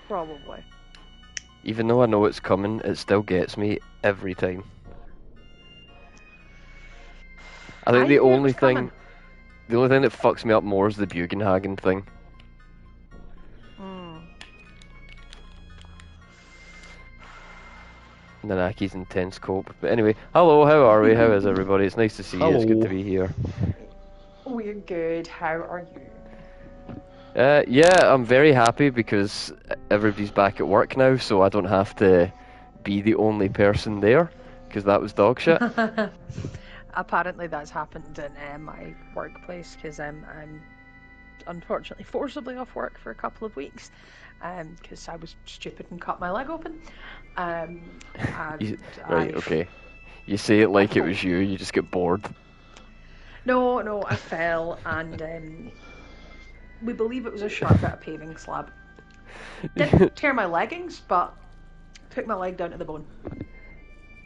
Probably. Even though I know it's coming, it still gets me every time. I think the knew it only was coming. thing that fucks me up more is the Bugenhagen thing. Nanaki's intense cope. But anyway, hello, how are we? How is everybody? It's nice to see you. It's good to be here. We're good. How are you? Yeah, I'm very happy because everybody's back at work now, so I don't have to be the only person there, because that was dog shit. Apparently that's happened in my workplace, because I'm unfortunately forcibly off work for a couple of weeks, because I was stupid and cut my leg open. Okay. You say it like it was you just get bored. No, I fell, and we believe it was a sharp bit of paving slab. Didn't tear my leggings, but took my leg down to the bone.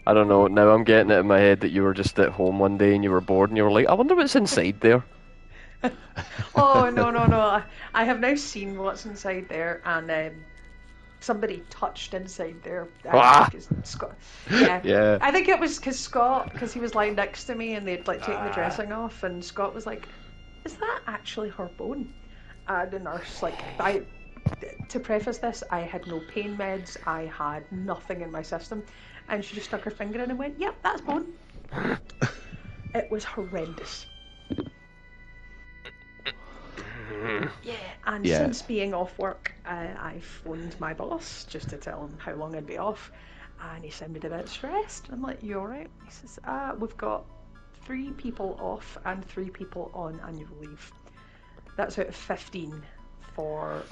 I don't know, now I'm getting it in my head that you were just at home one day and you were bored and you were like, I wonder what's inside there. Oh, no. I have now seen what's inside there, and somebody touched inside there. Scott, yeah. I think it was because he was lying next to me and they'd taken the dressing off, and Scott was like, "Is that actually her bone?" And the nurse, to preface this, I had no pain meds, I had nothing in my system, and she just stuck her finger in and went, "Yep, that's bone." It was horrendous. Yeah, and since being off work, I phoned my boss just to tell him how long I'd be off, and he sounded a bit stressed. I'm like, "You alright?" He says, "We've got 3 people off and 3 people on annual leave. That's out of 15 for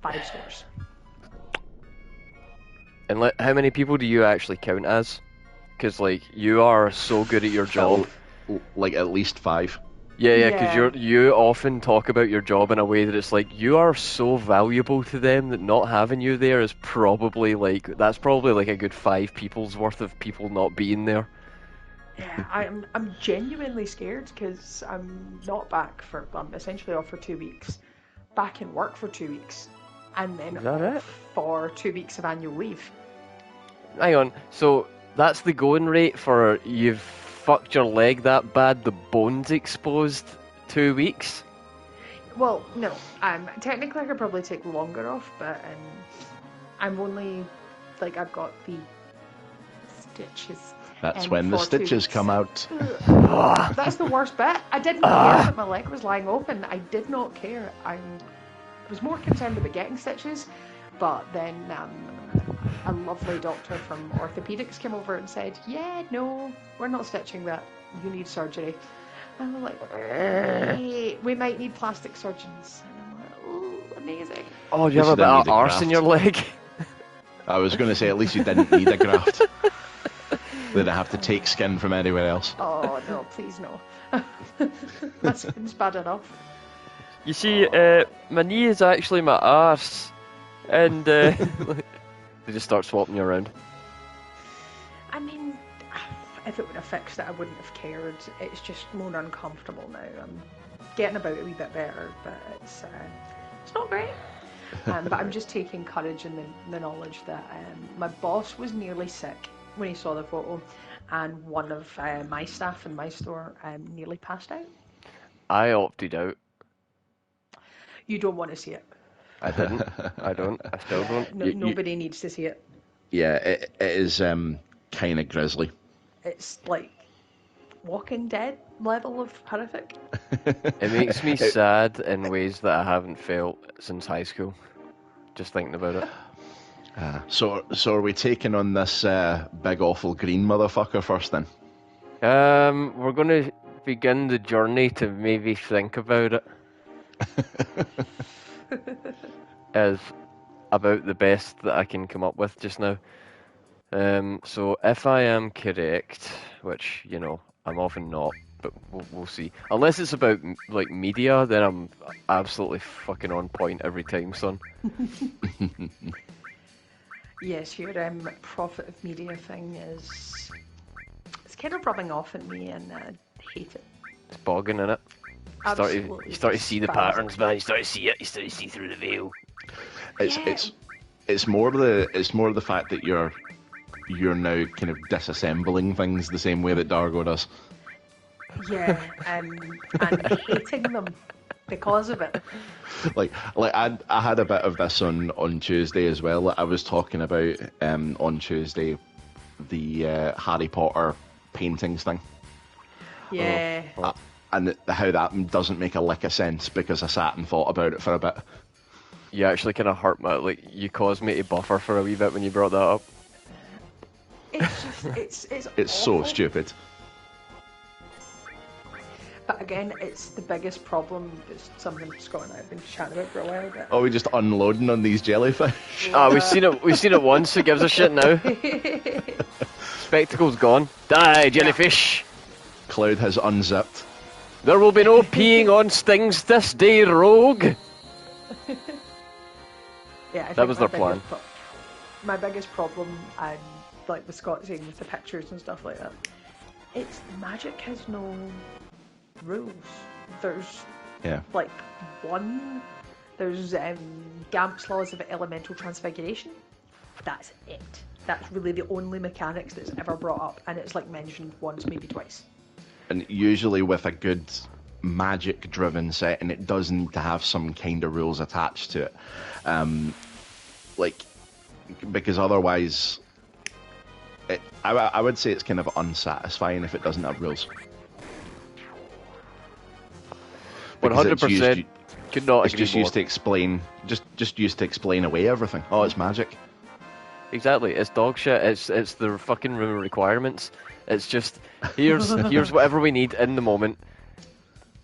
5 stores." And how many people do you actually count as? Because you are so good at your job. At least 5. Yeah, because you often talk about your job in a way that it's like, you are so valuable to them that not having you there is probably that's probably a good 5 people's worth of people not being there. Yeah, I'm genuinely scared because I'm not back I'm essentially off for 2 weeks, back in work for 2 weeks, and then off for 2 weeks of annual leave. Hang on, so that's the going rate for you've fucked your leg that bad the bone's exposed 2 weeks? Well, no. Technically I could probably take longer off, but I'm only I've got the stitches. That's when the stitches come out. That's the worst bit. I didn't care that my leg was lying open. I did not care. I was more concerned about getting stitches, but then a lovely doctor from orthopedics came over and said, "Yeah, no, we're not stitching that. You need surgery." And I'm like, "Hey, we might need plastic surgeons." And I'm like, "Oh, amazing." Oh, do you have a bit of arse in your leg? I was going to say, at least you didn't need a graft. They'd have to take skin from anywhere else. Oh, no, please no. My skin's bad enough. You see, my knee is actually my arse. And they just start swapping you around. I mean, if it would have fixed it, I wouldn't have cared. It's just more uncomfortable now. I'm getting about a wee bit better, but it's not great. But I'm just taking courage in the knowledge that my boss was nearly sick when he saw the photo, and one of my staff in my store nearly passed out. I opted out. You don't want to see it. I didn't. I don't. I still don't. Nobody needs to see it. Yeah, it is kind of grisly. It's like Walking Dead level of horrific. It makes me sad in ways that I haven't felt since high school. Just thinking about it. So are we taking on this big awful green motherfucker first then? We're going to begin the journey to maybe think about it. As about the best that I can come up with just now. So if I am correct, which, I'm often not, but we'll see. Unless it's about, media, then I'm absolutely fucking on point every time, son. Yes, your profit of media thing it's kind of rubbing off at me, and I hate it. It's bogging, innit? You start to see the patterns, man. You start to see it. You start to see through the veil. It's more the fact that you're now kind of disassembling things the same way that Dargo does. Yeah, and hating them because of it. Like I had a bit of this on Tuesday as well. I was talking about on Tuesday the Harry Potter paintings thing. Yeah. And how that doesn't make a lick of sense because I sat and thought about it for a bit. You actually kind of hurt me. Like, you caused me to buffer for a wee bit when you brought that up. It's just, it's so stupid. But again, it's the biggest problem. It's something Scott and I have been chatting about for a while. But... Oh, we're just unloading on these jellyfish. Ah, we've seen it once. Who gives a shit now? Spectacle's gone. Die, jellyfish. Cloud has unzipped. There will be no peeing on stings this day, rogue. Yeah, that was their plan. My biggest problem, and like with Scott saying with the pictures and stuff like that, it's Magic has no rules. There's like there's Gamp's laws of elemental transfiguration. That's it. That's really the only mechanics that's ever brought up, and it's like mentioned once, maybe twice. And usually with a good Magic-driven set, and it does need to have some kind of rules attached to it. Because otherwise, I would say it's kind of unsatisfying if it doesn't have rules. 100%. Could not agree more. It's just used to explain, just used to explain away everything. Oh, it's Magic. Exactly, it's dog shit. It's the fucking room requirements. It's just here's whatever we need in the moment.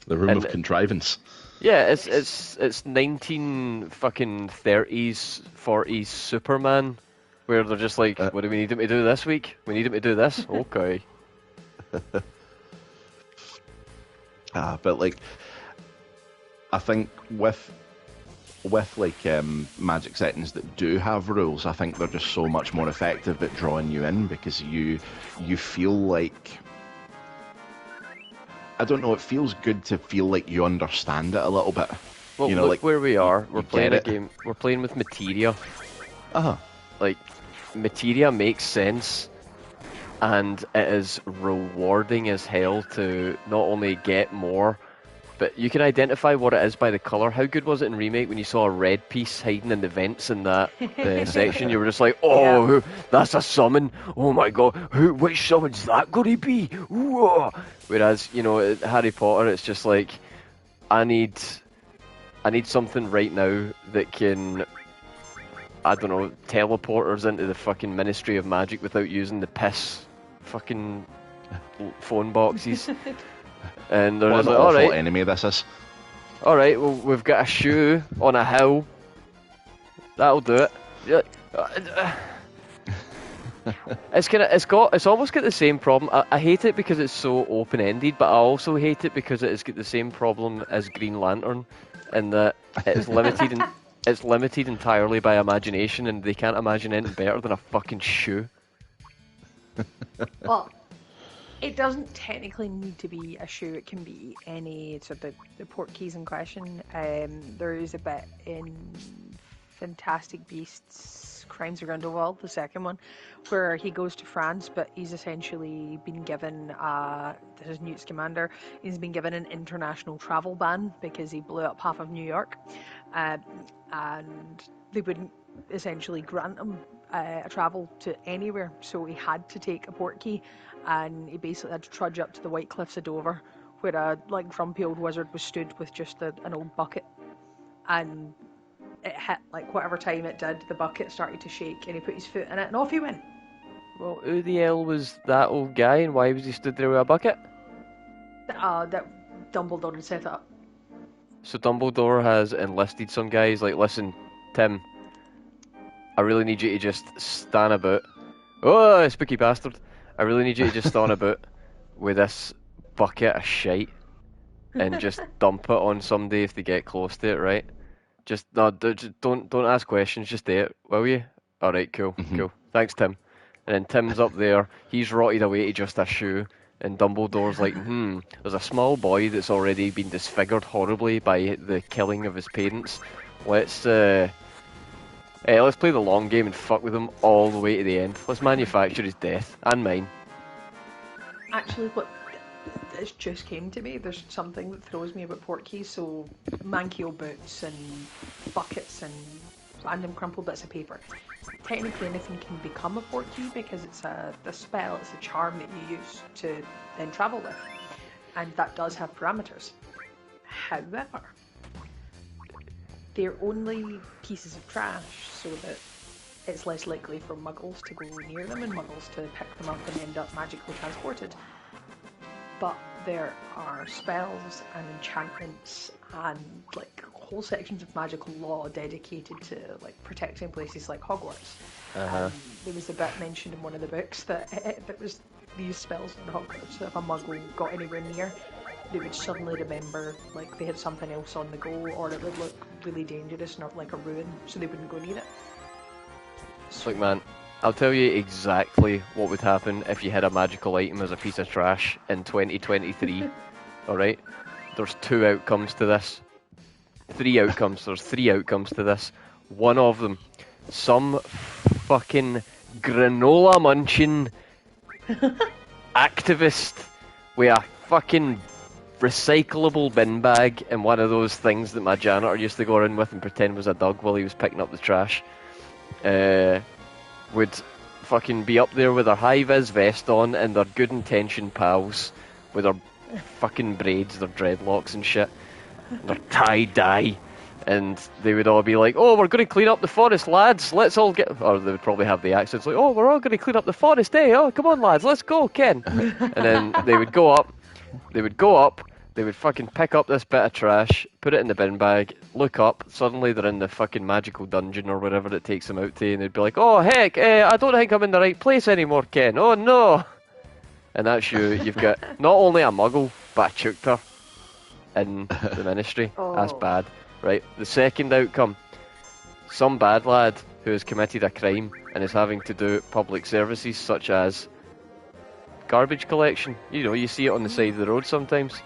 The room of contrivance. Yeah, it's 19 fucking 30s, 40s Superman, where they're just like, what do we need him to do this week? We need him to do this? Okay. But like, I think with like Magic settings that do have rules, I think they're just so much more effective at drawing you in because you feel like, I don't know, it feels good to feel like you understand it a little bit. Well, you know, look like where we are. We're playing a game. We're playing with Materia. Like, Materia makes sense, and it is rewarding as hell to not only get more, but you can identify what it is by the colour. How good was it in Remake when you saw a red piece hiding in the vents in that section? You were just like, oh, yeah. That's a summon. Oh my god, which summon's that going to be? Whoa. Whereas, you know, at Harry Potter, it's just like, I need something right now that can, I don't know, teleport us into the fucking Ministry of Magic without using the piss fucking phone boxes. And they're what just an like, awful alright. enemy this is. Alright, well, we've got a shoe on a hill. That'll do it. It's almost got the same problem. I hate it because it's so open-ended, but I also hate it because it's got the same problem as Green Lantern, in that it's limited it's limited entirely by imagination, and they can't imagine anything better than a fucking shoe. Well, it doesn't technically need to be a shoe. It can be any. So the portkeys in question. There is a bit in Fantastic Beasts: Crimes of Grindelwald, the second one, where he goes to France, but he's essentially been given. This is Newt Scamander. He's been given an international travel ban because he blew up half of New York, and they wouldn't essentially grant him a travel to anywhere. So he had to take a portkey. And he basically had to trudge up to the White Cliffs of Dover, where a grumpy old wizard was stood with just an old bucket. And it hit, like, whatever time it did, the bucket started to shake, and he put his foot in it, and off he went. Well, who the hell was that old guy, and why was he stood there with a bucket? That Dumbledore had set it up. So Dumbledore has enlisted some guys, like, listen, Tim, I really need you to just stand about. Oh, spooky bastard. I really need you to just stand about with this bucket of shite and just dump it on somebody if they get close to it, right? Just don't ask questions, just do it, will you? Alright, cool, cool. Thanks, Tim. And then Tim's up there, he's rotted away to just a shoe, and Dumbledore's like, there's a small boy that's already been disfigured horribly by the killing of his parents. Let's Let's play the long game and fuck with him all the way to the end. Let's manufacture his death and mine. Actually, what it just came to me. There's something that throws me about portkeys. So Mankio boots and buckets and random crumpled bits of paper. Technically, anything can become a portkey because it's a spell. It's a charm that you use to then travel with, and that does have parameters. However, they're only pieces of trash, so that it's less likely for muggles to go near them and muggles to pick them up and end up magically transported. But there are spells and enchantments and like whole sections of magical law dedicated to like protecting places like Hogwarts. There was a bit mentioned in one of the books that that was these spells in Hogwarts. So if a muggle got anywhere near, they would suddenly remember like they had something else on the go, or it would look really dangerous, not like a ruin, so they wouldn't go near it. Look, man, I'll tell you exactly what would happen if you had a magical item as a piece of trash in 2023. Alright? There's 2 outcomes to this. 3 outcomes. There's 3 outcomes to this. One of them, some fucking granola munching activist with a fucking recyclable bin bag and one of those things that my janitor used to go around with and pretend was a dog while he was picking up the trash, would fucking be up there with their high-vis vest on and their good-intentioned pals with their fucking braids, their dreadlocks and shit, their tie-dye, and they would all be like, oh, we're going to clean up the forest, lads, let's all get... Or they would probably have the accents like, oh, we're all going to clean up the forest, eh? Oh, come on, lads, let's go, Ken. And then they would go up, they would fucking pick up this bit of trash, put it in the bin bag, look up, suddenly they're in the fucking magical dungeon or whatever it takes them out to, and they'd be like, oh heck, I don't think I'm in the right place anymore, Ken, oh no! And that's you, you've got not only a muggle, but a Chukter in the ministry. Oh. That's bad. Right, the second outcome, some bad lad who has committed a crime and is having to do public services such as garbage collection. You know, you see it on the side of the road sometimes.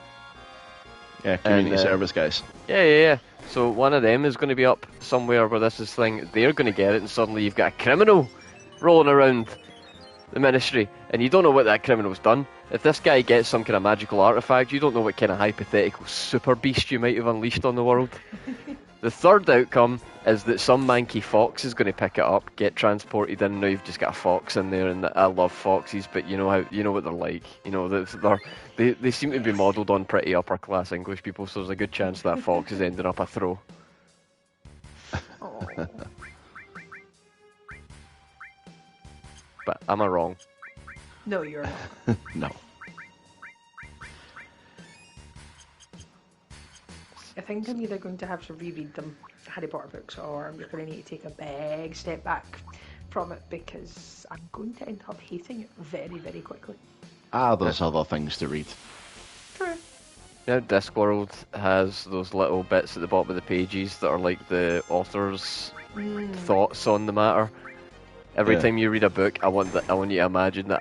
Yeah, community service guys. Yeah. So one of them is going to be up somewhere where this is thing, they're going to get it, and suddenly you've got a criminal rolling around the ministry, and you don't know what that criminal's done. If this guy gets some kind of magical artifact, you don't know what kind of hypothetical super beast you might have unleashed on the world. The third outcome is that some manky fox is going to pick it up, get transported in. Now you've just got a fox in there, and I love foxes, but you know what they're like. You know, they seem to be modelled on pretty upper class English people, so there's a good chance that fox is ending up a throw. Oh. But am I wrong? No, you're not. No. I think I'm either going to have to reread them Harry Potter books, or I'm just going to need to take a big step back from it, because I'm going to end up hating it very, very quickly. There's other things to read. True. Yeah, Discworld has those little bits at the bottom of the pages that are like the author's thoughts on the matter. Every time you read a book, I want you to imagine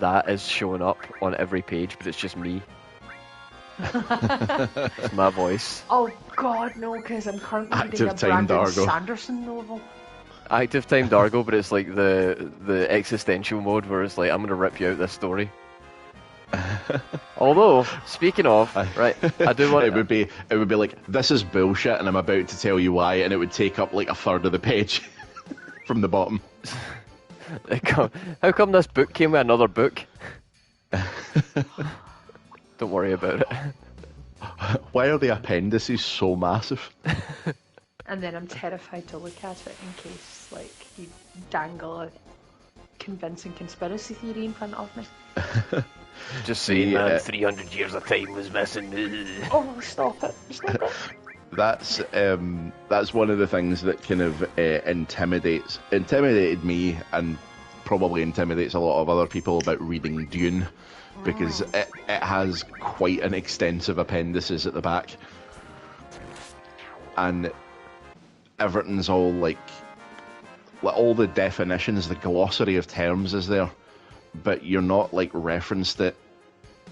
that is showing up on every page, but it's just me. It's my voice. Oh god, no, because I'm currently reading a Brandon Sanderson novel. Active Time Dargo, but it's like the existential mode where it's like, I'm going to rip you out this story. Although, speaking of, right, I do want... It would be like, this is bullshit and I'm about to tell you why, and it would take up like a third of the page from the bottom. How come this book came with another book? Don't worry about it. Why are the appendices so massive? And then I'm terrified to look at it in case, like, you dangle a convincing conspiracy theory in front of me. Just saying, man, 300 years of time was missing. Oh, stop it. Stop it. That's one of the things that kind of intimidated me, and probably intimidates a lot of other people about reading Dune, because it has quite an extensive appendices at the back, and everything's all like all the definitions, the glossary of terms is there, but you're not like referenced it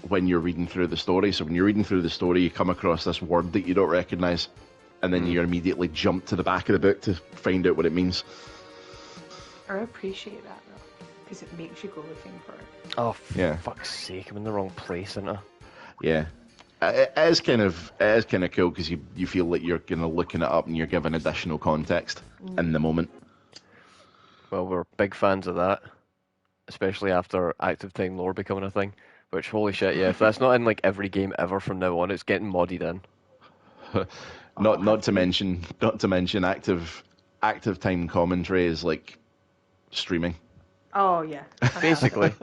when you're reading through the story. So when you're reading through the story, you come across this word that you don't recognise, and then you immediately jump to the back of the book to find out what it means. I appreciate that though, because it makes you go looking for it. Oh, for fuck's sake! I'm in the wrong place, isn't I? Yeah. It is kind of cool because you feel like you're kind of looking it up and you're given additional context in the moment. Well, we're big fans of that, especially after active time lore becoming a thing. Which, holy shit, yeah! If that's not in like every game ever from now on, it's getting modded in. not to mention active time commentary is like streaming. Oh yeah. Basically.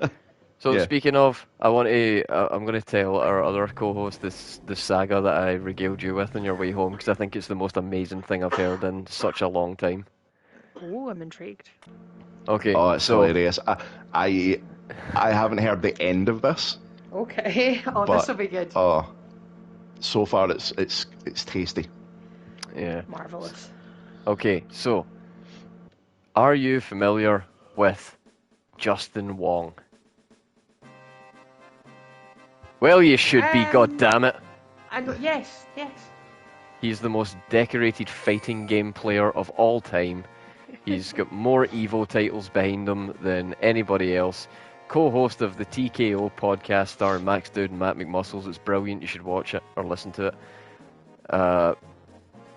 So speaking of, I'm going to tell our other co-host this saga that I regaled you with on your way home because I think it's the most amazing thing I've heard in such a long time. Oh, I'm intrigued. Okay. Oh, it's hilarious. I haven't heard the end of this. Okay. Oh, this will be good. Oh, so far it's tasty. Yeah. Marvelous. Okay, so are you familiar with Justin Wong? Well, you should be, goddammit. Yes. He's the most decorated fighting game player of all time. He's got more EVO titles behind him than anybody else. Co-host of the TKO podcast starring Max Dude and Matt McMuscles. It's brilliant. You should watch it or listen to it.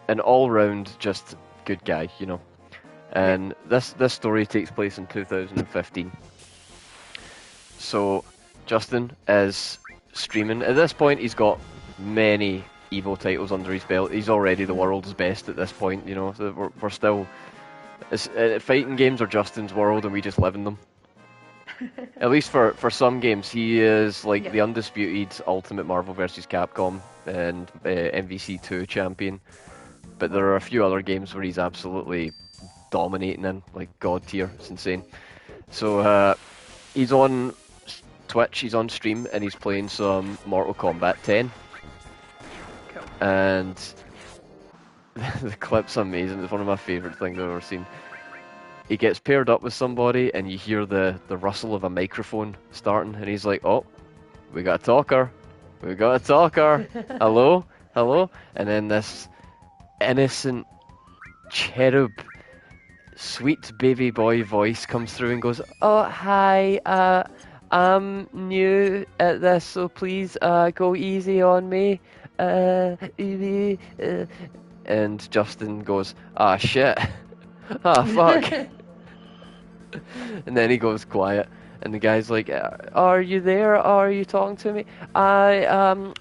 An all-round just good guy, you know. And this story takes place in 2015. So Justin is streaming. At this point, he's got many EVO titles under his belt. He's already the world's best at this point, you know. So we're still... fighting games are Justin's world, and we just live in them. At least for some games, he is like the undisputed Ultimate Marvel vs. Capcom and MVC2 champion. But there are a few other games where he's absolutely dominating in, like god tier. It's insane. So he's on Twitch, he's on stream, and he's playing some Mortal Kombat 10. Cool. And the clip's amazing. It's one of my favourite things I've ever seen. He gets paired up with somebody, and you hear the rustle of a microphone starting, and he's like, "Oh, we got a talker. We got a talker. Hello? Hello?" And then this innocent cherub, sweet baby boy voice comes through and goes, "Oh, hi, I'm new at this, so please go easy on me. And Justin goes, "Ah, shit. Ah, fuck." And then he goes quiet, and the guy's like, "Are you there? Are you talking to me? I'm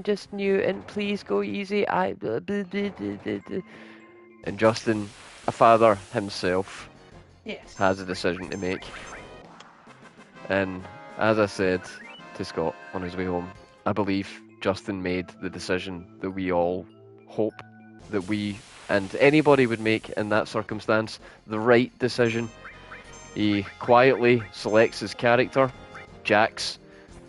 just new, and please go easy. And Justin, a father himself, has a decision to make. And as I said to Scott on his way home, I believe Justin made the decision that we all hope that we and anybody would make in that circumstance, the right decision. He quietly selects his character, Jax.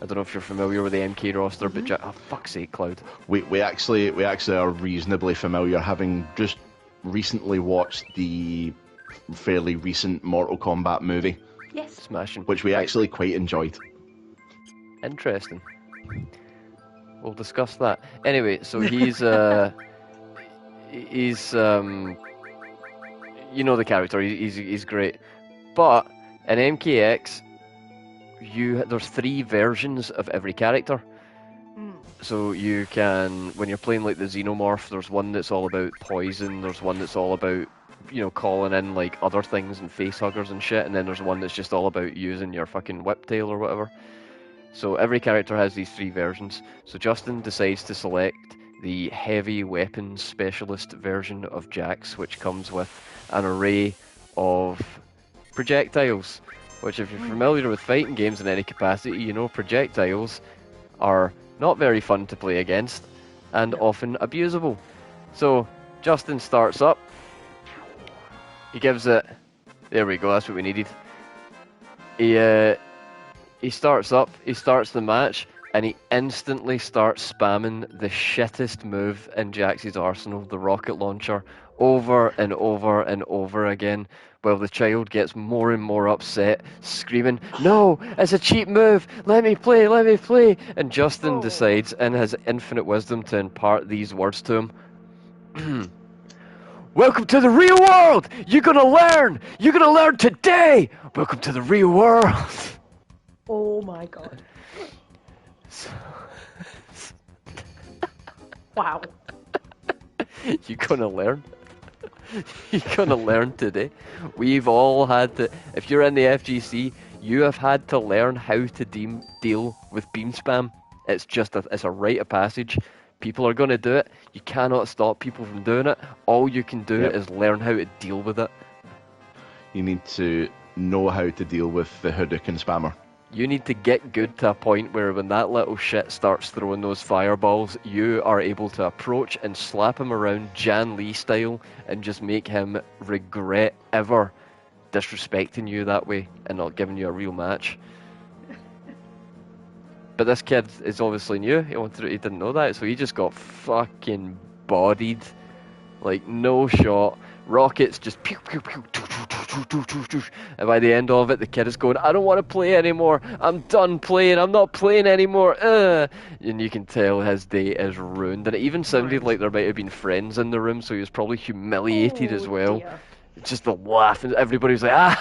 I don't know if you're familiar with the MK roster, but oh, fuck's sake, Cloud. We actually are reasonably familiar, having just recently watched the fairly recent Mortal Kombat movie. Yes. Smashing. Which we actually quite enjoyed. Interesting. We'll discuss that. Anyway, so he's you know the character. He's great. But in MKX, there's 3 versions of every character. So you can, when you're playing like the Xenomorph, there's one that's all about poison. There's one that's all about, you know, calling in like other things and facehuggers and shit. And then there's one that's just all about using your fucking whiptail or whatever. So every character has these 3 versions. So Justin decides to select the heavy weapons specialist version of Jax, which comes with an array of projectiles. Which, if you're familiar with fighting games in any capacity, you know projectiles are not very fun to play against and often abusable. So Justin starts up. He gives it. There we go. That's what we needed. He starts up. He starts the match. And he instantly starts spamming the shittest move in Jax's arsenal, the rocket launcher, over and over and over again, while the child gets more and more upset, screaming, "No, it's a cheap move! Let me play, let me play!" And Justin decides, in his infinite wisdom, to impart these words to him. Welcome to the real world! You're gonna learn! You're gonna learn today! Welcome to the real world! Oh my god. Wow. You're gonna learn. You're gonna learn today. We've all had to. If you're in the FGC, you have had to learn how to deal with beam spam. It's just it's a rite of passage. People are gonna do it. You cannot stop people from doing it. All you can do is learn how to deal with it. You need to know how to deal with the Hadouken spammer. You need to get good to a point where when that little shit starts throwing those fireballs, you are able to approach and slap him around Jan Lee style and just make him regret ever disrespecting you that way and not giving you a real match. But this kid is obviously new. He didn't know that, so he just got fucking bodied. Like, no shot. Rockets just pew pew pew, and by the end of it, the kid is going, I don't want to play anymore. I'm done playing. I'm not playing anymore. And you can tell his day is ruined. And it even sounded like there might have been friends in the room, so he was probably humiliated as well. Dear. Just the laugh, and everybody was like,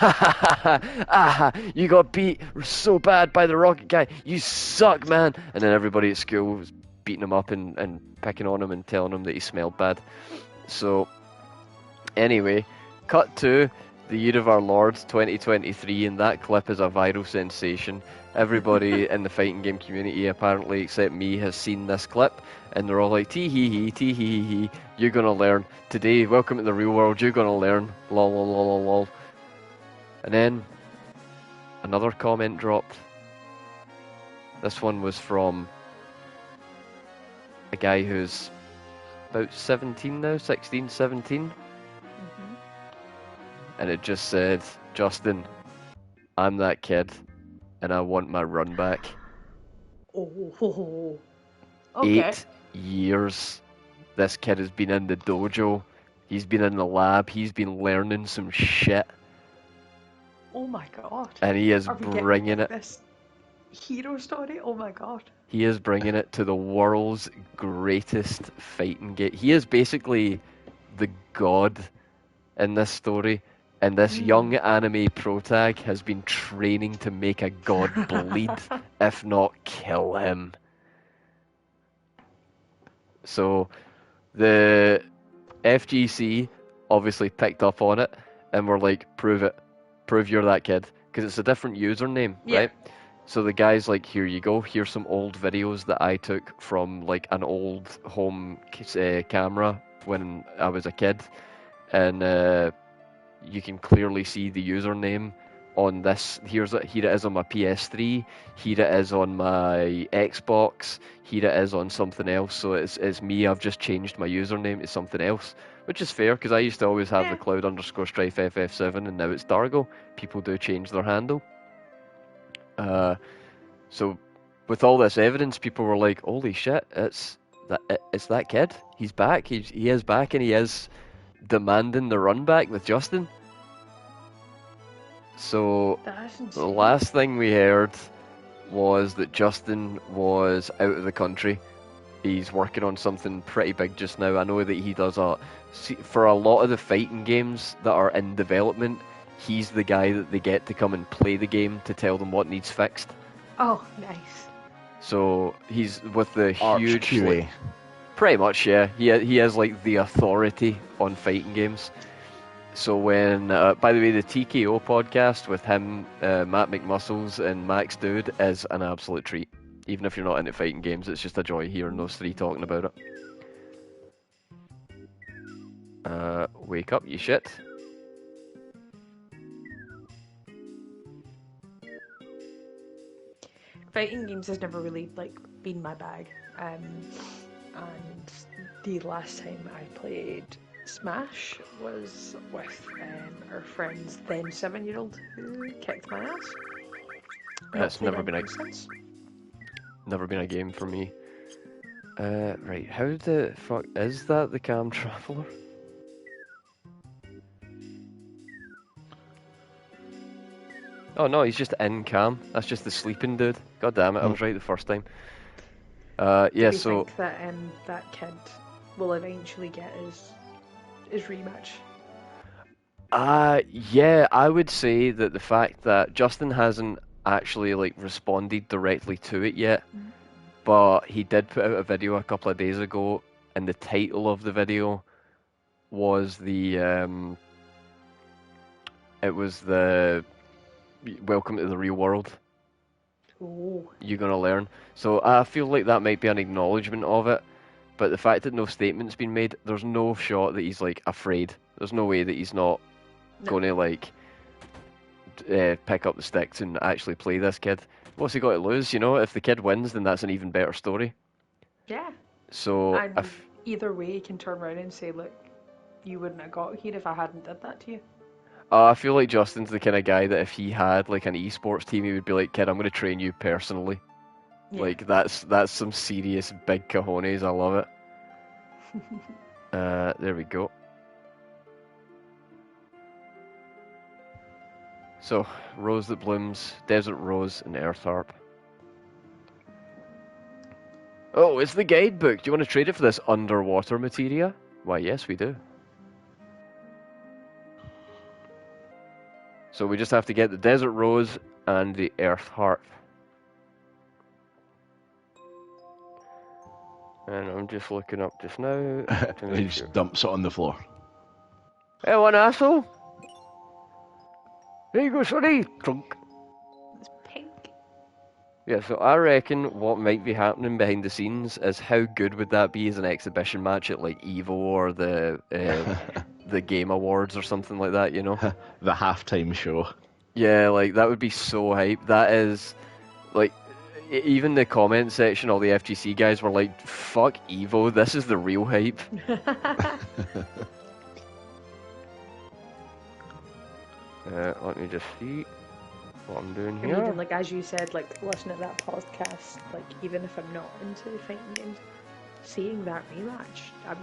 you got beat so bad by the Rocket guy. You suck, man. And then everybody at school was beating him up and picking on him and telling him that he smelled bad. So, anyway, cut to the year of our Lord 2023, and that clip is a viral sensation. Everybody in the fighting game community, apparently except me, has seen this clip, and they're all like, tee hee hee, you're gonna learn today. Welcome to the real world. You're gonna learn. Lol lol lol lol lol. And then another comment dropped. This one was from a guy who's about 17 now, 16, 17. And it just said, Justin, I'm that kid, and I want my run back. Oh, okay. 8 years this kid has been in the dojo. He's been in the lab. He's been learning some shit. Oh my god. And he is Are we bringing it. This hero story? Oh my god. He is bringing it to the world's greatest fighting game. He is basically the god in this story. And this young anime protag has been training to make a god bleed, if not kill him. So, the FGC obviously picked up on it, and were like, prove it. Prove you're that kid. Because it's a different username, right? So the guy's like, here you go, here's some old videos that I took from like an old home camera when I was a kid. And you can clearly see the username on this. Here it is on my PS3, here it is on my Xbox, here it is on something else. So it's me, I've just changed my username to something else, which is fair because I used to always have the Cloud_Strife FF7 and now it's Dargo. People do change their handle. So with all this evidence, people were like, holy shit, it's that kid. He's back. He is back, and he is demanding the run back with Justin. So the last thing we heard was that Justin was out of the country. He's working on something pretty big just now. I know that he does for a lot of the fighting games that are in development, he's the guy that they get to come and play the game to tell them what needs fixed. Oh, nice. So he's with the huge QA. Pretty much, yeah. He has like the authority on fighting games. So when, by the way, the TKO podcast with him, Matt McMuscles and Max Dude is an absolute treat. Even if you're not into fighting games, it's just a joy hearing those three talking about it. Wake up, you shit. Fighting games has never really been my bag. And the last time I played Smash was with our friend's then 7-year-old who kicked my ass. That's never been a game for me. Right, how the fuck is that the Cam Traveler? Oh no, he's just in Cam. That's just the sleeping dude. God damn it, I was right the first time. Yeah, Do you so think that that kid will eventually get his rematch? Yeah, I would say that the fact that Justin hasn't actually like responded directly to it yet, but he did put out a video a couple of days ago, and the title of the video was it was the Welcome to the Real World. Oh. You're gonna learn. So I feel like that might be an acknowledgement of it, but the fact that no statement's been made, there's no shot that he's like afraid. There's no way that he's not going to like pick up the sticks and actually play this kid. What's he got to lose? You know, if the kid wins, then that's an even better story. Yeah. So and either way, he can turn around and say, "Look, you wouldn't have got here if I hadn't did that to you." I feel like Justin's the kind of guy that if he had like an esports team, he would be like, "Kid, I'm going to train you personally." Yeah. Like that's some serious big cojones. I love it. There we go. So, Rose That Blooms, Desert Rose, and Earth Harp. Oh, it's the guidebook. Do you want to trade it for this underwater materia? Why, yes, we do. So we just have to get the Desert Rose and the Earth Harp. And I'm just looking up just now. He just dumps it on the floor. Hey, one asshole! There you go, sonny! Trunk. It's pink. Yeah, so I reckon what might be happening behind the scenes is how good would that be as an exhibition match at like EVO or the Game Awards or something like that, you know? The halftime show. Yeah, like that would be so hype. That is, like, even the comment section, all the FGC guys were like, fuck EVO, this is the real hype. Let me just see what I'm doing here. And even, like, as you said, like, listening to that podcast, like, even if I'm not into the fighting games, seeing that rematch, I'm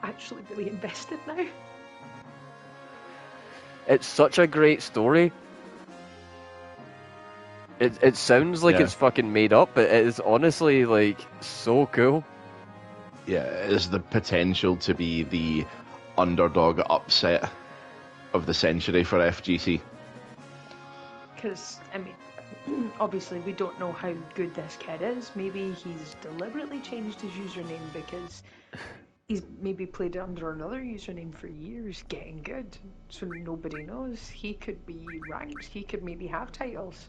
actually really invested now. It's such a great story. It sounds like it's fucking made up, but it is honestly, like, so cool. Yeah, it has the potential to be the underdog upset of the century for FGC. Because, I mean, obviously we don't know how good this kid is. Maybe he's deliberately changed his username because he's maybe played under another username for years, getting good. So nobody knows. He could be ranked. He could maybe have titles.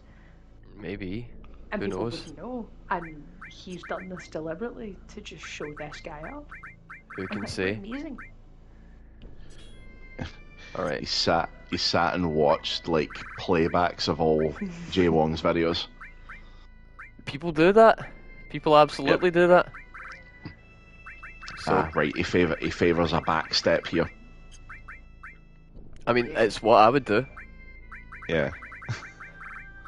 Maybe. And who people knows? wouldn't know. And he's done this deliberately to just show this guy up. Who can say? Amazing. All right. He sat and watched like playbacks of all Jay Wong's videos. People do that. People absolutely do that. So, right. He favors a back step here. I mean, it's what I would do. Yeah.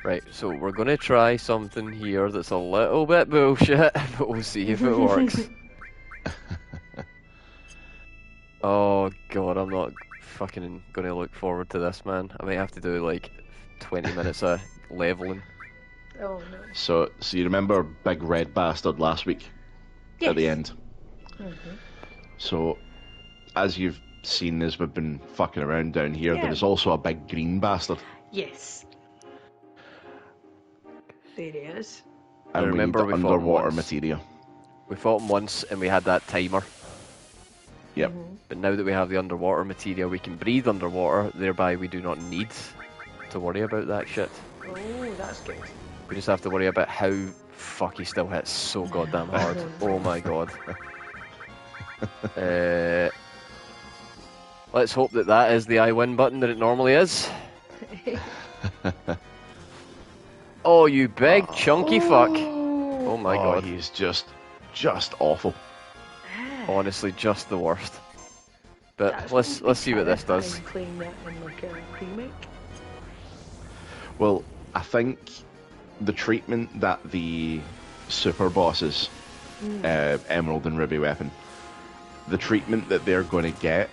Right. So we're gonna try something here that's a little bit bullshit, but we'll see if it works. Oh god, I'm not fucking gonna look forward to this, man. I might have to do like 20 minutes of leveling. Oh no. So you remember Big Red Bastard last week? Yes. At the end. Mm-hmm. So, as you've seen as we've been fucking around down here, there is also a Big Green Bastard. Yes. There he is. And remember we need the underwater materia. We fought him once and we had that timer. Yep. Mm-hmm. But now that we have the underwater materia, we can breathe underwater, thereby we do not need to worry about that shit. Oh, that's good. We just have to worry about how fuck he still hits so goddamn hard. Oh my god. Let's hope that is the I win button that it normally is. Oh, you big chunky fuck. Oh my god. He's just awful. Honestly, just the worst. But let's see what this does. Playing that in like a remake. Well, I think the treatment that the super bosses, Emerald and Ruby Weapon, the treatment that they're going to get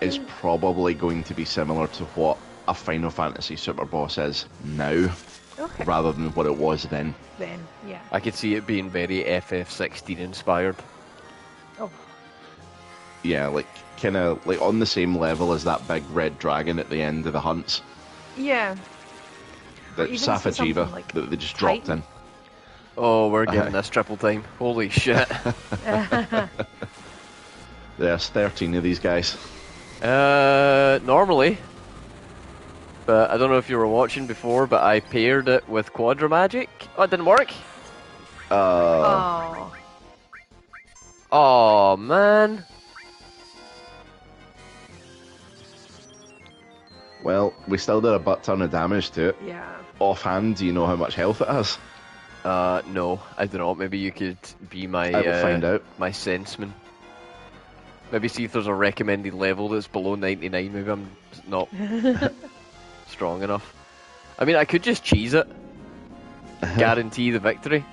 is probably going to be similar to what a Final Fantasy super boss is now, rather than what it was then. Then, yeah. I could see it being very FF16 inspired. Oh, Yeah, like kind of like on the same level as that big red dragon at the end of the hunts. Yeah. The Safajiva like that they just dropped in. Oh, we're getting this triple time. Holy shit. There's 13 of these guys. Normally. But I don't know if you were watching before, but I paired it with Quadra Magic. Oh, it didn't work. Oh. Oh, man. Well, we still did a butt ton of damage to it. Yeah. Offhand, do you know how much health it has? No, I don't know. Maybe you could be my I will find out. My senseman. Maybe see if there's a recommended level that's below 99. Maybe I'm not strong enough. I mean, I could just cheese it. Guarantee the victory.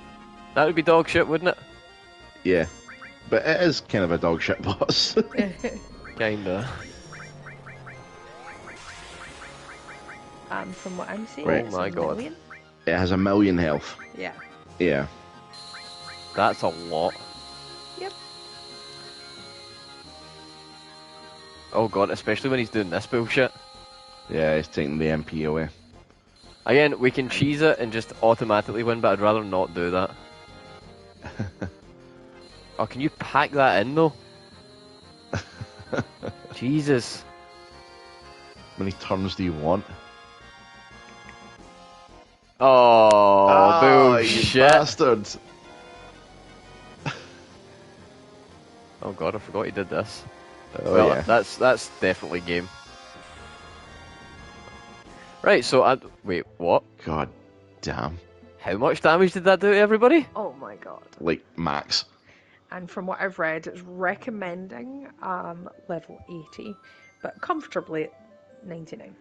That would be dog shit, wouldn't it? Yeah. But it is kind of a dog shit boss. Kinda. From what I'm seeing, Right. it's Oh my god. million. It has 1 million health. Yeah. Yeah. That's a lot. Yep. Oh god, especially when he's doing this bullshit. Yeah, he's taking the MP away. Again, we can cheese it and just automatically win, but I'd rather not do that. Oh, can you pack that in though? Jesus. How many turns do you want? Oh, you bullshit. bastard! Oh god, I forgot he did this. Oh, Well, yeah. that's definitely game. Right, so wait, what? God damn. How much damage did that do to everybody? Oh my god. Like, max. And from what I've read, it's recommending level 80, but comfortably at 99.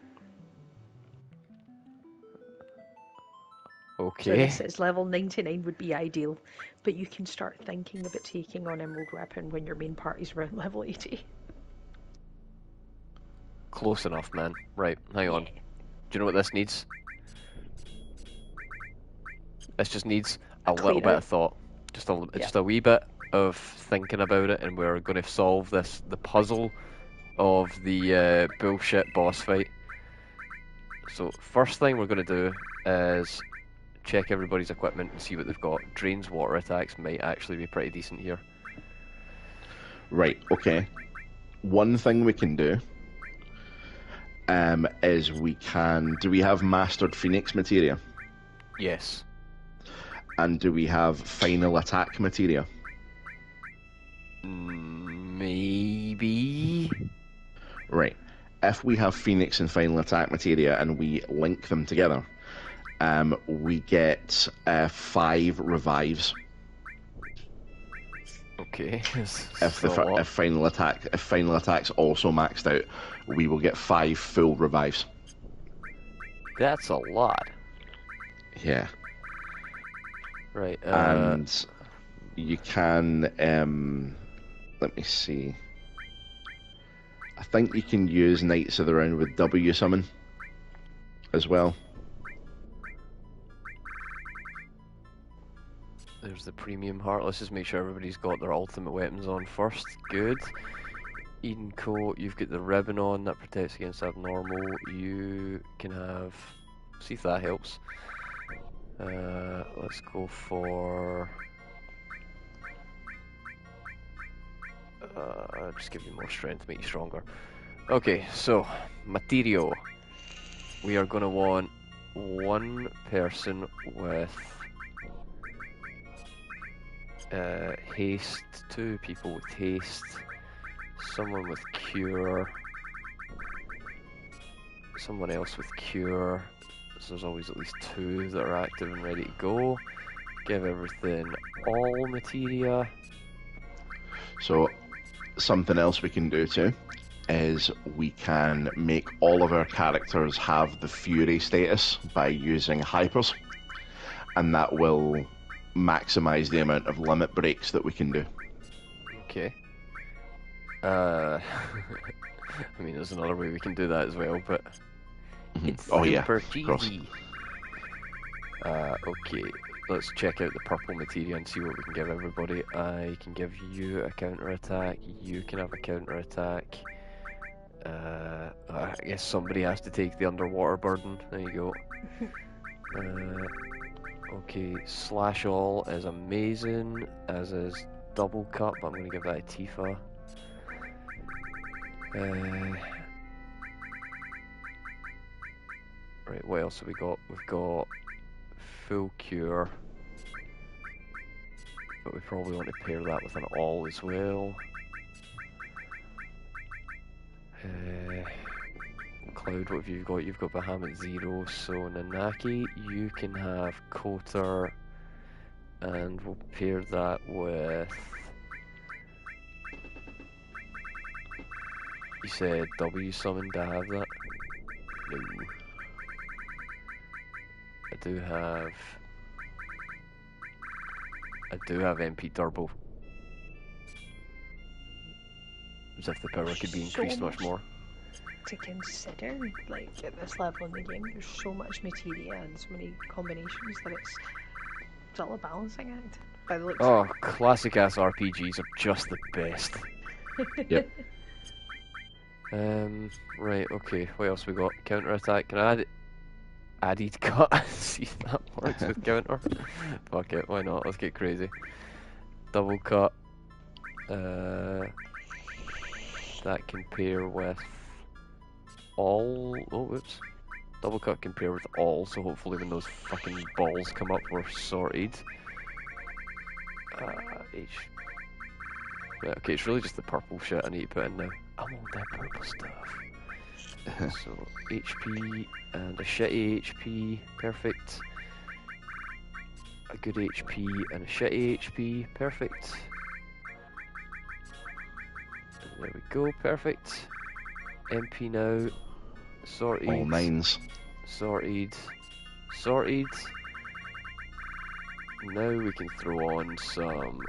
So Okay. this is level 99 would be ideal, but you can start thinking about taking on Emerald Weapon when your main party's around level 80. Close enough, man. Right, hang on. Do you know what this needs? This just needs a little bit of thought. Just a wee bit of thinking about it, and we're going to solve the puzzle of the bullshit boss fight. So first thing we're going to do is check everybody's equipment and see what they've got. Drain's water attacks might actually be pretty decent here. Right, okay. One thing we can do is do we have mastered Phoenix materia? Yes. And do we have final attack materia? Maybe. Right. If we have Phoenix and final attack materia and we link them together, we get 5 revives. Okay. If final attack's also maxed out, we will get 5 full revives. That's a lot. Yeah. Right. And you can let me see. I think you can use Knights of the Round with W summon as well. There's the premium heart. Let's just make sure everybody's got their ultimate weapons on first. Good. Eden Coat, you've got the ribbon on that protects against abnormal. You can have. See if that helps. Let's go for. Just give you more strength, make you stronger. Okay, so Materio. We are going to want one person with haste, 2 people with haste, someone with cure, someone else with cure. So there's always at least 2 that are active and ready to go. Give everything all materia. So something else we can do too is we can make all of our characters have the Fury status by using hypers, and that will maximize the amount of limit breaks that we can do. Okay. I mean, there's another way we can do that as well, but it's super cheesy. Okay, let's check out the purple materia and see what we can give everybody. I can give you a counter attack. You can have a counter attack. I guess somebody has to take the underwater burden. There you go. Okay, slash all is amazing, as is double cut, but I'm going to give that a Tifa. Right, what else have we got? We've got full cure, but we probably want to pair that with an all as well. Cloud, what have you got? You've got Bahamut 0, so Nanaki, you can have Kotor, and we'll pair that with... You said W summon to have that? No. I do have MP Turbo. As if the power could be increased much more. To consider, like at this level in the game, there's so much materia and so many combinations that it's all a balancing act. By the looks oh, classic ass RPGs are just the best. Yep. Right, okay, what else we got? Counter attack, can I add added cut? See if that works with counter. Fuck it, why not? Let's get crazy. Double cut. That can pair with all. Oh, whoops. Double cut can pair with all, so hopefully when those fucking balls come up, we're sorted. Right, okay, it's really just the purple shit I need to put in now. I want that purple stuff. So, HP and a shitty HP, perfect. A good HP and a shitty HP, perfect. And there we go, perfect. MP now, sorted. All 9s. Sorted. Sorted. Now we can throw on some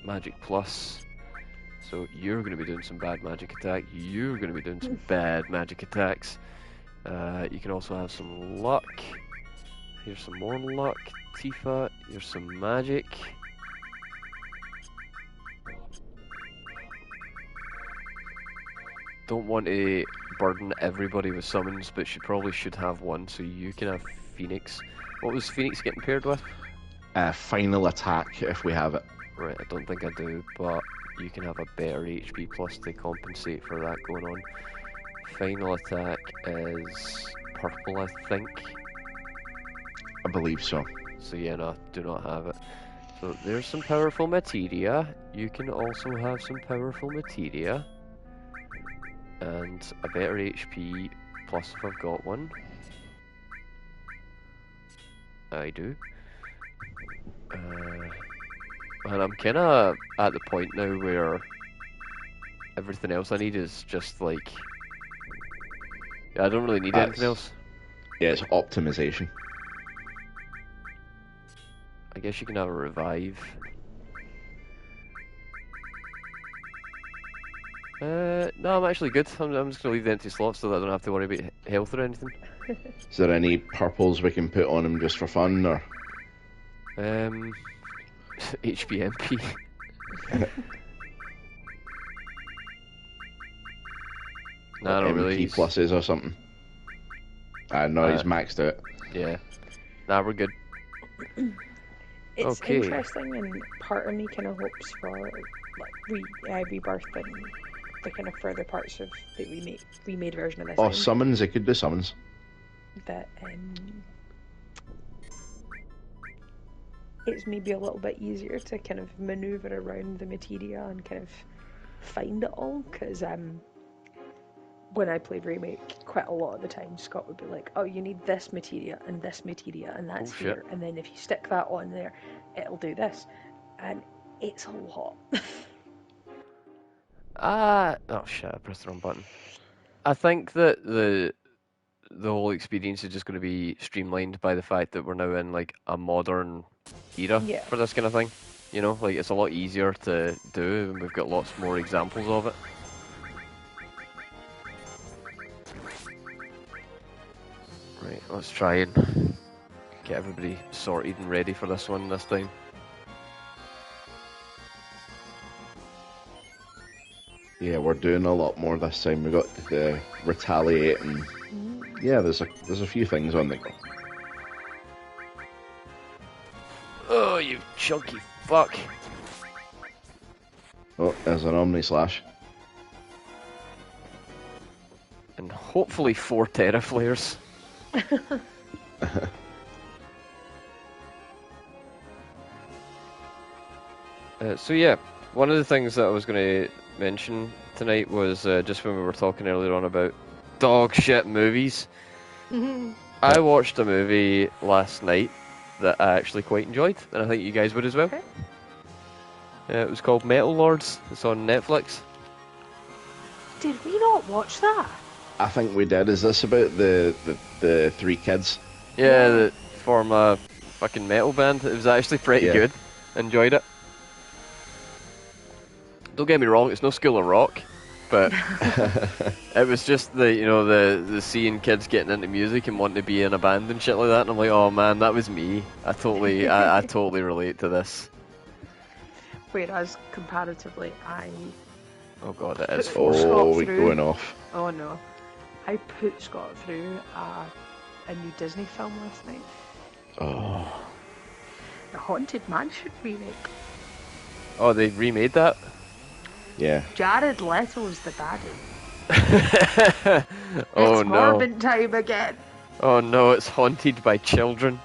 Magic Plus. So you're going to be doing some bad magic attack. You're going to be doing some bad magic attacks. You can also have some luck. Here's some more luck. Tifa, here's some magic. Don't want to burden everybody with summons, but probably should have one. So you can have Phoenix. What was Phoenix getting paired with? Final attack if we have it. Right, I don't think I do, but you can have a better HP plus to compensate for that going on. Final attack is purple, I think. I believe so. So yeah, no, do not have it. So there's some powerful materia. You can also have some powerful materia. And a better HP plus if I've got one. I do. And I'm kind of at the point now where everything else I need is just like... Yeah, I don't really need anything else. Yeah, it's optimization. I guess you can have a revive. No, I'm actually good. I'm just going to leave the empty slots so that I don't have to worry about health or anything. Is there any purples we can put on him just for fun, or...? HPMP. No, not really. Pluses or something. No, he's maxed out. Yeah. Nah, we're good. It's interesting, and part of me kind of hopes for like rebirth and the kind of further parts of the remade version of this. Oh, summons! It could do summons. That it's maybe a little bit easier to kind of maneuver around the materia and kind of find it all, because when I played Remake, quite a lot of the time Scott would be like, oh, you need this materia and that's here, and then if you stick that on there it'll do this, and it's a lot. Oh shit, I pressed the wrong button. I think that the whole experience is just going to be streamlined by the fact that we're now in like a modern era for this kind of thing. You know, like it's a lot easier to do, and we've got lots more examples of it. Right, let's try and get everybody sorted and ready for this one this time. Yeah, we're doing a lot more this time. We got the retaliate, and yeah, there's a few things on the go. Oh, you chunky fuck! Oh, there's an Omni Slash. And hopefully 4 Terraflares. So yeah, one of the things that I was going to mention tonight was just when we were talking earlier on about dog shit movies. I watched a movie last night that I actually quite enjoyed, and I think you guys would as well. Okay. It was called Metal Lords. It's on Netflix. Did we not watch that? I think we did. Is this about the 3 kids? Yeah, that form a fucking metal band. It was actually pretty good. Enjoyed it. Don't get me wrong, it's no School of Rock, but it was just the seeing kids getting into music and wanting to be in a band and shit like that, and I'm like, oh man, that was me. I totally relate to this. Whereas comparatively, oh god, it is. We're going off. Oh no, I put Scott through a new Disney film last night. Oh. The Haunted Mansion remake. Oh, they remade that? Yeah. Jared Leto's the baddie. Oh it's no. Morbin time again. Oh no, it's haunted by children.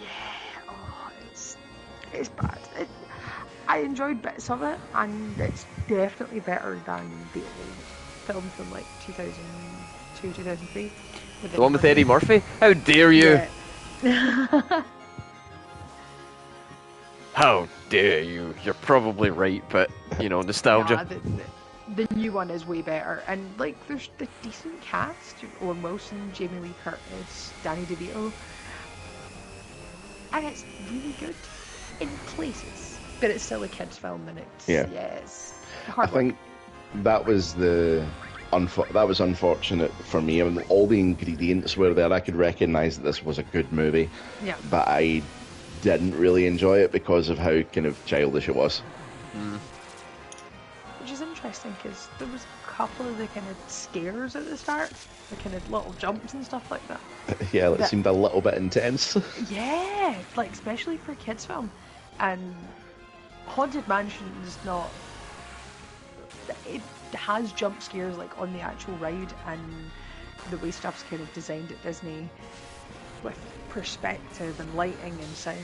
Yeah, it's bad. I enjoyed bits of it, and it's definitely better than the old film from like 2002, 2003. The one with Eddie Murphy? How dare you? Yeah. How dare you? You're probably right, but, nostalgia. Yeah, the new one is way better, and like there's the decent cast: Owen Wilson, Jamie Lee Curtis, Danny DeVito, and it's really good in places. But it's still a kids' film, and it's hard I think that was unfortunate for me. I mean, all the ingredients were there. I could recognise that this was a good movie, but I didn't really enjoy it because of how kind of childish it was. Which is interesting because there was a couple of the kind of scares at the start, the kind of little jumps and stuff like that. Yeah, it seemed a little bit intense. Yeah, like especially for a kids' film, and Haunted Mansion is not. It has jump scares like on the actual ride, and the way stuff's kind of designed at Disney with perspective and lighting and sound.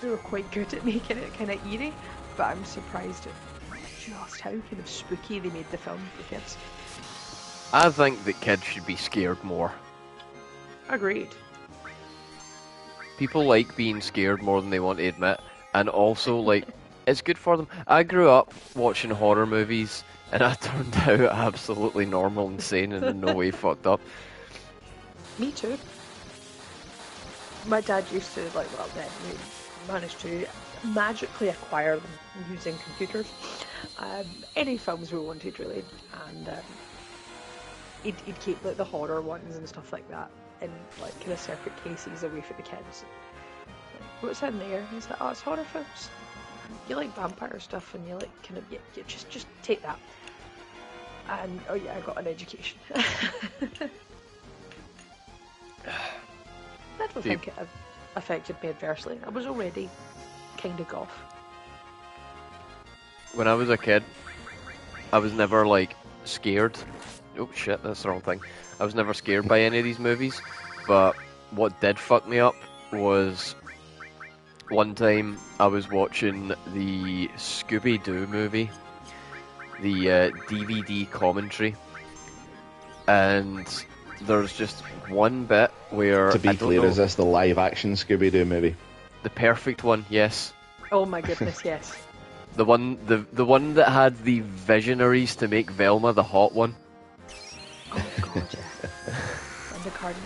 They were quite good at making it kind of eerie, but I'm surprised at just how kind of spooky they made the film for kids. I think that kids should be scared more. Agreed. People like being scared more than they want to admit, and also like it's good for them. I grew up watching horror movies, and I turned out absolutely normal and sane and in no way fucked up. Me too. My dad used to we managed to magically acquire them using computers. Any films we wanted really, and he'd keep like the horror ones and stuff like that in like kind of separate cases away from the kids. Like, what's in there? He's like, oh, it's horror films. You like vampire stuff, and you like kind of you just take that. And oh yeah, I got an education. I don't think it affected me adversely. I was already kind of goth. When I was a kid, I was never like scared. Oh shit, that's the wrong thing. I was never scared by any of these movies, but what did fuck me up was one time I was watching the Scooby-Doo movie, the DVD commentary, and there's just one bit where... To be clear, is this the live-action Scooby-Doo movie? The perfect one, yes. Oh my goodness, yes. The one that had the visionaries to make Velma the hot one. Oh god, yeah. Linda Cardinal.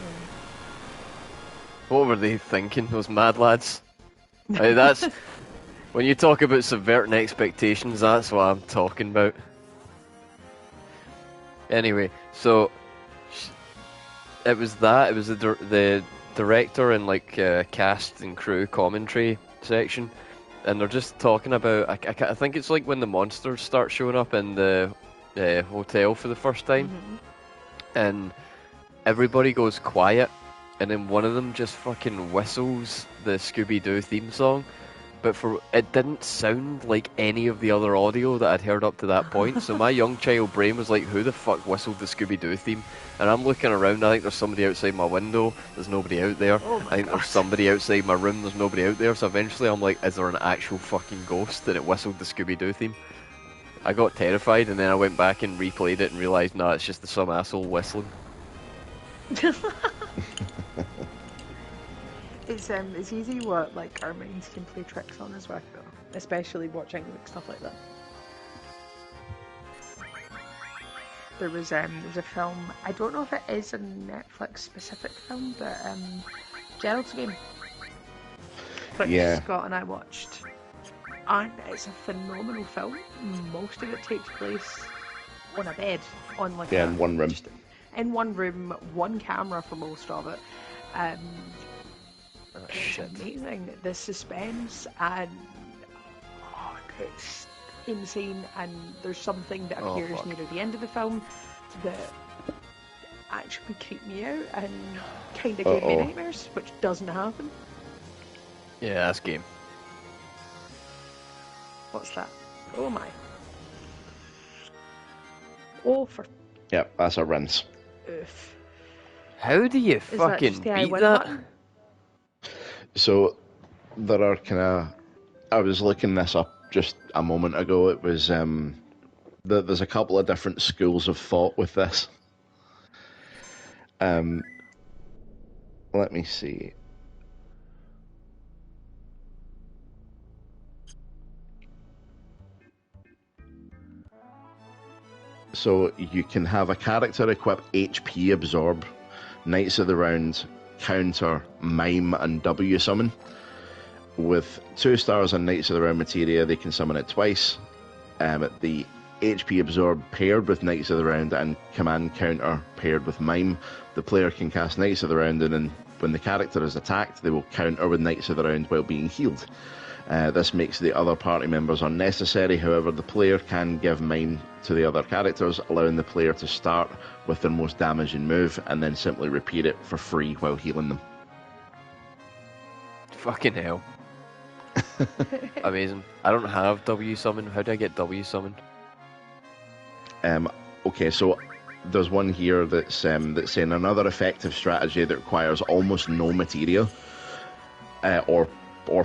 What were they thinking, those mad lads? That's when you talk about subverting expectations, that's what I'm talking about. Anyway, so It was that. It was the director and like cast and crew commentary section, and they're just talking about. I think it's like when the monsters start showing up in the hotel for the first time, and everybody goes quiet, and then one of them just fucking whistles the Scooby-Doo theme song. But it didn't sound like any of the other audio that I'd heard up to that point. So my young child brain was like, who the fuck whistled the Scooby-Doo theme? And I'm looking around, I think there's somebody outside my window, there's nobody out there. I think there's somebody outside my room, there's nobody out there. So eventually I'm like, is there an actual fucking ghost? And it whistled the Scooby-Doo theme. I got terrified, and then I went back and replayed it and realised, nah, it's just some asshole whistling. It's easy what like our minds can play tricks on as well, especially watching like stuff like that. There was a film, I don't know if it is a Netflix specific film, but Gerald's Game, which Scott and I watched, and it's a phenomenal film. Most of it takes place on a bed, on like in one room. In one room, one camera for most of it. It's amazing, the suspense, and it's insane. And there's something that appears near the end of the film that actually creeped me out and kind of gave me nightmares, which doesn't happen. Yeah, that's Game. What's that? Oh my. Oh, for... Yep, that's a rinse. Oof. How do you fucking beat that? Button? So, there are kind of... I was looking this up just a moment ago. It was... there's a couple of different schools of thought with this. Let me see. So you can have a character equip HP Absorb, Knights of the Round, Counter, Mime, and W Summon. With 2 stars on Knights of the Round materia, they can summon it twice. The HP Absorb paired with Knights of the Round and Command Counter paired with Mime, the player can cast Knights of the Round, and then when the character is attacked, they will counter with Knights of the Round while being healed. This makes the other party members unnecessary. However, the player can give Mime to the other characters, allowing the player to start with their most damaging move and then simply repeat it for free while healing them. Fucking hell. Amazing. I don't have W Summon. How do I get W Summoned? Okay, so there's one here that's saying another effective strategy that requires almost no materia or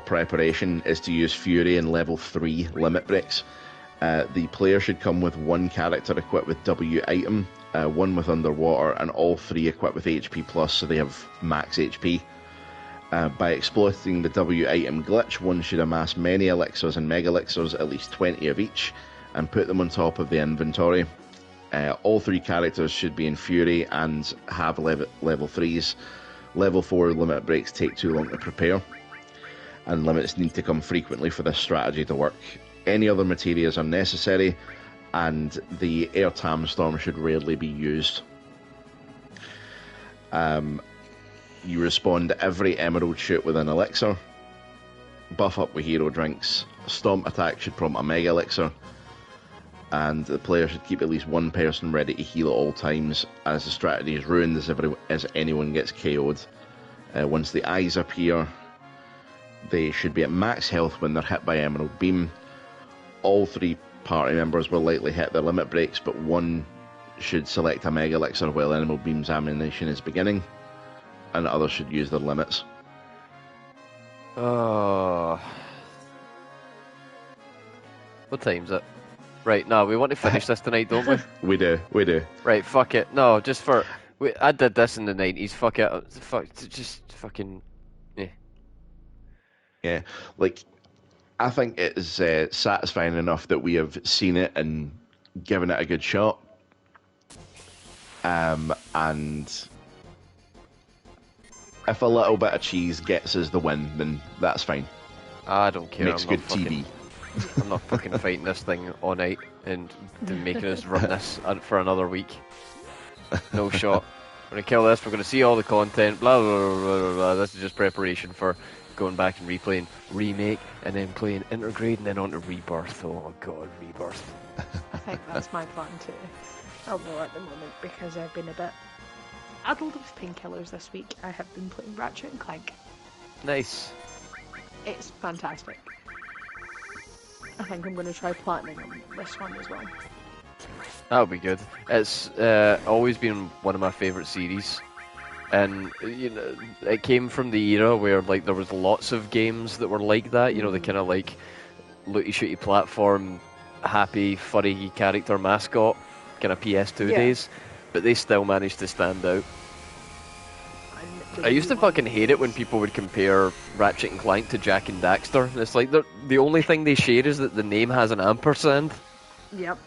preparation is to use Fury and level 3 limit breaks. The player should come with 1 character equipped with W item, 1 with underwater, and all 3 equipped with HP plus, so they have max HP. By exploiting the W item glitch, one should amass many elixirs and mega elixirs, at least 20 of each, and put them on top of the inventory. All 3 characters should be in Fury and have level 3s. Level 4 limit breaks take too long to prepare, and limits need to come frequently for this strategy to work. Any other materia is unnecessary, and the Air Tam Storm should rarely be used. You respond every Emerald shoot with an elixir. Buff up with hero drinks. Stomp attack should prompt a mega elixir. And the player should keep at least 1 person ready to heal at all times, as the strategy is ruined as anyone gets KO'd. Once the eyes appear, they should be at max health when they're hit by Emerald Beam. All 3 party members will likely hit their limit breaks, but 1 should select a mega elixir while Emerald Beam's ammunition is beginning, and others should use their limits. Oh. What time's it? Right, no, we want to finish this tonight, don't we? We do. Right, fuck it. No, just for... I did this in the 90s, fuck it. Just fucking... Yeah. Yeah, like, I think it is satisfying enough that we have seen it and given it a good shot. And if a little bit of cheese gets us the win, then that's fine. I don't care. Makes good TV. I'm not fucking fighting this thing all night and making us run this for another week. No shot. We're going to kill this, we're going to see all the content, blah, blah, blah, blah, blah, blah. This is just preparation for going back and replaying Remake, and then playing Intergrade, and then on to Rebirth. Oh god, Rebirth. I think that's my plan too. Although at the moment, because I've been a bit addled with painkillers this week, I have been playing Ratchet and Clank. Nice. It's fantastic. I think I'm going to try platinum on this one as well. That'll be good. It's always been one of my favourite series. And you know, it came from the era where like there was lots of games that were like that. You know, the kind of like looty shooty platform, happy furry character mascot kind of PS2 days, but they still managed to stand out. I used to fucking hate it when people would compare Ratchet and Clank to Jak and Daxter. And it's like the only thing they share is that the name has an ampersand. Yep.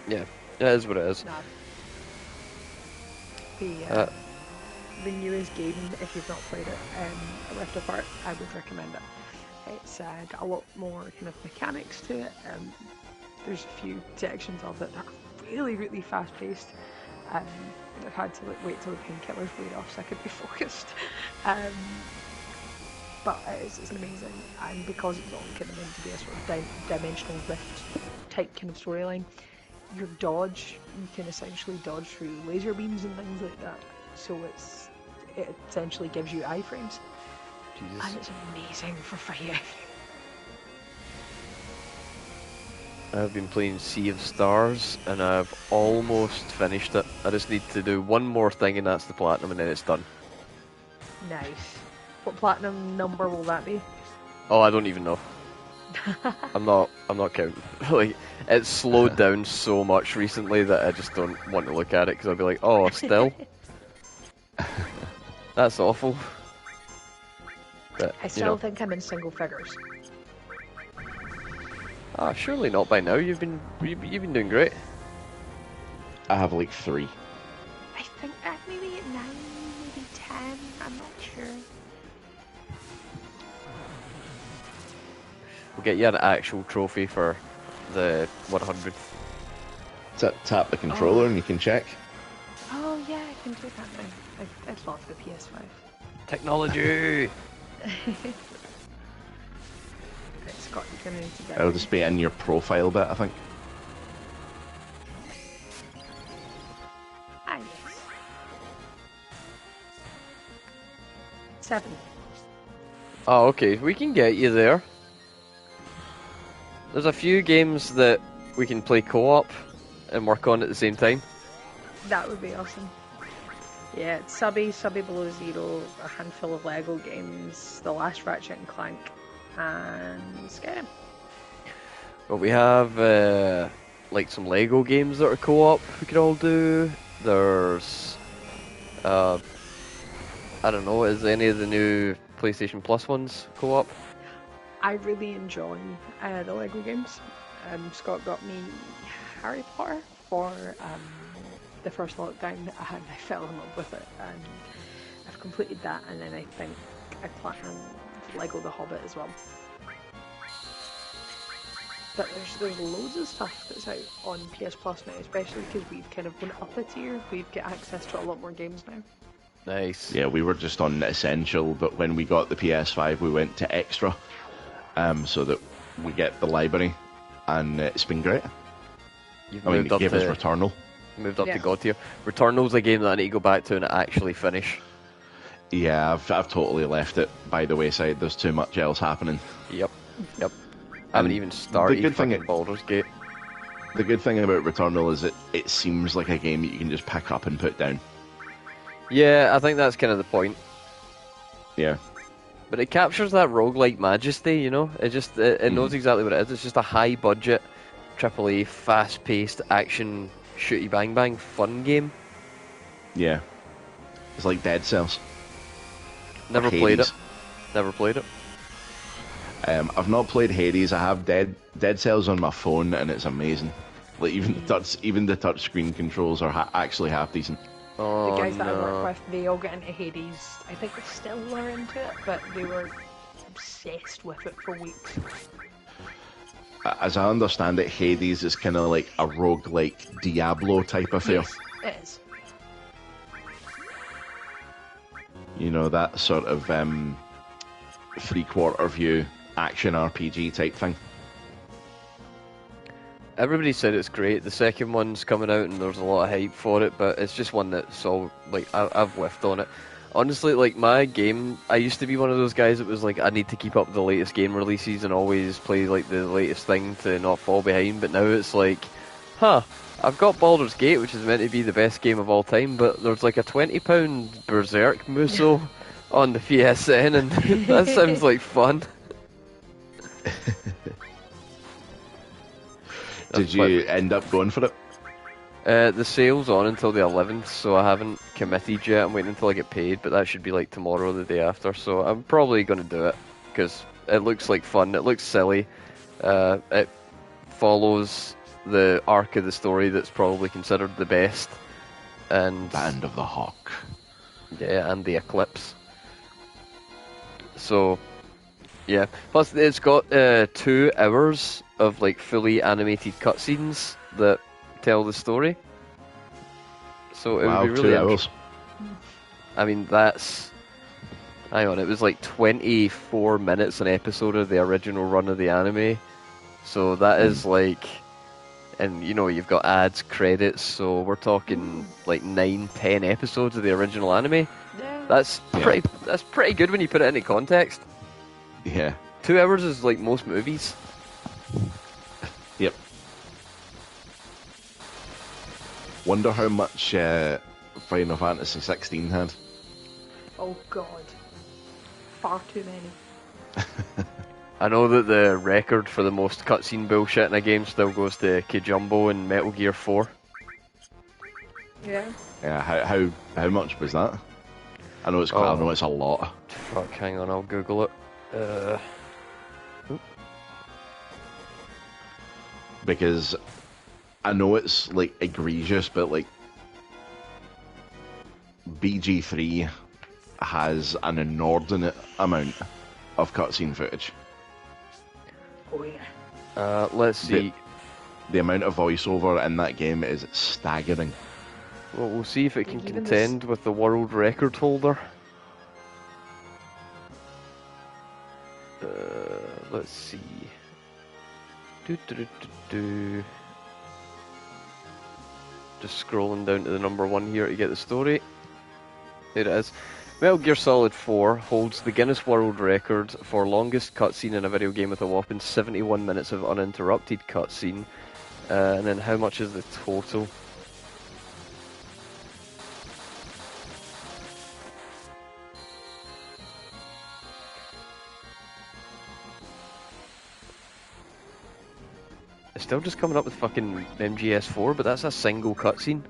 Yeah, it is what it is. Nah. The newest game, if you've not played it, Rift Apart, I would recommend it. It's got a lot more kind of mechanics to it. There's a few sections of it that are really, really fast paced. I've had to wait till the painkillers weighed off so I could be focused. But it's amazing, and because it's all kind of meant to be a sort of dimensional rift type kind of storyline, your dodge, you can essentially dodge through laser beams and things like that. So it essentially gives you iframes. Jesus. And it's amazing for fighting. I've been playing Sea of Stars, and I've almost finished it. I just need to do one more thing, and that's the platinum, and then it's done. Nice. What platinum number will that be? Oh, I don't even know. I'm not counting. Like, it's slowed down so much recently that I just don't want to look at it, because I'll be like, oh, still? That's awful. But, I still think I'm in single figures. Ah, surely not by now. You've been doing great. I have like 3. I think maybe at 9, maybe 10. I'm not sure. We'll get you an actual trophy for the 100th. Tap the controller and you can check. Oh yeah, I can do that now. I'd love the PS5. Technology! Scott, you're gonna need to get It'll just be in your profile bit, I think. Ah, yes. 7. Oh, okay, we can get you there. There's a few games that we can play co-op and work on at the same time. That would be awesome. Yeah, it's Subby Below Zero, a handful of Lego games, the last Ratchet and Clank, and Skyrim. But we have like some Lego games that are co-op we could all do. There's I don't know, is any of the new PlayStation Plus ones co-op? I really enjoy the Lego games. Scott got me Harry Potter for the first lockdown, and I fell in love with it, and I've completed that, and then I think I plan on Lego The Hobbit as well. But there's loads of stuff that's out on PS Plus now, especially because we've kind of gone up a tier. We've got access to a lot more games now. Nice. Yeah, we were just on Essential, but when we got the PS5 we went to Extra, so that we get the library, and it's been great. You've I mean, it gave us Returnal. Moved up to God tier. Returnal's a game that I need to go back to and actually finish. Yeah, I've totally left it by the wayside. There's too much else happening. Yep. I haven't even started Baldur's Gate. The good thing about Returnal is it seems like a game that you can just pick up and put down. Yeah, I think that's kind of the point. Yeah. But it captures that roguelike majesty, you know? It knows exactly what it is. It's just a high budget, AAA, fast paced action shooty bang bang fun game. Yeah. It's like Dead Cells. Never played it. I've not played Hades. I have Dead Cells on my phone, and it's amazing. Like even the touch screen controls are actually half decent. Oh, the guys that I work with, they all get into Hades. I think they still are into it, but they were obsessed with it for weeks. as I understand it, Hades is kind of like a roguelike Diablo type affair. Yes, it is. You know, that sort of three-quarter view action RPG type thing. Everybody said it's great. The second one's coming out and there's a lot of hype for it, but it's just one that's all, like, I've whiffed on it. Honestly, like, my game, I used to be one of those guys that was like, I need to keep up with the latest game releases and always play, like, the latest thing to not fall behind, but now it's like, I've got Baldur's Gate, which is meant to be the best game of all time, but there's like a £20 Berserk Muso on the PSN, and that sounds like fun. Did you end up going for it? The sale's on until the 11th, so I haven't committed yet. I'm waiting until I get paid, but that should be like tomorrow or the day after, so I'm probably going to do it, because it looks like fun, it looks silly, it follows the arc of the story that's probably considered the best, and Band of the Hawk. Yeah, and the Eclipse. So, yeah. Plus, it's got 2 hours of like fully animated cutscenes that tell the story. So it would be really 2 hours. I mean, that's. Hang on, it was like 24 minutes an episode of the original run of the anime. So that is like. And you know, you've got ads, credits, so we're talking like 9-10 episodes of the original anime. Yeah. That's pretty good when you put it into context. Yeah. 2 hours is like most movies. Yep. Wonder how much Final Fantasy 16 had. Oh god. Far too many. I know that the record for the most cutscene bullshit in a game still goes to Kijumbo in Metal Gear 4. Yeah. Yeah, how much was that? I know it's quite, I know it's a lot. Fuck, hang on, I'll Google it. Because I know it's like egregious, but like BG3 has an inordinate amount of cutscene footage. Oh yeah. Let's see. The amount of voiceover in that game is staggering. Well, we'll see if it can Even contend with the world record holder. Let's see. Just scrolling down to the number 1 here to get the story. There it is. Metal Gear Solid 4 holds the Guinness World Record for longest cutscene in a video game with a whopping 71 minutes of uninterrupted cutscene. And then how much is the total? It's still just coming up with fucking MGS4, but that's a single cutscene.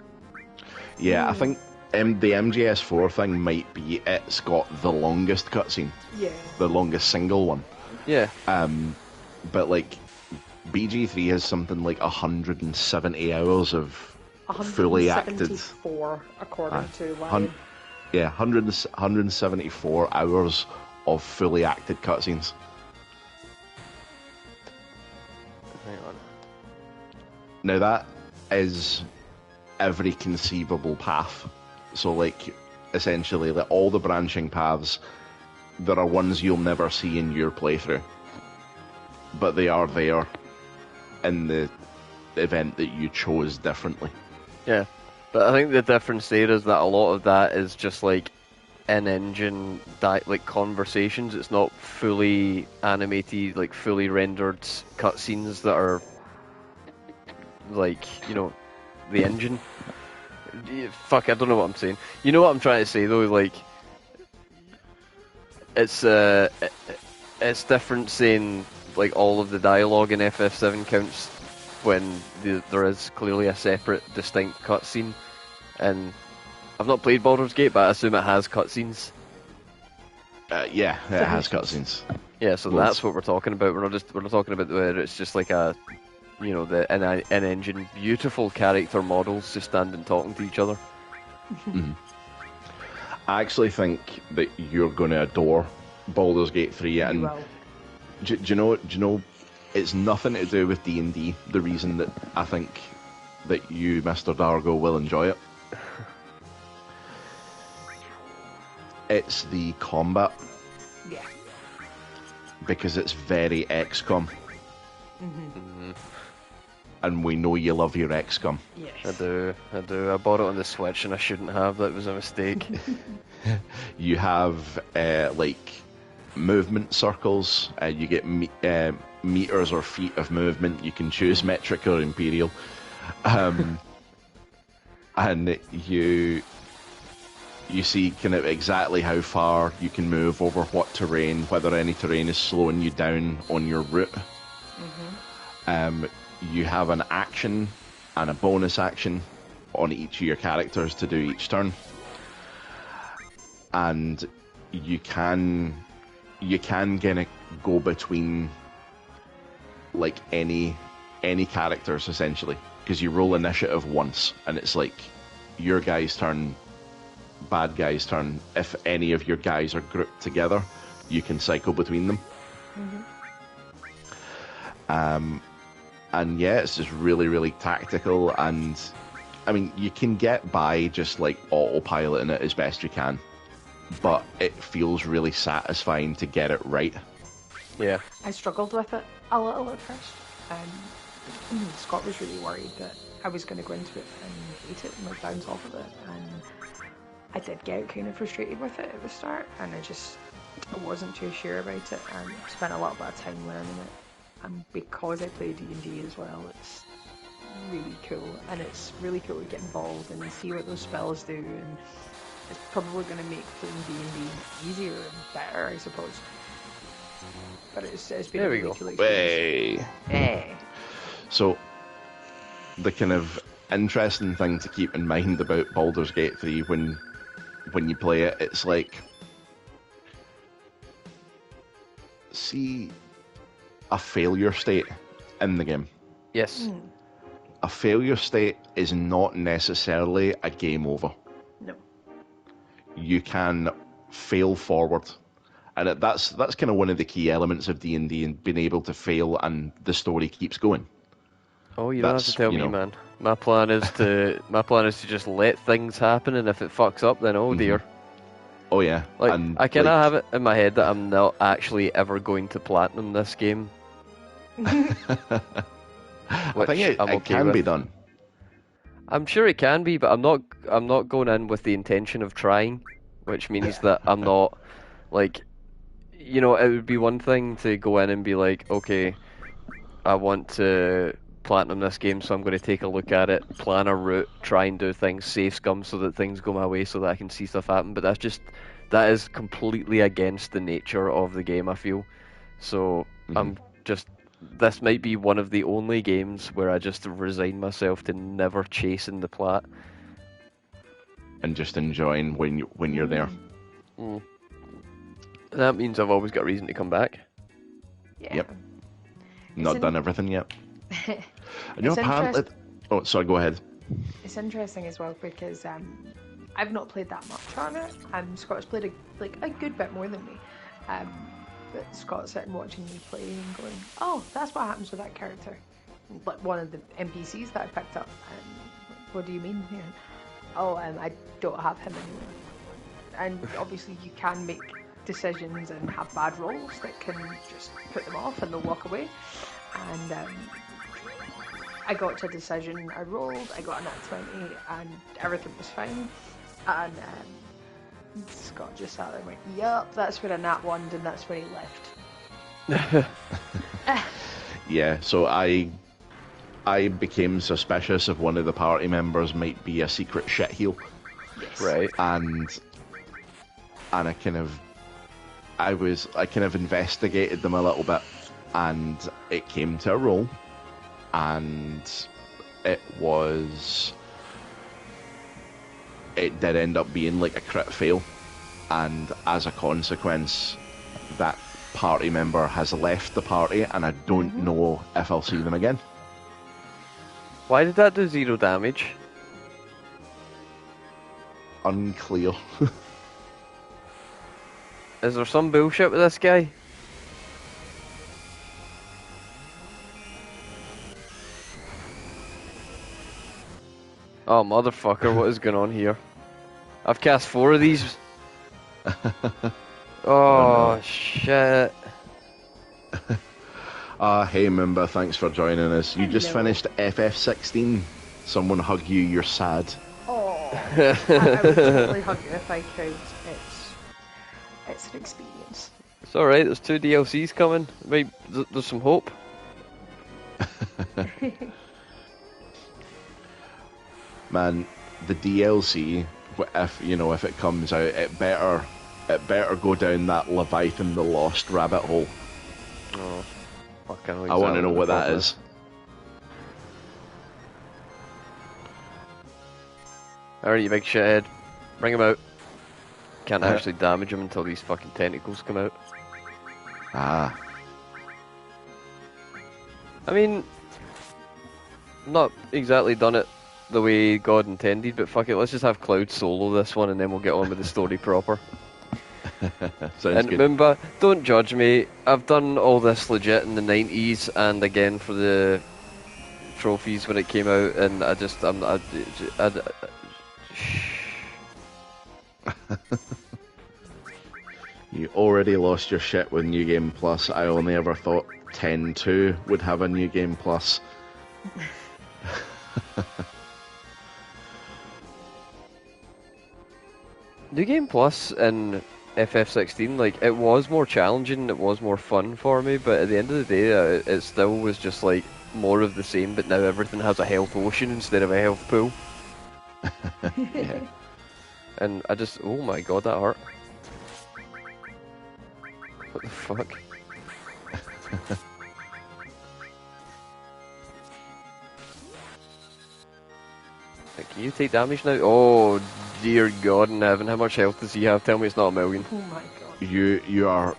Yeah, I think the MGS4 thing might be it's got the longest cutscene. Yeah. The longest single one. Yeah. But like BG3 has something like 170 hours of fully acted. 174 according to Lion. Yeah, 174 hours of fully acted cutscenes. Hang on. Now that is every conceivable path. So like essentially like all the branching paths, there are ones you'll never see in your playthrough. But they are there in the event that you chose differently. Yeah. But I think the difference there is that a lot of that is just like in-engine like conversations. It's not fully animated, like fully rendered cutscenes that are like, you know, the engine. Fuck, I don't know what I'm saying. You know what I'm trying to say though, like it's different saying like all of the dialogue in FF7 counts when there is clearly a separate, distinct cutscene. And I've not played Baldur's Gate, but I assume it has cutscenes. Yeah, it has cutscenes. Yeah, so that's what we're talking about. We're not talking about where it's just like a, you know, the in-engine beautiful character models just standing talking to each other. Mm-hmm. I actually think that you're going to adore Baldur's Gate 3, and do you know it's nothing to do with D&D. The reason that I think that you, Mr. Dargo, will enjoy it. It's the combat. Yeah. Because it's very XCOM. Mm-hmm. And we know you love your XCOM. Yes. I do. I bought it on the Switch and I shouldn't have. That was a mistake. You have, like, movement circles. You get meters or feet of movement. You can choose metric or imperial. And you see kind of exactly how far you can move over what terrain, whether any terrain is slowing you down on your route. Mm-hmm. You have an action and a bonus action on each of your characters to do each turn. And you can kind of go between like any characters essentially, because you roll initiative once and it's like your guy's turn, bad guy's turn. If any of your guys are grouped together, you can cycle between them. Mm-hmm. And yeah, it's just really, really tactical, and I mean, you can get by just like autopiloting it as best you can, but it feels really satisfying to get it right. Yeah. I struggled with it a little at first. Scott was really worried that I was going to go into it and hate it and bounce off of it, and I did get kind of frustrated with it at the start, and I wasn't too sure about it, and spent a lot of time learning it. And because I play D&D as well, it's really cool, and it's really cool to get involved and see what those spells do, and it's probably going to make playing D&D easier and better, I suppose. But it's been a really cool experience. Hey. So, the kind of interesting thing to keep in mind about Baldur's Gate 3 when you play it, it's like, see a failure state in the game. Yes. A failure state is not necessarily a game over. No. You can fail forward. And that's kind of one of the key elements of D&D, and being able to fail and the story keeps going. Oh, you don't have to tell me, man. My plan is to just let things happen, and if it fucks up, then oh dear. Oh yeah. Like, and I kind of have it in my head that I'm not actually ever going to platinum this game. I think it can be done. I'm sure it can be, but I'm not going in with the intention of trying, which means that I'm not, like, you know, it would be one thing to go in and be like, okay, I want to platinum this game, so I'm going to take a look at it, plan a route, try and do things, save scum so that things go my way so that I can see stuff happen, but that is completely against the nature of the game, I feel. So this might be one of the only games where I just resign myself to never chasing the plot. And just enjoying when you're there. Mm. That means I've always got a reason to come back. Yeah. Yep. Not done everything yet. And you know, apparently... Oh, sorry, go ahead. It's interesting as well because I've not played that much on it. Scott's played a good bit more than me. But Scott's sitting watching me play and going, oh, that's what happens with that character. Like one of the NPCs that I picked up. What do you mean? Yeah. Oh, I don't have him anymore. And obviously you can make decisions and have bad rolls that can just put them off and they'll walk away. And I got to a decision, I rolled, I got a nat 20 and everything was fine. And Scott just sat there and went, yup, that's when a nat 1'd and that's when he left. Yeah, so I became suspicious of one of the party members might be a secret shitheel. Yes. Right. And I kind of investigated them a little bit, and it came to a roll, and it did end up being like a crit fail, and as a consequence, that party member has left the party, and I don't know if I'll see them again. Why did that do 0 damage? Unclear. Is there some bullshit with this guy? Oh, motherfucker, what is going on here? I've cast 4 of these. Oh, no. Shit. Hey Moomba, thanks for joining us. Hello. You just finished FF16. Someone hug you, you're sad. Oh, I would totally hug you if I could. It's an experience. It's alright, there's 2 DLCs coming. Maybe there's some hope. Man, the DLC, if it comes out, it better go down that Leviathan the Lost rabbit hole. Oh, I want to know what that is. Alright, you big shithead. Bring him out. Can't actually damage him until these fucking tentacles come out. Ah. I mean, not exactly done it the way God intended, but fuck it, let's just have Cloud solo this one and then we'll get on with the story proper. Sounds good. Moomba, don't judge me. I've done all this legit in the 90s and again for the trophies when it came out, and You already lost your shit with New Game Plus. I only ever thought 10.2 would have a New Game Plus. New Game Plus in FF16, like, it was more challenging, it was more fun for me, but at the end of the day, it still was just like more of the same, but now everything has a health ocean instead of a health pool. Yeah. And I just, oh my god, that hurt. What the fuck? Can you take damage now? Oh dear God in heaven, how much health does he have? Tell me it's not a million. Oh my god. You are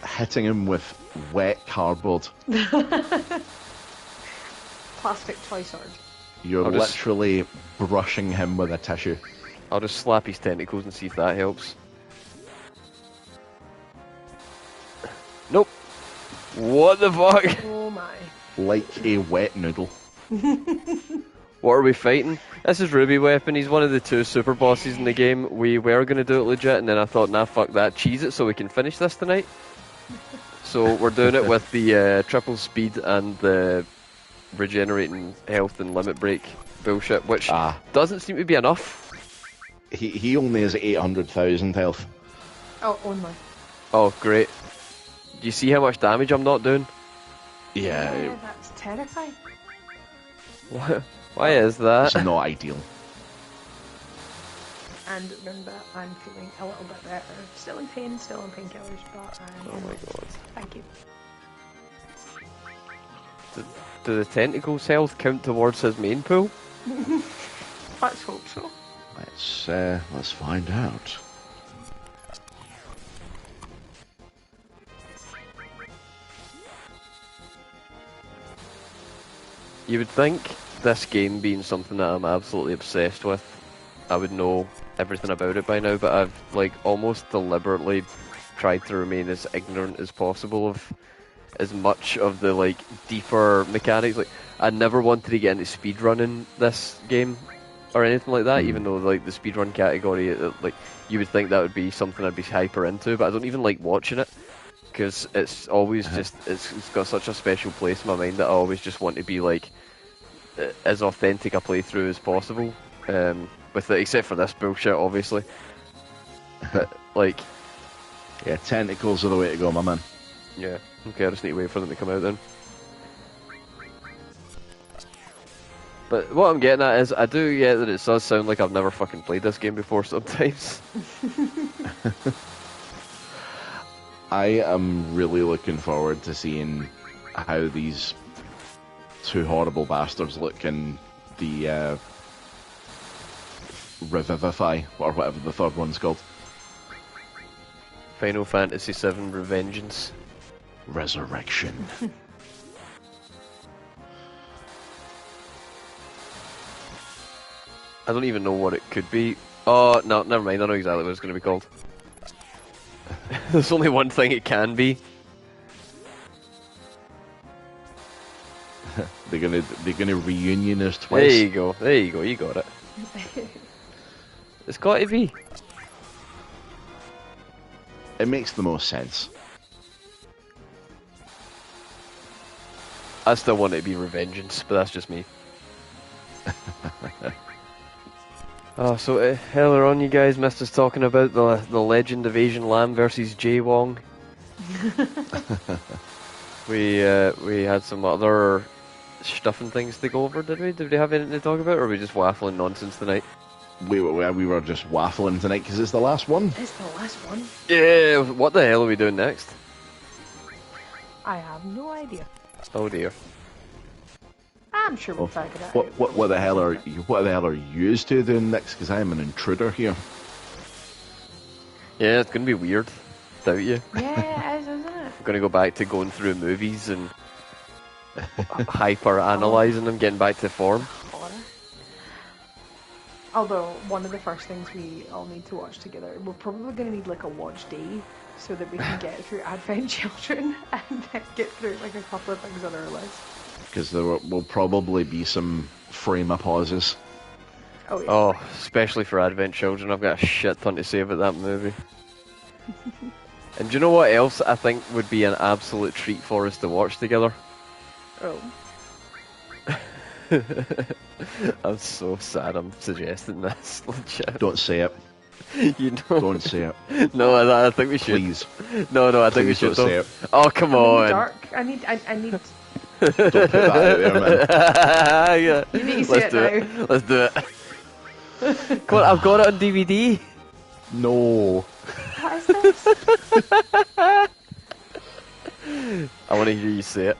hitting him with wet cardboard. Plastic toy sword. You're literally brushing him with a tissue. I'll just slap his tentacles and see if that helps. Nope. What the fuck? Oh my. Like a wet noodle. What are we fighting? This is Ruby Weapon. He's one of the 2 super bosses in the game. We were going to do it legit, and then I thought, nah, fuck that. Cheese it so we can finish this tonight. So we're doing it with the triple speed and the regenerating health and limit break bullshit, which doesn't seem to be enough. He only has 800,000 health. Oh, only. Oh, great. Do you see how much damage I'm not doing? Yeah. That's terrifying. Why is that? It's not ideal. And remember, I'm feeling a little bit better. Still in pain, still on painkillers, but oh my god. Thank you. Do the tentacles health count towards his main pool? Let's hope so. Let's find out. You would think this game being something that I'm absolutely obsessed with, I would know everything about it by now, but I've like almost deliberately tried to remain as ignorant as possible of as much of the like deeper mechanics. Like, I never wanted to get into speedrunning this game or anything like that, even though like the speedrun category, like you would think that would be something I'd be hyper into, but I don't even like watching it because it's always just it's got such a special place in my mind that I always just want to be like as authentic a playthrough as possible, with it, except for this bullshit, obviously. But like, yeah, tentacles are the way to go, my man. Yeah. Okay, I just need to wait for them to come out then. But what I'm getting at is, I do get that it does sound like I've never fucking played this game before sometimes. I am really looking forward to seeing how these 2 horrible bastards look in the Revivify, or whatever the third one's called. Final Fantasy VII Revengeance. Resurrection. I don't even know what it could be. Oh, no, never mind, I know exactly what it's going to be called. There's only one thing it can be. They're gonna reunion us twice. There you go. There you go. You got it. It's got to be. It makes the most sense. I still want it to be Revengeance, but that's just me. Oh, so earlier on, you guys missed us talking about the legend of Asian Lamb versus Jay Wong. We had some other stuff and things to go over, did we? Did we have anything to talk about, or were we just waffling nonsense tonight? We were just waffling tonight because it's the last one. It's the last one. Yeah. What the hell are we doing next? I have no idea. Oh dear. I'm sure we'll figure it out. What the hell are you two doing next? Because I'm an intruder here. Yeah, it's gonna be weird. Doubt you. Yeah, it is, isn't it? I'm gonna go back to going through movies and hyper analysing them, getting back to form. Horror. Although one of the first things we all need to watch together, we're probably gonna need like a watch day so that we can get through Advent Children and then get through like a couple of things on our list. Because there will probably be some frame of pauses. Oh, yeah. Oh, especially for Advent Children, I've got a shit ton to say about that movie. And do you know what else I think would be an absolute treat for us to watch together? Oh. I'm so sad I'm suggesting this. Legit. Don't say it. You know. Don't say it. No, I think we should. Please. No, I think we should. Don't say it. Oh, come I'm in on. the dark. I need. Don't put that out there, man. Yeah. You need to say Let's it do now. it. Let's do it. Come on, I've got it on DVD. No. What is this? I want to hear you say it.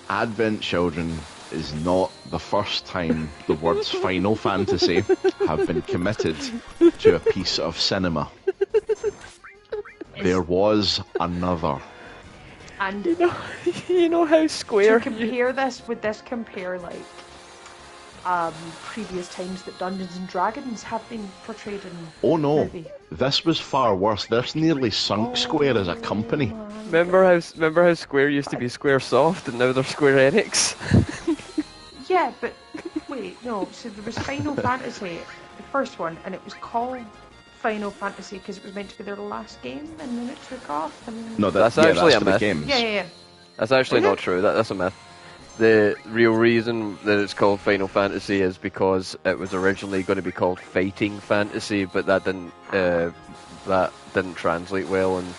Advent Children is not the first time the words Final Fantasy have been committed to a piece of cinema. There was another. And You know how Square. to compare this, would this compare like previous times that Dungeons and Dragons have been portrayed in Oh no, movie? this was far worse. This nearly sunk Square as a company. Remember how Square used to be SquareSoft and now they're Square Enix? Yeah, but wait, no. So there was Final Fantasy, the first one, and it was called Final Fantasy because it was meant to be their last game, and then it took off. And No, That's actually that's a for the myth. games. yeah. That's actually Is not it? true. That's a myth. The real reason that it's called Final Fantasy is because it was originally going to be called Fighting Fantasy, but that didn't translate well, and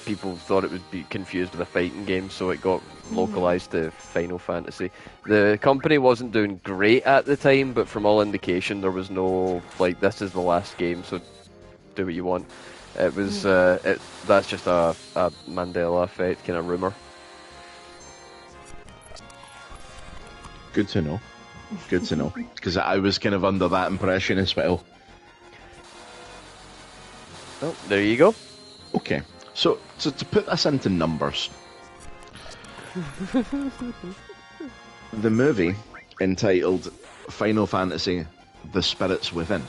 people thought it would be confused with a fighting game, so it got localized to Final Fantasy. The company wasn't doing great at the time, but from all indication, there was no like this is the last game, so do what you want. It was that's just a Mandela effect kind of rumor. Good to know. Good to know. Because I was kind of under that impression as well. Oh, there you go. Okay, so to put this into numbers, the movie entitled Final Fantasy: The Spirits Within.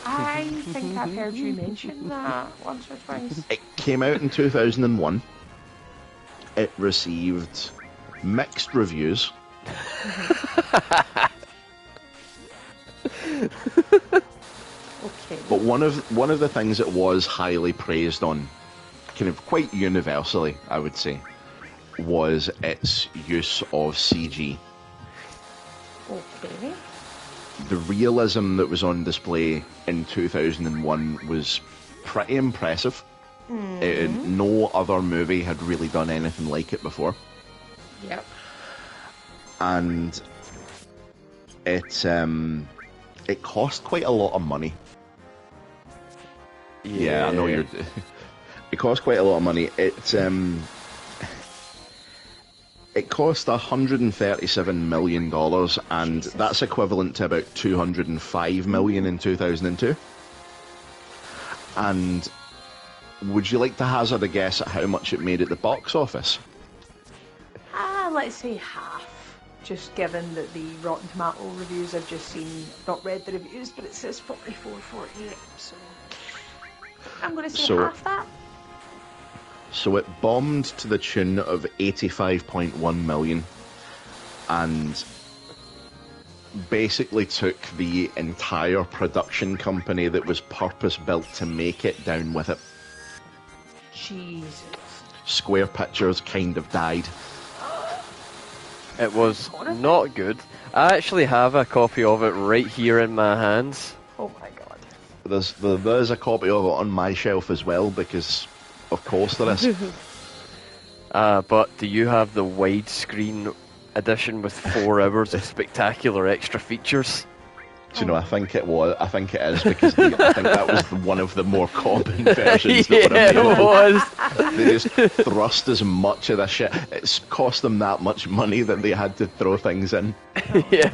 I think I've heard you mention that once or twice. It came out in 2001. It received mixed reviews. Okay. But one of the things it was highly praised on, kind of quite universally, I would say, was its use of CG. Okay. The realism that was on display in 2001 was pretty impressive. No other movie had really done anything like it before. Yep. And it cost quite a lot of money. Yeah, I know you're. It cost quite a lot of money. It cost $137 million, and Jesus. that's equivalent to about $205 million in 2002. And would you like to hazard a guess at how much it made at the box office? Let's say half. Just given that the Rotten Tomato reviews I've just seen, not read the reviews, but it says 44, 48, so I'm going to say half that. So it bombed to the tune of 85.1 million, and basically took the entire production company that was purpose-built to make it down with it. Jesus. Square Pictures kind of died. It was not good. I actually have a copy of it right here in my hands. Oh my god. There's a copy of it on my shelf as well, because of course there is. But do you have the widescreen edition with 4 hours of spectacular extra features? Do you know, I think it is, because I think that was one of the more common versions that were available. It was. They just thrust as much of the shit. It's cost them that much money that they had to throw things in. Yeah.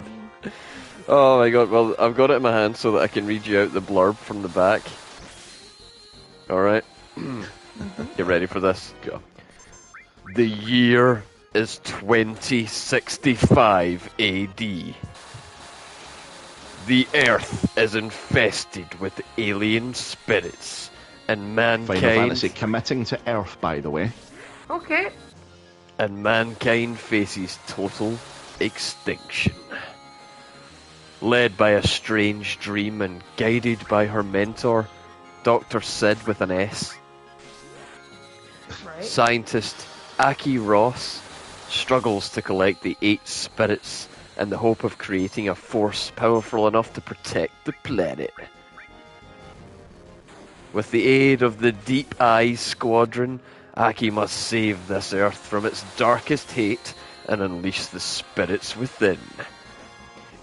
Oh my god, well, I've got it in my hand so that I can read you out the blurb from the back. Alright. You ready for this? Go. The year is 2065 AD. The Earth is infested with alien spirits, and mankind... Final Fantasy committing to Earth, by the way. Okay. And mankind faces total extinction. Led by a strange dream and guided by her mentor, Dr. Sid with an S. Right. Scientist Aki Ross struggles to collect the 8 spirits in the hope of creating a force powerful enough to protect the planet. With the aid of the Deep Eyes Squadron, Aki must save this Earth from its darkest hate and unleash the spirits within.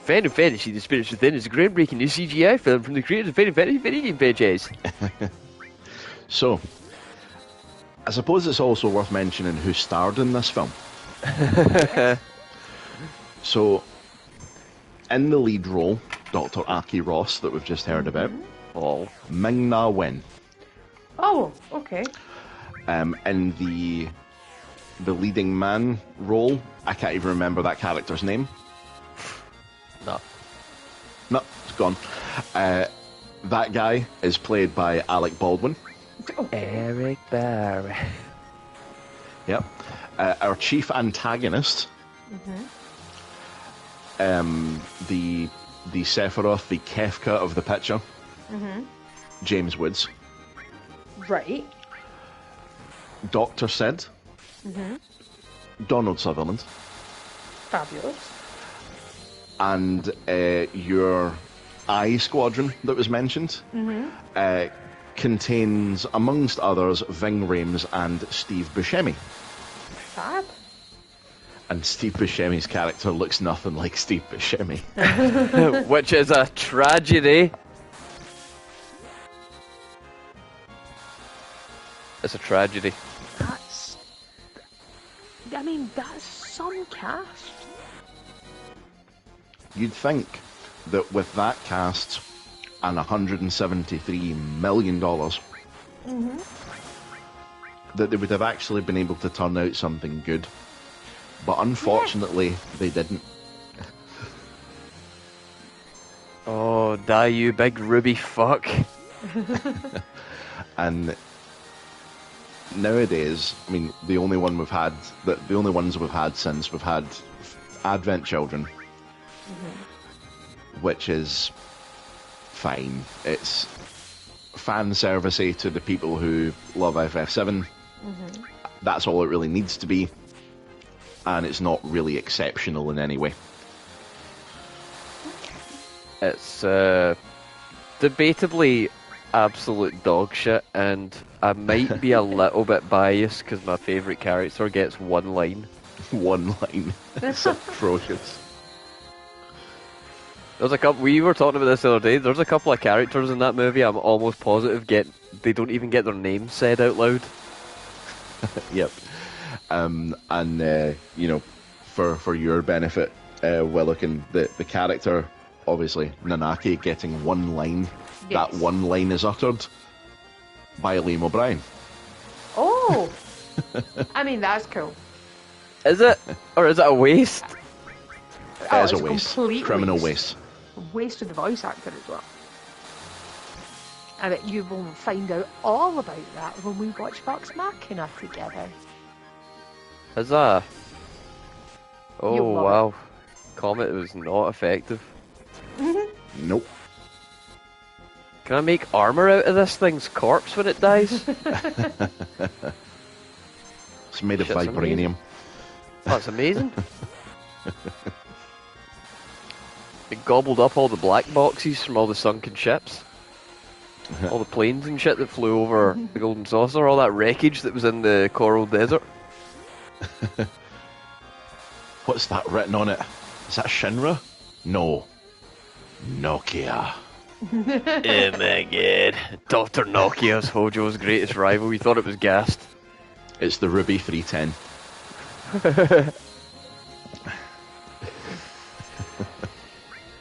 Final Fantasy: The Spirits Within is a groundbreaking new CGI film from the creators of Final Fantasy video game franchise. So, I suppose it's also worth mentioning who starred in this film. So, in the lead role, Dr. Aki Ross, that we've just heard about, Ming-Na Wen. Oh, okay. In the leading man role, I can't even remember that character's name. No, it's gone. That guy is played by Alec Baldwin. Okay. Eric Barry. Yep. Our chief antagonist, the Sephiroth, the Kefka of the picture, James Woods. Right. Dr. Sid, Donald Sutherland. Fabulous. And your Eye Squadron that was mentioned contains, amongst others, Ving Rhames and Steve Buscemi. Fab. And Steve Buscemi's character looks nothing like Steve Buscemi. Which is a tragedy. It's a tragedy. That's some cast. You'd think that with that cast and $173 million, that they would have actually been able to turn out something good. But unfortunately, they didn't. Oh, die you big ruby fuck. And nowadays, I mean, the only ones we've had since we've had Advent Children, which is fine. It's fan servicey to the people who love FF7. That's all it really needs to be, and it's not really exceptional in any way. It's debatably absolute dog shit, and I might be a little bit biased because my favourite character gets one line. One line. It's atrocious. There's a couple. We were talking about this the other day. There's a couple of characters in that movie I'm almost positive they don't even get their names said out loud. Yep. And you know, for your benefit, Willokin, the character, obviously Nanaki, getting one line. Yes. That one line is uttered by Liam O'Brien. Oh, I mean that's cool. Is it, or is it a waste? It is a waste. Criminal waste. Waste of the voice actor as well. I bet you will find out all about that when we watch Vox Machina together. Huzzah! Oh wow, it. Comet was not effective. Nope. Can I make armor out of this thing's corpse when it dies? It's made of vibranium. Amazing. That's amazing. It gobbled up all the black boxes from all the sunken ships. All the planes and shit that flew over the Golden Saucer, all that wreckage that was in the Coral Desert. What's that written on it? Is that Shinra? No. Nokia. Oh my god. Dr. Nokia's Hojo's greatest rival. We thought it was gassed. It's the Ruby 310.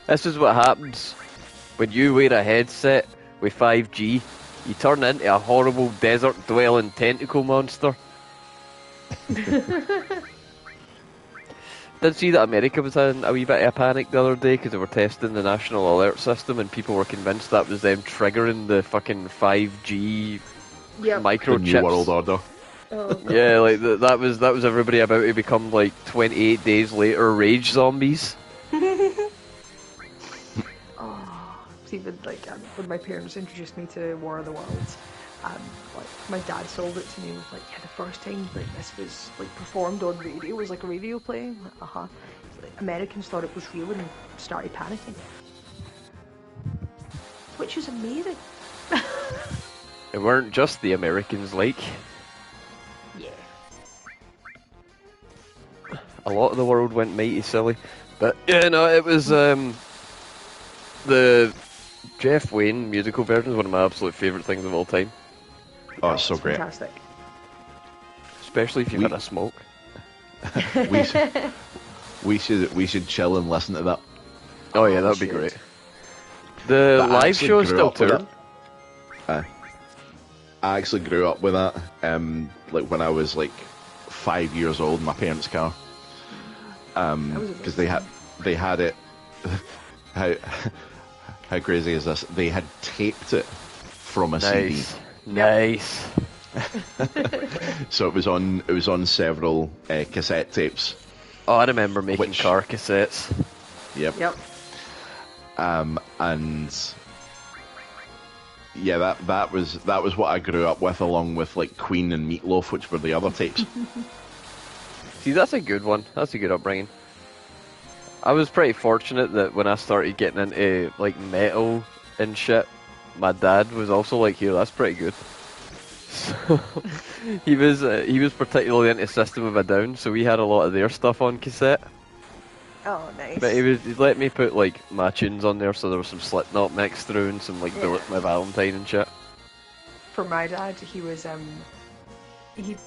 This is what happens when you wear a headset with 5G. You turn into a horrible desert-dwelling tentacle monster. Did see that America was in a wee bit of a panic the other day because they were testing the national alert system and people were convinced that was them triggering the fucking 5G microchips. The New World Order. Oh, yeah, like that was everybody about to become like 28 days later rage zombies. Even like when my parents introduced me to War of the Worlds, like my dad sold it to me with like, yeah, the first time like this was like performed on radio was like a radio play. Like, Americans thought it was real and started panicking, which is amazing. It weren't just the Americans, like. Yeah. A lot of the world went mighty silly, but yeah, no, it was the Jeff Wayne musical version is one of my absolute favourite things of all time. Oh, it's so great. Fantastic. Especially if you've had a smoke. we should chill and listen to that. Oh yeah, that would be great. The live show is still touring. I actually grew up with that. Like when I was like 5 years old in my parents' car. Because they had it. How crazy is this? They had taped it from a CD. Nice. So it was on several cassette tapes. Oh, I remember making car cassettes. Yep. And yeah, that was what I grew up with, along with like Queen and Meatloaf, which were the other tapes. See, that's a good one. That's a good upbringing. I was pretty fortunate that when I started getting into like metal and shit, my dad was also like, "Here, that's pretty good." So he was particularly into System of a Down, so we had a lot of their stuff on cassette. Oh, nice. But he'd let me put like my tunes on there, so there was some Slipknot mixed through and some like Bullet My Valentine and shit. For my dad, he listened to it, he'd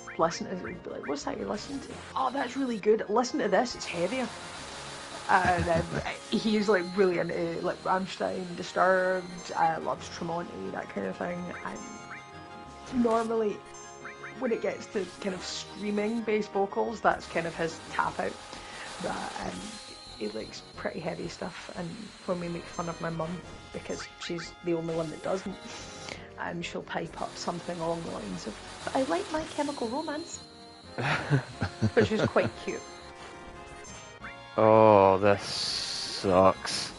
be like, "What's that you're listening to?" "Oh, that's really good. Listen to this, it's heavier." And he's like really into like Rammstein, Disturbed, loves Tremonti, that kind of thing. And normally, when it gets to kind of screaming bass vocals, that's kind of his tap out. But he likes pretty heavy stuff. And when we make fun of my mum, because she's the only one that doesn't, she'll pipe up something along the lines of, "But I like My Chemical Romance," which is quite cute. Oh, this sucks.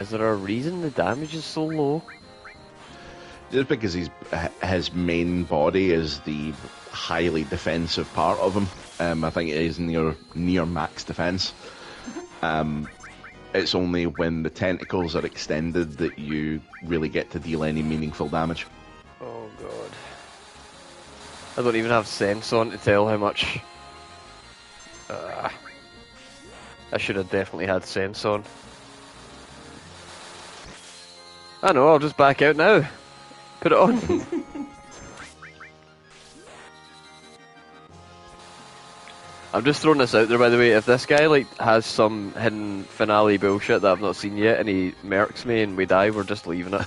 Is there a reason the damage is so low? Just because his main body is the highly defensive part of him. I think it is near max defense. It's only when the tentacles are extended that you really get to deal any meaningful damage. Oh god. I don't even have sense on to tell how much. I should have definitely had sense on. I know, I'll just back out now. Put it on. I'm just throwing this out there, by the way. If this guy like has some hidden finale bullshit that I've not seen yet, and he mercs me and we die, we're just leaving it.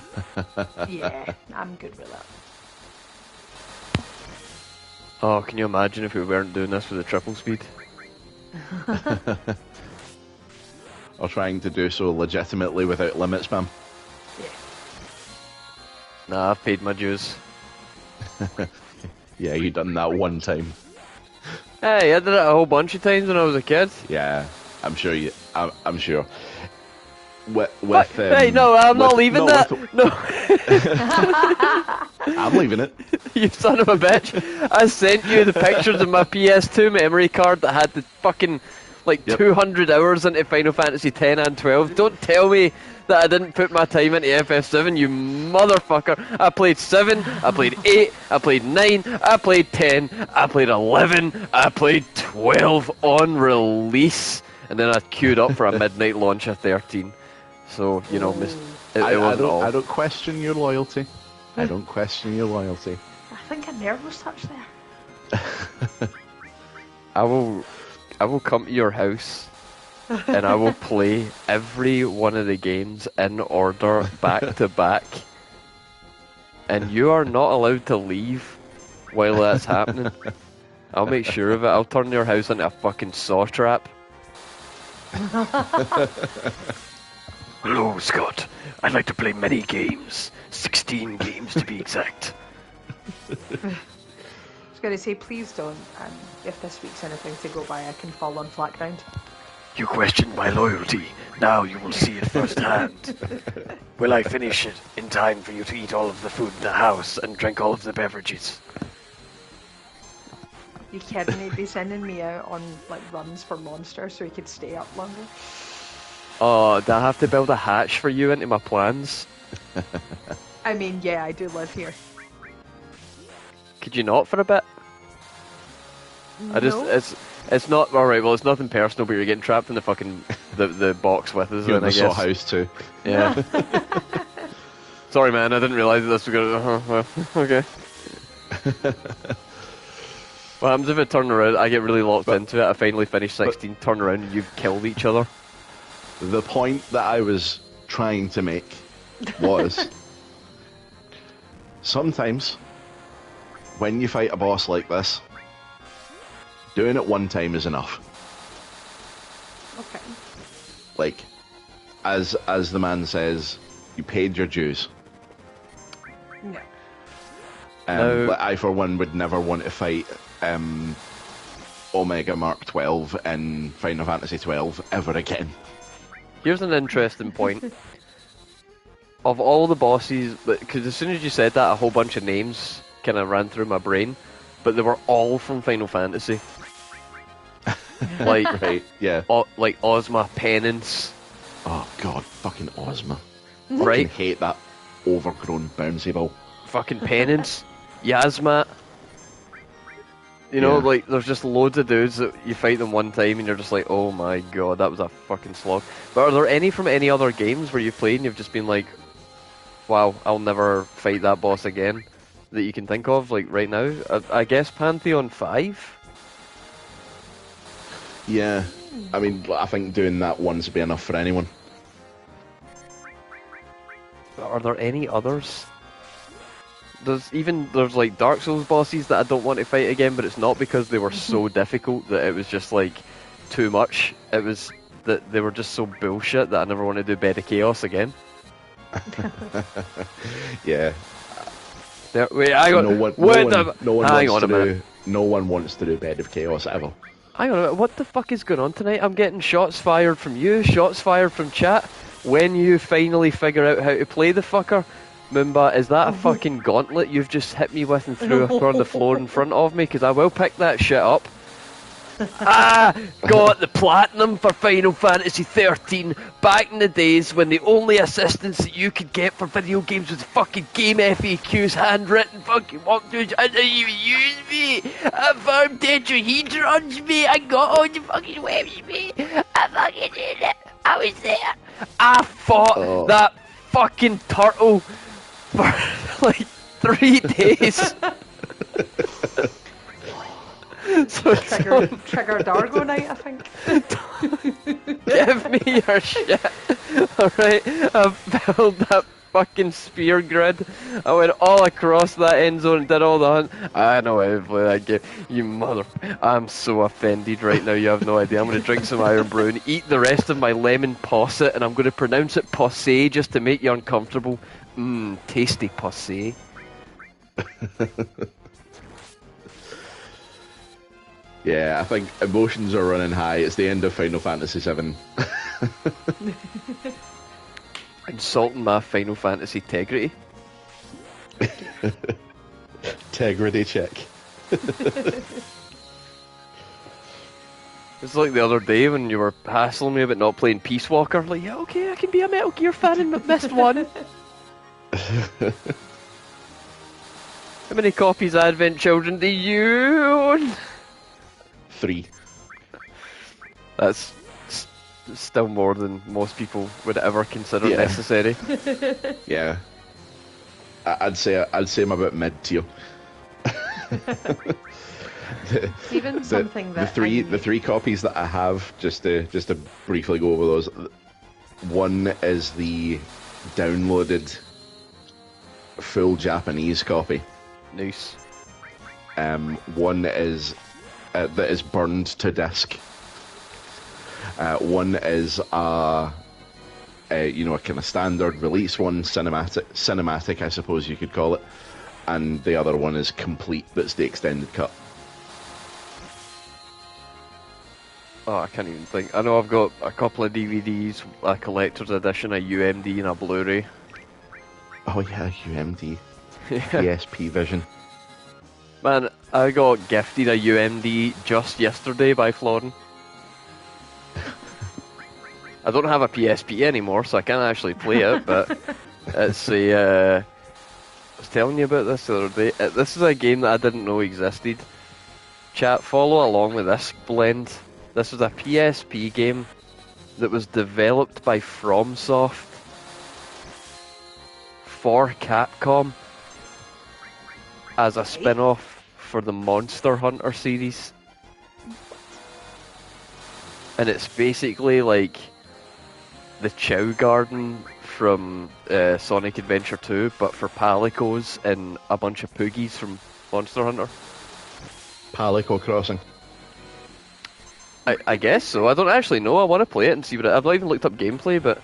Yeah, I'm good with that. Oh, can you imagine if we weren't doing this with a triple speed? or trying to do so legitimately without limit spam. Yeah. Nah, I've paid my dues. Yeah, you done that one time. Hey, I did it a whole bunch of times when I was a kid. Yeah, I'm sure you. I'm sure. Hey, no, I'm not leaving that. No. I'm leaving it. You son of a bitch. I sent you the pictures of my PS2 memory card that had the fucking, 200 hours into Final Fantasy X and 12. Don't tell me that I didn't put my time into FF7, you motherfucker. I played 7, I played 8, I played 9, I played 10, I played 11, I played 12 on release. And then I queued up for a midnight launch of 13. So, it wasn't all. I don't question your loyalty. I don't question your loyalty. I think a nerve was touched there. I will come to your house and I will play every one of the games in order back to back. And you are not allowed to leave while that's happening. I'll make sure of it. I'll turn your house into a fucking saw trap. Hello, Scott. I'd like to play many games. 16 games to be exact. I was going to say, please don't. If this week's anything to go by, I can fall on flat ground. You questioned my loyalty. Now you will see it firsthand. Will I finish it in time for you to eat all of the food in the house and drink all of the beverages? You kidding? He'd be sending me out on runs for monsters so he could stay up longer. Oh, do I have to build a hatch for you into my plans? I mean, yeah, I do live here. Could you not for a bit? No. It's not alright. Well, it's nothing personal, but you're getting trapped in the fucking the box with us. You're in the I saw guess. house too. Yeah. Sorry, man. I didn't realise that this was gonna. Okay. What happens if I turn around? I get really locked into it. I finally finish 16. Turn around and you've killed each other. The point that I was trying to make was sometimes when you fight a boss like this, doing it one time is enough. Okay. As the man says, you paid your dues. No. I, for one, would never want to fight Omega Mark 12 in Final Fantasy 12 ever again. Here's an interesting point. Of all the bosses, because as soon as you said that, a whole bunch of names kind of ran through my brain, but they were all from Final Fantasy. Right, yeah. Like Ozma, Penance. Oh god, fucking Ozma. Right? I hate that overgrown bouncy ball. Fucking Penance, Yasmat. You know, there's just loads of dudes that you fight them one time and you're just like, oh my god, that was a fucking slog. But are there any from any other games where you've played and you've just been like, wow, I'll never fight that boss again, that you can think of, right now? I guess Pantheon 5? Yeah, I mean, I think doing that once would be enough for anyone. Are there any others? There's Dark Souls bosses that I don't want to fight again, but it's not because they were so difficult that it was just too much. It was that they were just so bullshit that I never want to do Bed of Chaos again. Yeah. Wait, hang on. No one wants to do Bed of Chaos ever. Hang on a minute, what the fuck is going on tonight? I'm getting shots fired from you, shots fired from chat. When you finally figure out how to play the fucker, Moomba, is that a fucking gauntlet you've just hit me with and threw on the floor in front of me? Because I will pick that shit up. Got the platinum for Final Fantasy 13 back in the days when the only assistance that you could get for video games was fucking game FAQs, handwritten fucking walkthroughs. I didn't even use me. I farmed tetrahedrons, me. I got all the fucking webs, me. I fucking did it. I was there. I fought that fucking turtle for 3 days. So Trigger Dargo night, I think. Give me your shit. Alright, I've built that fucking spear grid. I went all across that end zone and did all the hunt. I know how to play that game. You mother... I'm so offended right now, you have no idea. I'm going to drink some Iron Brew and eat the rest of my lemon posset, and I'm going to pronounce it posse just to make you uncomfortable. Mmm, tasty posse. Yeah, I think emotions are running high. It's the end of Final Fantasy VII. Insulting my Final Fantasy integrity. Integrity check. It's like the other day when you were hassling me about not playing Peace Walker. Like, yeah, okay, I can be a Metal Gear fan and missed one. How many copies of Advent Children do you own? 3. That's still more than most people would ever consider necessary. Yeah, I'd say I'm about mid-tier. Even something that the three copies that I have, just to briefly go over those. One is the downloaded full Japanese copy. Nice. One is that is burned to disc. One is a kind of standard release one, cinematic, I suppose you could call it, and the other one is complete. That's the extended cut. Oh, I can't even think. I know I've got a couple of DVDs, a collector's edition, a UMD, and a Blu-ray. Oh yeah, UMD. PSP Vision. Man, I got gifted a UMD just yesterday by Flodden. I don't have a PSP anymore, so I can't actually play it, but it's a... I was telling you about this the other day. This is a game that I didn't know existed. Chat, follow along with this blend. This was a PSP game that was developed by FromSoft for Capcom as a spin-off for the Monster Hunter series. And it's basically like the Chow Garden from Sonic Adventure 2, but for Palicos and a bunch of Poogies from Monster Hunter. Palico Crossing. I guess so. I don't actually know. I want to play it and see what I've not even looked up gameplay, but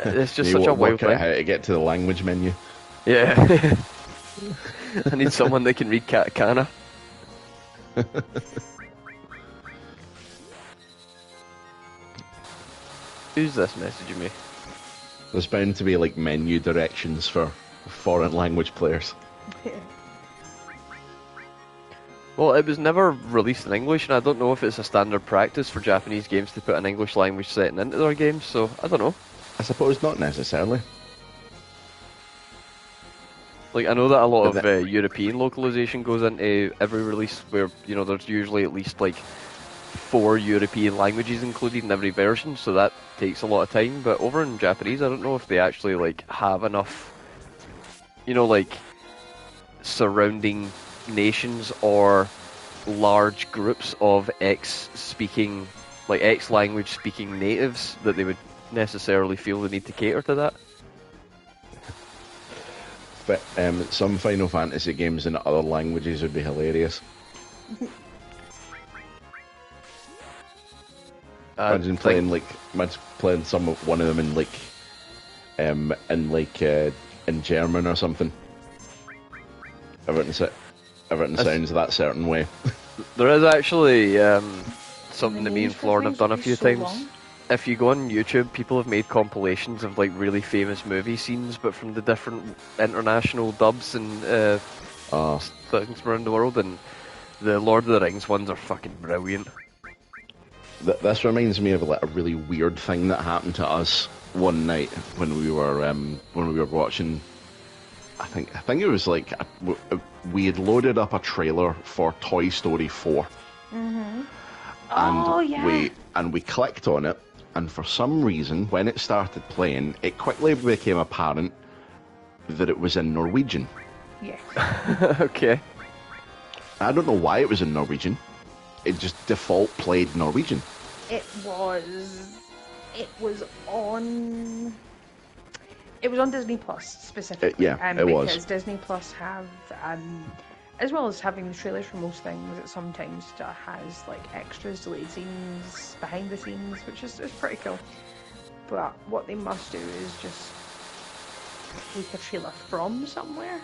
it's just such a wild thing. How to get to the language menu. Yeah. I need someone that can read katakana. Who's this messaging me? There's bound to be like menu directions for foreign language players. Well, it was never released in English, and I don't know if it's a standard practice for Japanese games to put an English language setting into their games, so I don't know. I suppose not necessarily. Like, I know that a lot of European localization goes into every release where, there's usually at least, 4 European languages included in every version, so that takes a lot of time, but over in Japanese, I don't know if they actually, have enough, surrounding nations or large groups of X language speaking natives that they would necessarily feel the need to cater to that. But some Final Fantasy games in other languages would be hilarious. Imagine playing one of them in German or something. Everything sounds that certain way. There is actually something that me and Florin have done a few times. If you go on YouTube, people have made compilations of really famous movie scenes, but from the different international dubs and things around the world, and the Lord of the Rings ones are fucking brilliant. This reminds me of a really weird thing that happened to us one night when we were watching. I think it was we had loaded up a trailer for Toy Story 4. Mm-hmm. And we clicked on it, and for some reason, when it started playing, it quickly became apparent that it was in Norwegian. Yes. Okay. I don't know why it was in Norwegian. It just default played Norwegian. It was on... It was on Disney Plus specifically. It was. Because Disney Plus have, as well as having the trailers for most things, it sometimes has like extras, delayed scenes, behind the scenes, which is pretty cool. But what they must do is just take a trailer from somewhere.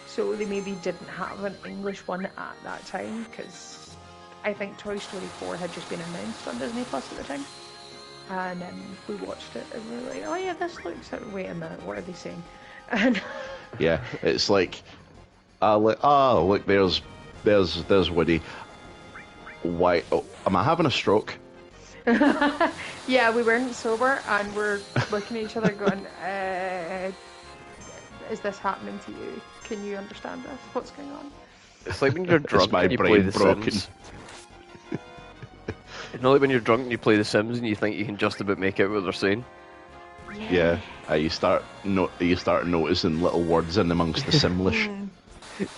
So they maybe didn't have an English one at that time, because I think Toy Story 4 had just been announced on Disney Plus at the time. And we watched it and we were like, oh yeah, this looks... Wait a minute, what are they saying? And yeah, it's like, look, there's Woody. Why? Oh, am I having a stroke? Yeah, we weren't sober and we're looking at each other going, is this happening to you? Can you understand this? What's going on? It's like when you're drunk my and you brain play The broken. Sims. It's not like when you're drunk and you play The Sims and you think you can just about make out what they're saying. Yeah, you start noticing little words in amongst the Simlish.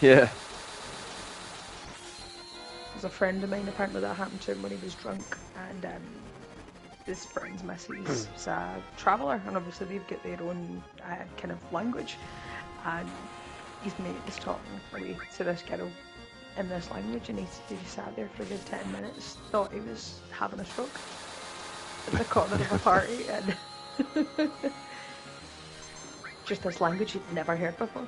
Yeah. There's a friend of mine, apparently that happened to him when he was drunk, and his friend's missus is a traveller, and obviously they've got their own kind of language, and his mate was talking away to this girl in this language, and he sat there for a good 10 minutes, thought he was having a stroke at the corner of a party, and just this language he'd never heard before.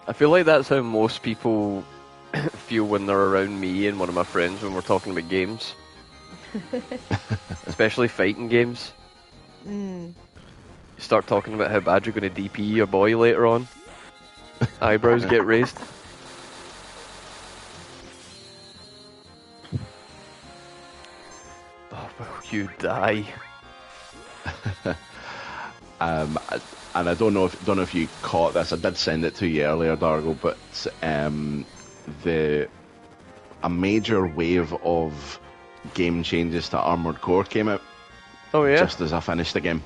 I feel like that's how most people feel when they're around me and one of my friends when we're talking about games. Especially fighting games. You start talking about how bad you're going to DP your boy later on. Eyebrows get raised. Oh, will you die? And I don't know if you caught this. I did send it to you earlier, Dargo, but a major wave of game changes to Armored Core came out. Oh yeah. Just as I finished the game.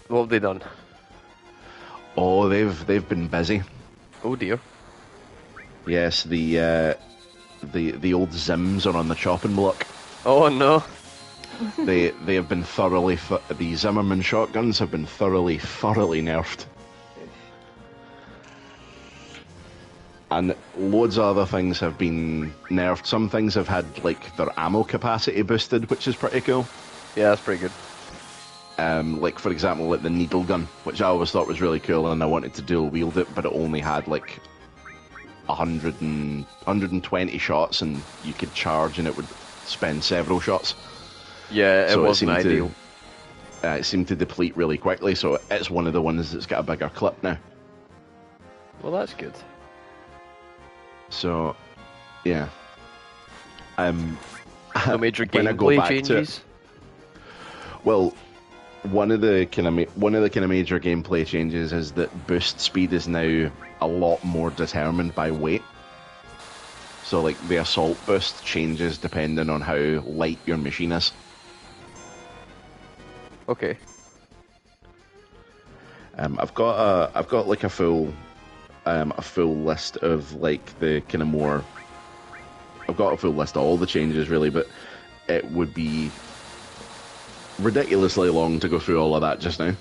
What have they done? Oh, they've been busy. Oh dear. Yes, the old Zims are on the chopping block. Oh no. They have been thoroughly the Zimmerman shotguns have been thoroughly nerfed, and loads of other things have been nerfed. Some things have had like their ammo capacity boosted, which is pretty cool. Yeah, that's pretty good. Like for example, like the needle gun, which I always thought was really cool, and I wanted to dual wield it, but it only had like 120 shots, and you could charge, and it would spend several shots. Yeah, it wasn't ideal. It seemed to deplete really quickly, so it's one of the ones that's got a bigger clip now. Well, that's good. So, yeah. No major gameplay changes. Well, one of the kind of major gameplay changes is that boost speed is now a lot more determined by weight. So, like the assault boost changes depending on how light your machine is. Okay. I've got like a full list of like the kind of more. I've got a full list of all the changes really, but it would be ridiculously long to go through all of that just now.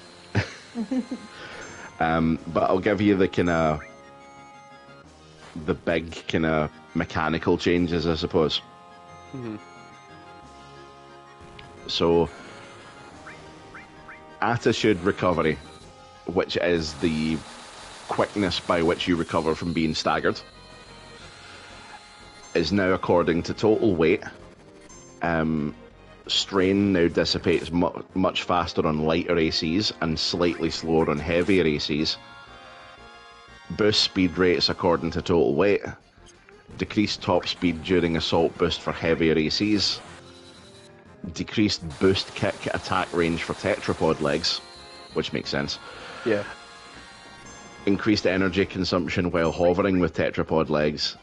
But I'll give you the kind of the big kind of mechanical changes, I suppose. Mm-hmm. So, attitude recovery, which is the quickness by which you recover from being staggered, is now according to total weight. Strain now dissipates much faster on lighter ACs and slightly slower on heavier ACs. Boost speed rates according to total weight. Decreased top speed during assault boost for heavier ACs. Decreased boost kick attack range for tetrapod legs, which makes sense. Yeah. Increased energy consumption while hovering with tetrapod legs.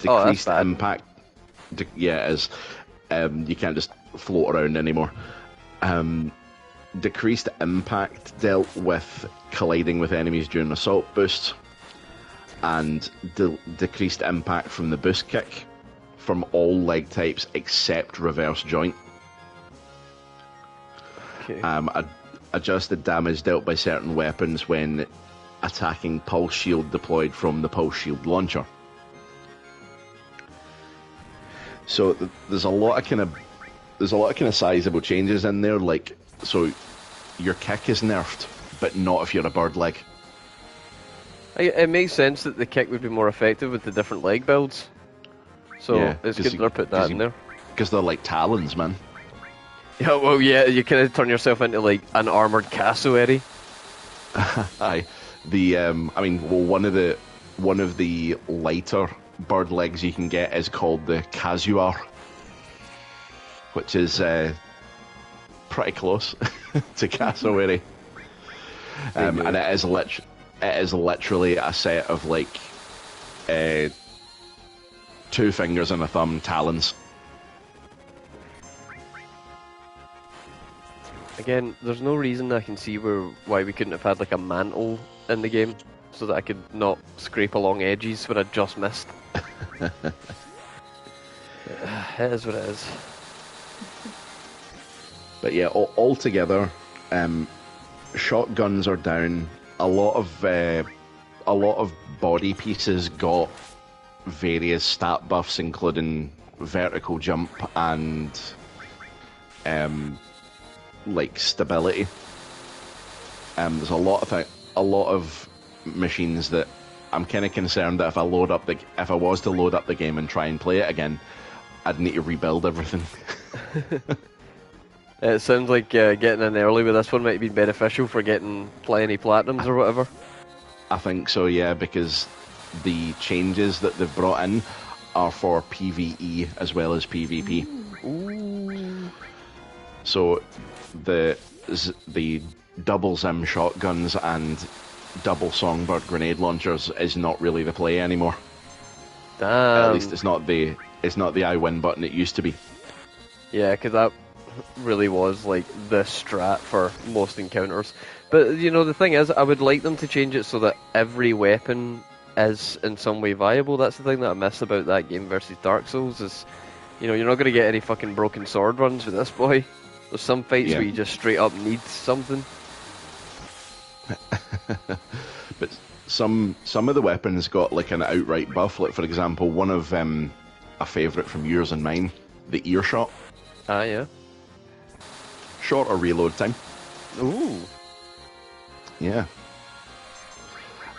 Decreased impact. Yeah, it is. You can't just float around anymore. Decreased impact dealt with colliding with enemies during assault boost, and decreased impact from the boost kick from all leg types except reverse joint. Okay. adjusted damage dealt by certain weapons when attacking pulse shield deployed from the pulse shield launcher. So there's a lot of kind of sizable changes in there. Like, so your kick is nerfed, but not if you're a bird leg. It makes sense that the kick would be more effective with the different leg builds. So yeah, it's good they're putting that in there. Because they're like talons, man. Yeah, well, yeah, you kind of turn yourself into like an armored cassowary. Aye, one of the lighter bird legs you can get is called the Kazuar, which is pretty close to cassowary, and it is literally a set of like 2 fingers and a thumb talons. Again, there's no reason I can see why we couldn't have had like a mantle in the game, so that I could not scrape along edges when I just missed. It is what it is. But yeah, altogether, shotguns are down. A lot of body pieces got various stat buffs, including vertical jump and like stability. There's a lot of machines that I'm kind of concerned that if I was to load up the game and try and play it again, I'd need to rebuild everything. It sounds like getting in early with this one might be beneficial for getting plenty platinums or whatever. I think so, yeah, because the changes that they've brought in are for PvE as well as PvP. Ooh. So the double Zim shotguns and double Songbird grenade launchers is not really the play anymore. Damn. At least it's not the I win button it used to be. Yeah, because that really was like the strat for most encounters. But you know, the thing is, I would like them to change it so that every weapon is in some way viable. That's the thing that I miss about that game versus Dark Souls is, you know, you're not going to get any fucking broken sword runs with this boy. There's some fights where you just straight up need something. But some of the weapons got like an outright buff. Like, for example, one of a favourite from yours and mine, the earshot. Ah, yeah. Shorter reload time. Ooh. Yeah.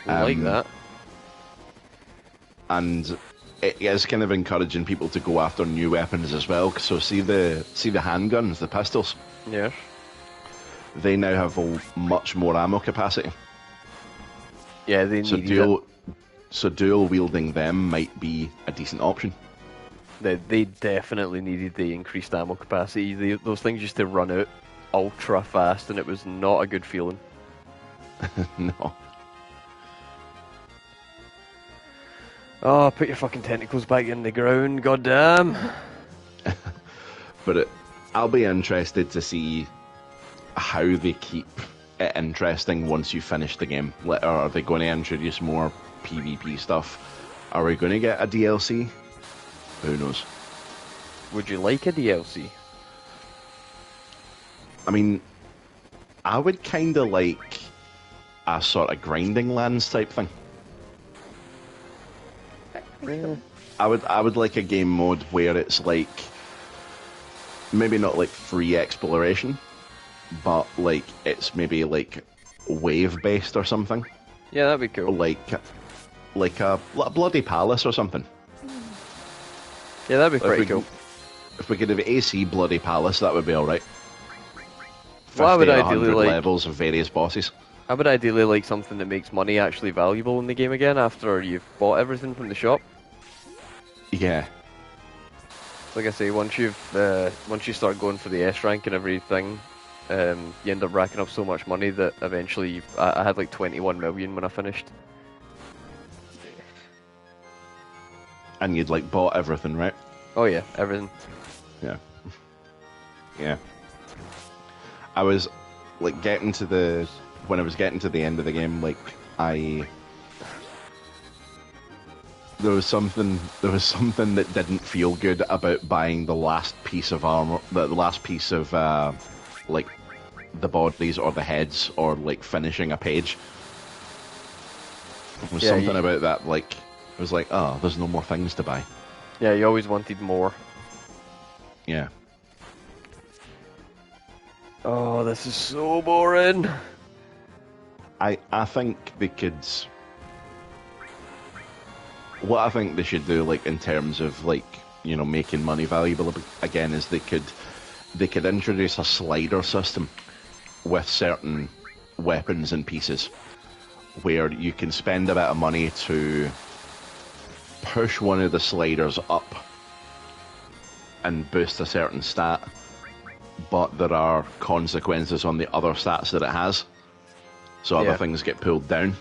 I like that. And it is kind of encouraging people to go after new weapons as well. So see the handguns, the pistols. Yes. They now have a much more ammo capacity. Yeah, they need So dual wielding them might be a decent option. They definitely needed the increased ammo capacity. Those things used to run out ultra fast, and it was not a good feeling. No. Oh, put your fucking tentacles back in the ground, goddamn. But I'll be interested to see how they keep it interesting once you finish the game. Are they going to introduce more PvP stuff? Are we going to get a DLC? Who knows? Would you like a DLC? I mean, I would kind of like a sort of grinding lands type thing. Yeah. I would like a game mode where it's like, maybe not like free exploration, but like it's maybe like wave based or something. Yeah, that'd be cool. Like a bloody palace or something. Yeah, that'd be pretty cool. If we could have AC bloody palace, that would be all right. Well, I would ideally like levels of various bosses. I would ideally like something that makes money actually valuable in the game again after you've bought everything from the shop. Yeah. Like I say, once you start going for the S rank and everything, you end up racking up so much money that eventually I had like 21 million when I finished. And you'd like bought everything, right? Oh yeah, everything. Yeah. Yeah. I was like when I was getting to the end of the game, like there was something that didn't feel good about buying the last piece of armor, the last piece of like the bodies or the heads or like finishing a page. There was Yeah, something about that, like, it was like, oh, there's no more things to buy. Yeah, you always wanted more. Yeah. Oh, this is so boring. I think they could... What I think they should do, like, in terms of, like, you know, making money valuable again, is they could introduce a slider system with certain weapons and pieces where you can spend a bit of money to push one of the sliders up and boost a certain stat, but there are consequences on the other stats that it has, so other things get pulled down.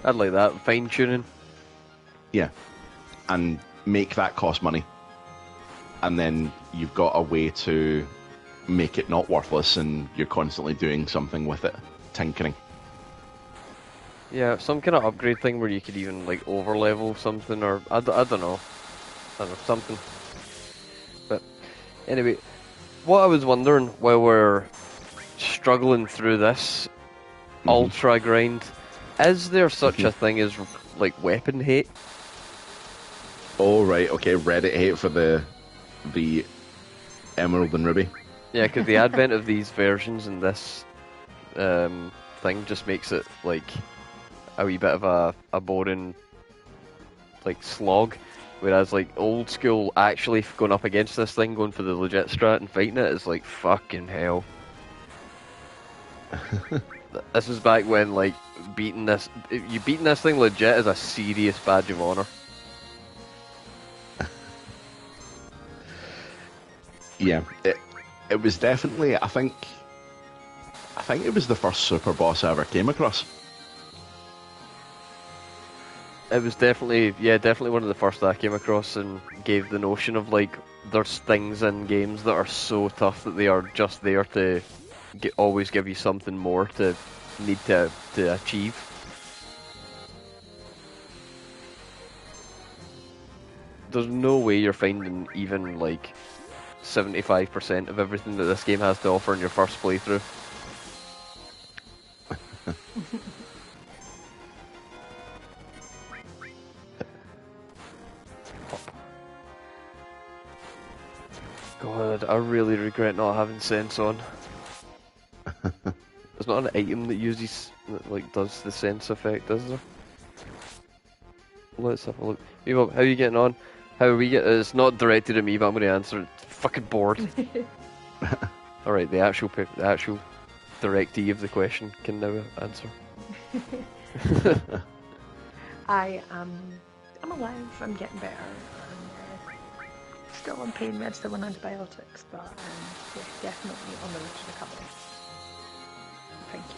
I'd like that. Fine tuning. Yeah, and make that cost money, and then you've got a way to make it not worthless, and you're constantly doing something with it, tinkering. Yeah, some kind of upgrade thing where you could even like overlevel something, or I don't know, something. But anyway, what I was wondering while we're struggling through this ultra grind, is there such a thing as like weapon hate? Oh right, okay, Reddit hate for the Emerald and Ruby. Yeah, because the advent of these versions and this thing just makes it like a wee bit of a boring like slog, whereas like old school actually going up against this thing, going for the legit strat and fighting it is like fucking hell. This was back when like beating this thing legit is a serious badge of honor. Yeah, it was definitely, I think it was the first super boss I ever came across. It was definitely one of the first I came across, and gave the notion of like there's things in games that are so tough that they are just there to always give you something more to need to achieve. There's no way you're finding even like 75% of everything that this game has to offer in your first playthrough. God, I really regret not having sense on. There's not an item that does the sense effect, is there? Let's have a look. Meebop, how are you getting on? How are we getting? It's not directed at me, but I'm going to answer it. Fucking bored. Alright, the actual directee of the question can now answer. I'm alive. I'm getting better. Still on pain meds, still on antibiotics, but yeah, definitely on the road to recovery. Thank you.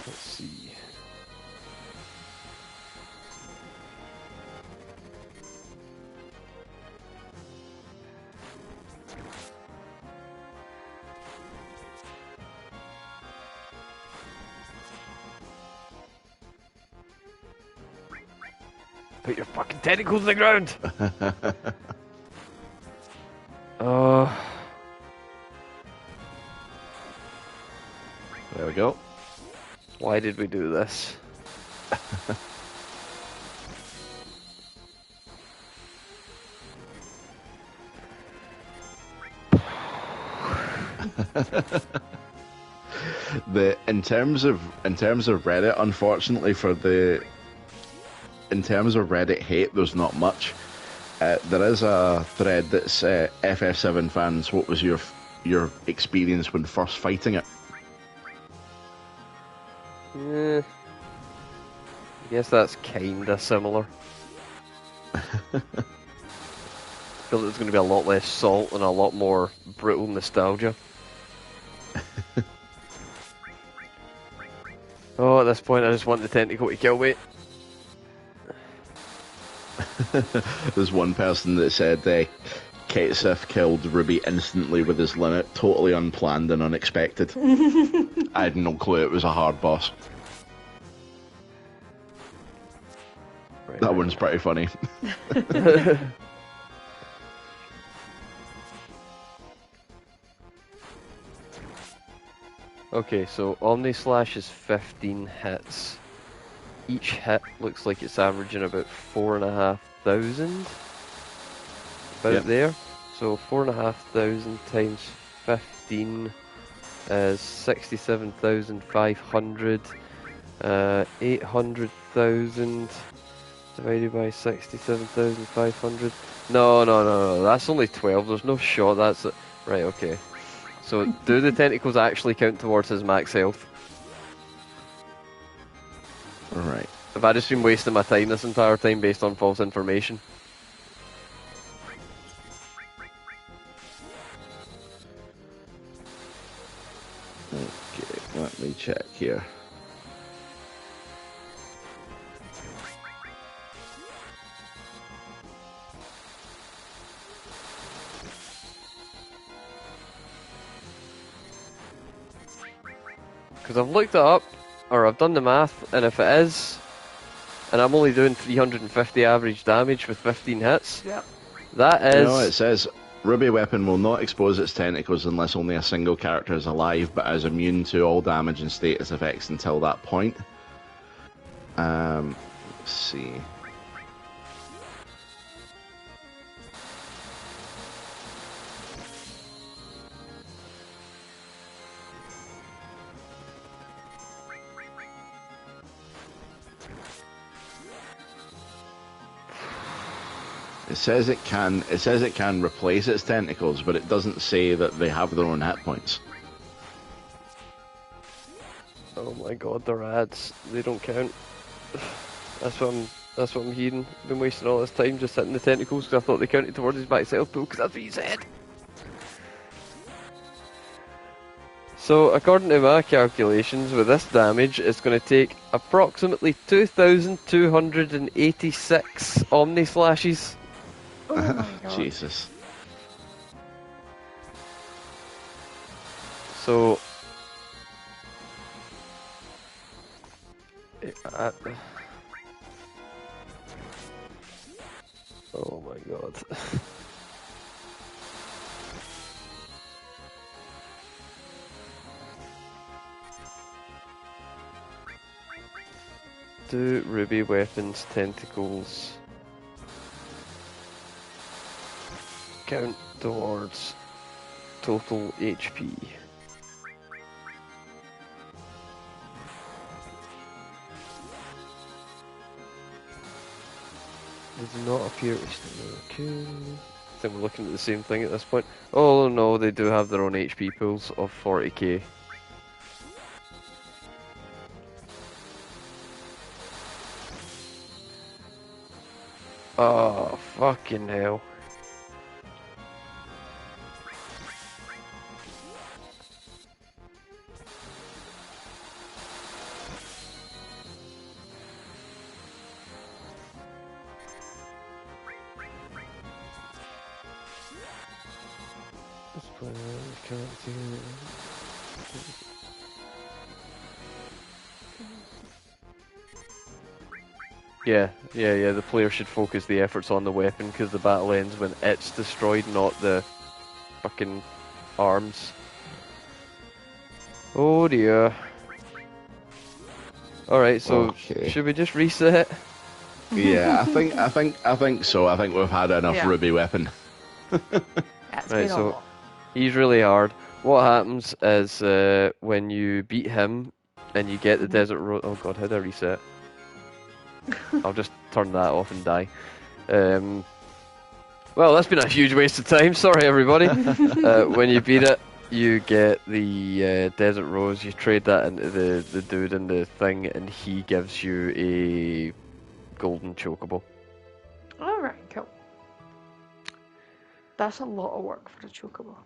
Let's see. Put your fucking tentacles on the ground! There we go. Why did we do this? In terms of Reddit, unfortunately in terms of Reddit hate, there's not much. There is a thread that's FF7 fans. What was your experience when first fighting it? I guess that's kinda similar. I feel like there's going to be a lot less salt and a lot more brutal nostalgia. Oh, at this point I just want the tentacle to kill me. There's one person that said Kate Sith killed Ruby instantly with his limit, totally unplanned and unexpected. I had no clue it was a hard boss. Right. That one's pretty funny. Okay, so Omni Slash is 15 hits. Each hit looks like it's averaging about 4,500. About there. So 4,500 times 15 is 67,500. 800,000 divided by 67,500. No. That's only 12. There's no shot. That's it. Right. Okay. So do the tentacles actually count towards his max health? Alright. Have I just been wasting my time this entire time based on false information? Okay, let me check here. Because I've looked it up, or I've done the math, and if it is, and I'm only doing 350 average damage with 15 hits, that is... No, it says, Ruby Weapon will not expose its tentacles unless only a single character is alive, but is immune to all damage and status effects until that point. Let's see... It says it can replace its tentacles, but it doesn't say that they have their own hit points. Oh my god, the ads, they don't count. That's what I'm hearing. Been wasting all this time just hitting the tentacles because I thought they counted towards his max health pool because that's what you said. So according to my calculations, with this damage, it's going to take approximately 2,286 Omni Slashes. Oh my god. Jesus. So... oh my god. Do Ruby Weapons tentacles count towards total HP? They do not appear to still okay. I think we're looking at the same thing at this point. Oh no, they do have their own HP pools of 40k. Oh, fucking hell. Yeah, the player should focus the efforts on the weapon because the battle ends when it's destroyed, not the fucking arms. Oh dear. Alright, so okay. Should we just reset? Yeah, I think so. I think we've had enough Ruby Weapon. Right, so he's really hard. What happens is when you beat him and you get the Desert Rose. Oh god, how do I reset? I'll just turn that off and die. Well, that's been a huge waste of time. Sorry, everybody. When you beat it, you get the Desert Rose. You trade that into the dude in the thing, and he gives you a golden chocobo. Alright, cool. That's a lot of work for the chocobo.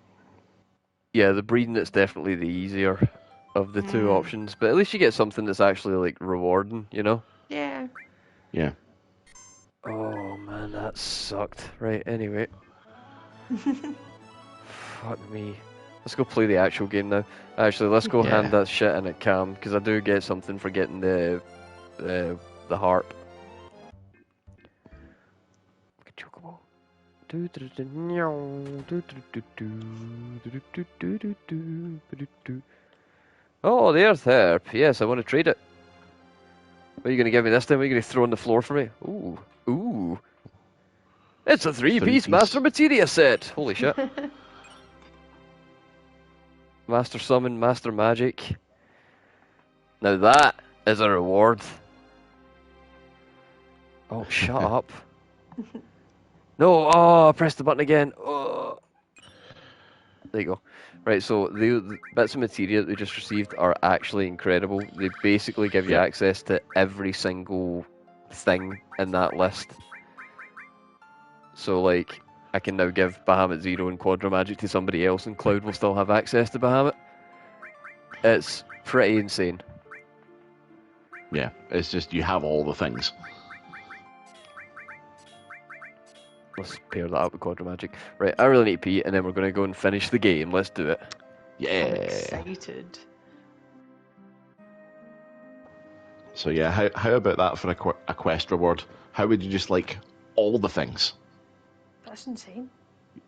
Yeah, the breeding it's definitely the easier of the two options, but at least you get something that's actually like rewarding, you know? Yeah. Yeah. Oh man, that sucked. Right, anyway. Fuck me. Let's go play the actual game now. Actually, let's go hand that shit in at Cam, because I do get something for getting the harp. Oh, the Earth Herb. Yes, I want to trade it. What are you going to give me this time? What are you going to throw on the floor for me? Ooh. Ooh. It's a three-piece Master Materia set. Holy shit. Master Summon, Master Magic. Now that is a reward. Oh, shut up. No, oh, I pressed the button again. Oh. There you go. Right, so the bits of materia that we just received are actually incredible. They basically give you access to every single thing in that list. So, like, I can now give Bahamut Zero and Quadra Magic to somebody else, and Cloud will still have access to Bahamut. It's pretty insane. Yeah, it's just you have all the things. Let's pair that up with Quadra Magic. Right, I really need to pee, and then we're going to go and finish the game. Let's do it. Yeah. I'm excited. So yeah, how about that for a quest reward? How would you just like all the things? That's insane.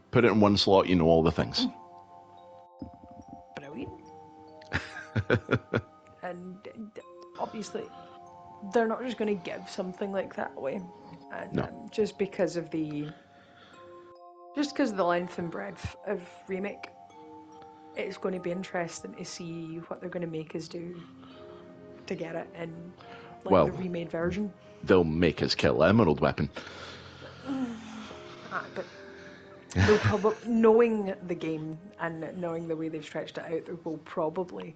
Put it in one slot, you know all the things. Brilliant. And obviously, they're not just going to give something like that away. And, no. Just because of the length and breadth of Remake, it's going to be interesting to see what they're going to make us do to get it in the remade version. They'll make us kill Emerald Weapon. But they'll probably, knowing the game and knowing the way they've stretched it out, they will probably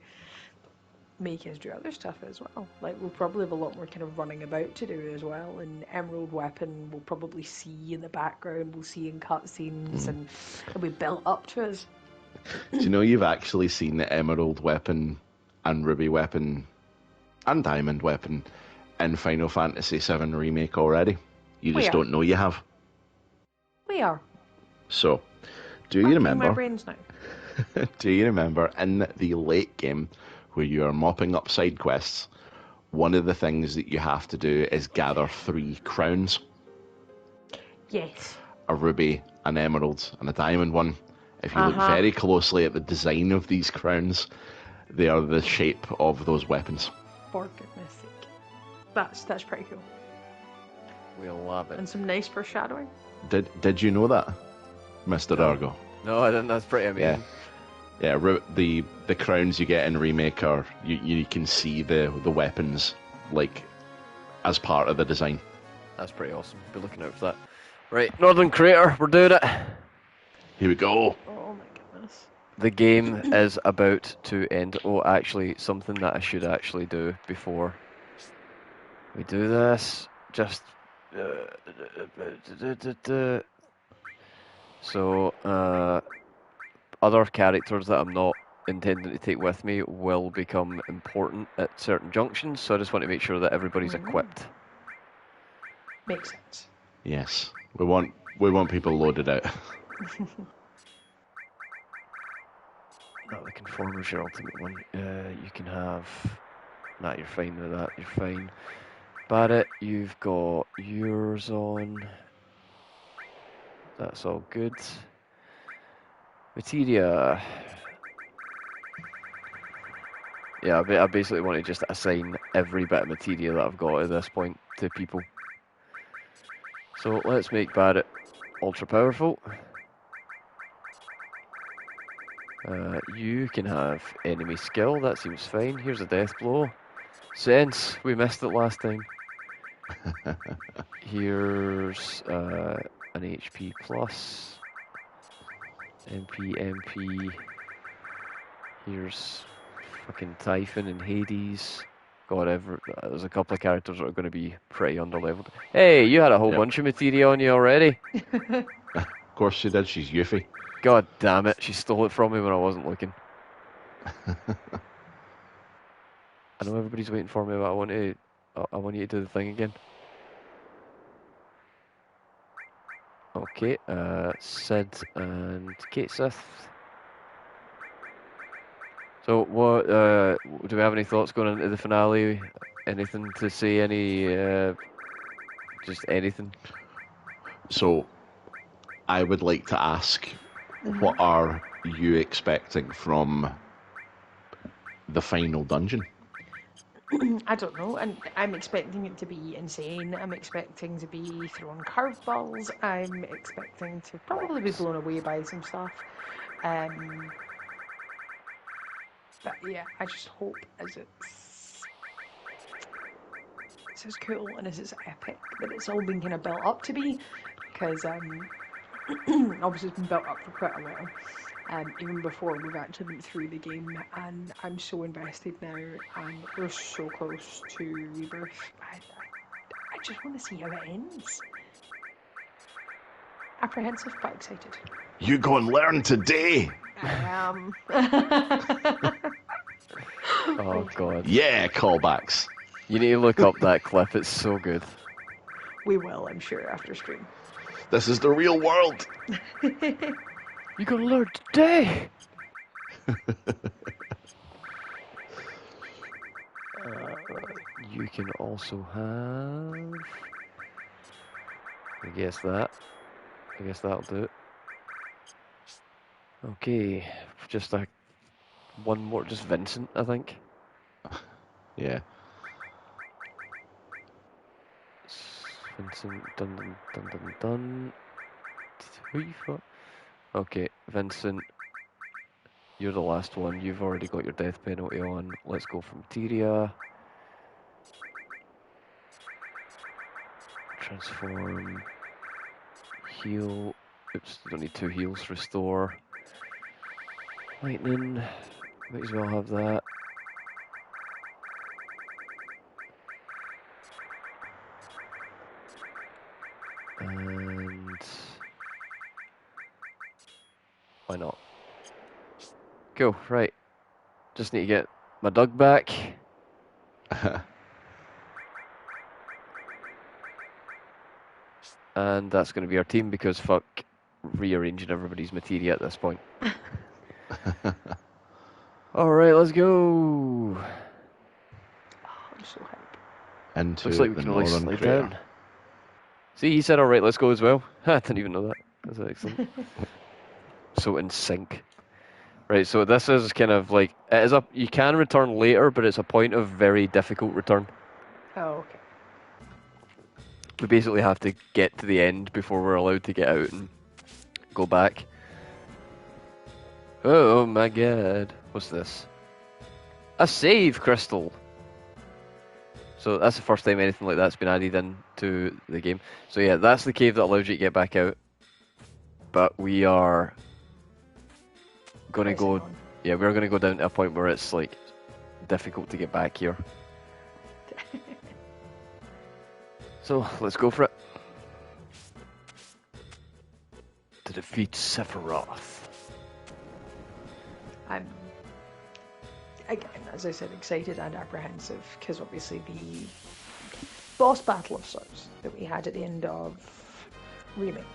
make us do other stuff as well. Like, we'll probably have a lot more kind of running about to do as well, and Emerald Weapon we'll probably see in the background, we'll see in cutscenes, and it'll be built up to us. Do you know you've actually seen the Emerald Weapon and Ruby Weapon and Diamond Weapon in Final Fantasy VII Remake already? You just don't know you have. We are. So, do you remember? My brains now. Do you remember in the late game where you are mopping up side quests, one of the things that you have to do is gather 3 crowns? Yes. A ruby, an emerald, and a diamond one. If you look very closely at the design of these crowns, they are the shape of those weapons. For goodness sake. That's pretty cool. We'll love it. And some nice foreshadowing. Did you know that, Mr. Argo? No, I didn't. That's pretty amazing. Yeah, the crowns you get in Remake are you can see the weapons like as part of the design. That's pretty awesome. Be looking out for that. Right, Northern Crater, we're doing it. Here we go. Oh my goodness. The game is about to end. Oh, actually, something that I should actually do before we do this. Just so other characters that I'm not intending to take with me will become important at certain junctions, so I just want to make sure that everybody's equipped. Makes sense. Yes, we want people loaded out. Not the Conformer's your ultimate one. You can have... Nah, you're fine with that, you're fine. Barret, you've got yours on. That's all good. Materia. Yeah, I basically want to just assign every bit of materia that I've got at this point to people. So let's make Barret ultra powerful. You can have enemy skill, that seems fine. Here's a death blow. Sense, we missed it last time. Here's an HP plus. MP. Here's fucking Typhon and Hades. God, there's a couple of characters that are going to be pretty underleveled. Hey, you had a whole bunch of materia on you already. Of course she did, she's Yuffie. God damn it, she stole it from me when I wasn't looking. I know everybody's waiting for me, but I want you to do the thing again. Okay, Sid and Kate Sith. So, what, do we have any thoughts going into the finale? Anything to say, just anything? So, I would like to ask, what are you expecting from the final dungeon? I don't know, and I'm expecting it to be insane. I'm expecting to be throwing curveballs. I'm expecting to probably be blown away by some stuff. But yeah, I just hope as it's as cool and as it's epic that it's all been kind of built up to be, because obviously it's been built up for quite a while. Even before we've actually been through the game, and I'm so invested now, and we're so close to Rebirth. I just want to see how it ends. Apprehensive but excited. You go and learn today! I am. Oh god. Yeah, callbacks. You need to look up that clip, it's so good. We will, I'm sure, after stream. This is the real world! You gotta learn today! You can also have... I guess that'll do it. Okay, just one more, just Vincent, I think. Yeah. Vincent, dun. Okay, Vincent, you're the last one. You've already got your death penalty on. Let's go from Tyria. Transform. Heal. Oops, you don't need 2 heals. Restore. Lightning. Might as well have that. And why not? Cool, right. Just need to get my dog back. And that's going to be our team, because fuck rearranging everybody's materia at this point. Alright, let's go. Oh, I'm so hyped. Into Looks like we the can really northern slide crater. down. See, he said alright, let's go as well. I didn't even know that. That's excellent. So in sync. Right, so this is kind of like, it is you can return later, but it's a point of very difficult return. Oh, okay. We basically have to get to the end before we're allowed to get out and go back. Oh my god. What's this? A save crystal! So that's the first time anything like that's been added into the game. So yeah, that's the cave that allows you to get back out. But we are going to go... Yeah, we're going to go down to a point where it's like difficult to get back here. So, let's go for it. To defeat Sephiroth. I'm, again, as I said, excited and apprehensive, because obviously the boss battle of sorts that we had at the end of Remake,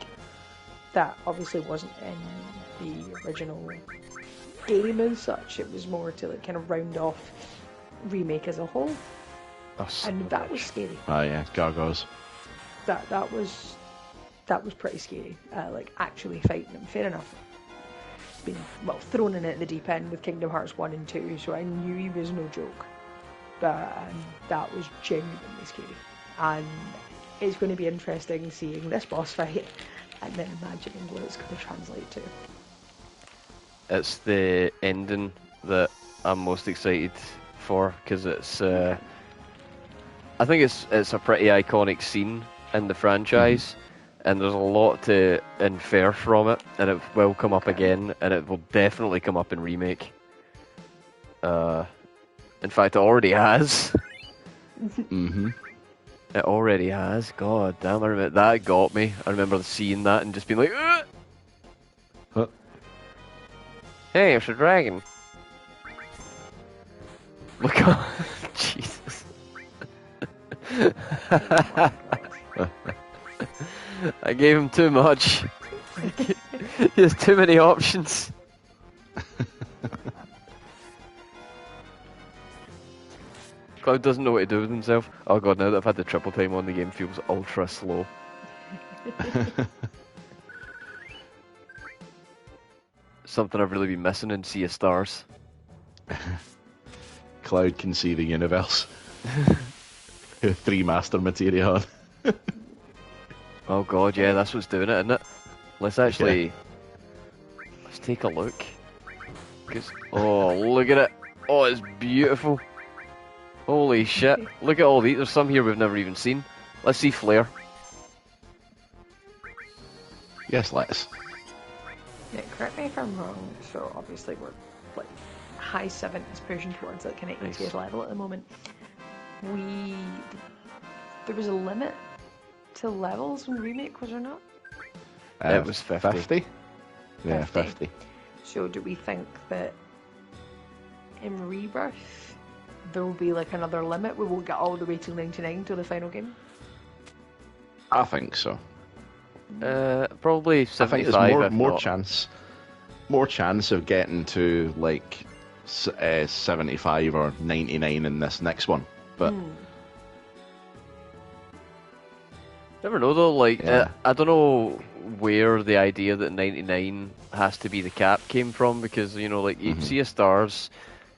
that obviously wasn't in the original game as such. It was more to like kind of round off Remake as a whole. And that was scary. Oh yeah, gargoyles. That was pretty scary. Like actually fighting them. Fair enough. Been thrown in at the deep end with Kingdom Hearts 1 and 2, so I knew he was no joke. But that was genuinely scary. And it's going to be interesting seeing this boss fight and then imagining what it's going to translate to. It's the ending that I'm most excited for, because it's I think it's a pretty iconic scene in the franchise, and there's a lot to infer from it, and it will come up again, and it will definitely come up in Remake. In fact, it already has. It already has. God damn, I remember that got me. I remember seeing that and just being like, ugh! Huh? Hey, it's a dragon. Look on. Jesus. I gave him too much. He has too many options. Cloud doesn't know what to do with himself. Oh god, now that I've had the triple time on, the game feels ultra slow. something I've really been missing in Sea of Stars. Cloud can see the universe. 3 master materia on. Oh god, yeah, that's what's doing it, isn't it? Let's actually... Let's take a look. Oh, look at it! Oh, it's beautiful! Holy shit, look at all these. There's some here we've never even seen. Let's see Flare. Yes, let's. Yeah, correct me if I'm wrong, so obviously we're like high 70s pushing towards like an 80s level at the moment. There was a limit to levels in Remake, was there not? It was 50. 50? Yeah, 50. So do we think that in Rebirth there will be like another limit? We won't get all the way to 99 to the final game? I think so. Probably 75. I think there's more chance of getting to like 75 or 99 in this next one, but never know though. Like yeah. I don't know where the idea that 99 has to be the cap came from, because you know, like you see a Stars,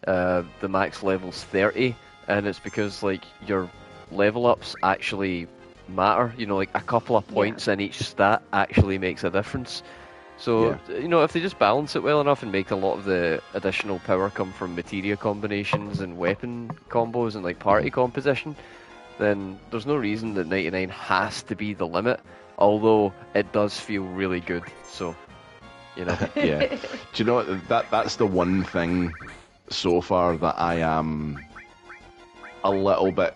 the max level's 30, and it's because like your level ups actually matter. You know, like a couple of points in each stat actually makes a difference. So you know, if they just balance it well enough and make a lot of the additional power come from materia combinations and weapon combos and like party composition, then there's no reason that 99 has to be the limit. Although it does feel really good, so you know. Yeah. Do you know what? That's the one thing so far that I am a little bit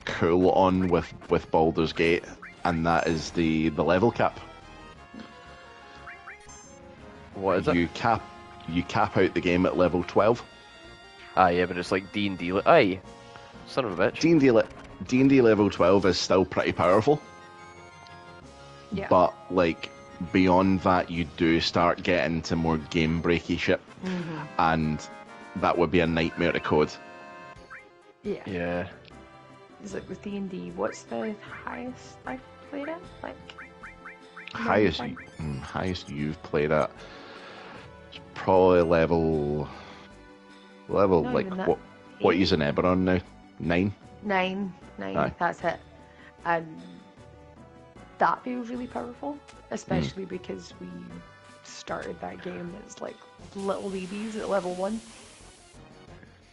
cool on with Baldur's Gate, and that is the level cap. What is it? You cap out the game at level 12. Ah, yeah, but it's like D&D. Aye, son of a bitch. D&D level 12 is still pretty powerful. Yeah. But like beyond that, you do start getting to more game breaky shit, and that would be a nightmare to code. Yeah. Yeah. Is it with D&D? What's the highest I've played at? Like highest you've played at? It's probably level Not like even that. what is an Eberron now? 9. 9. Aye. That's it. And that feels really powerful, especially because we started that game as like little babies at level 1,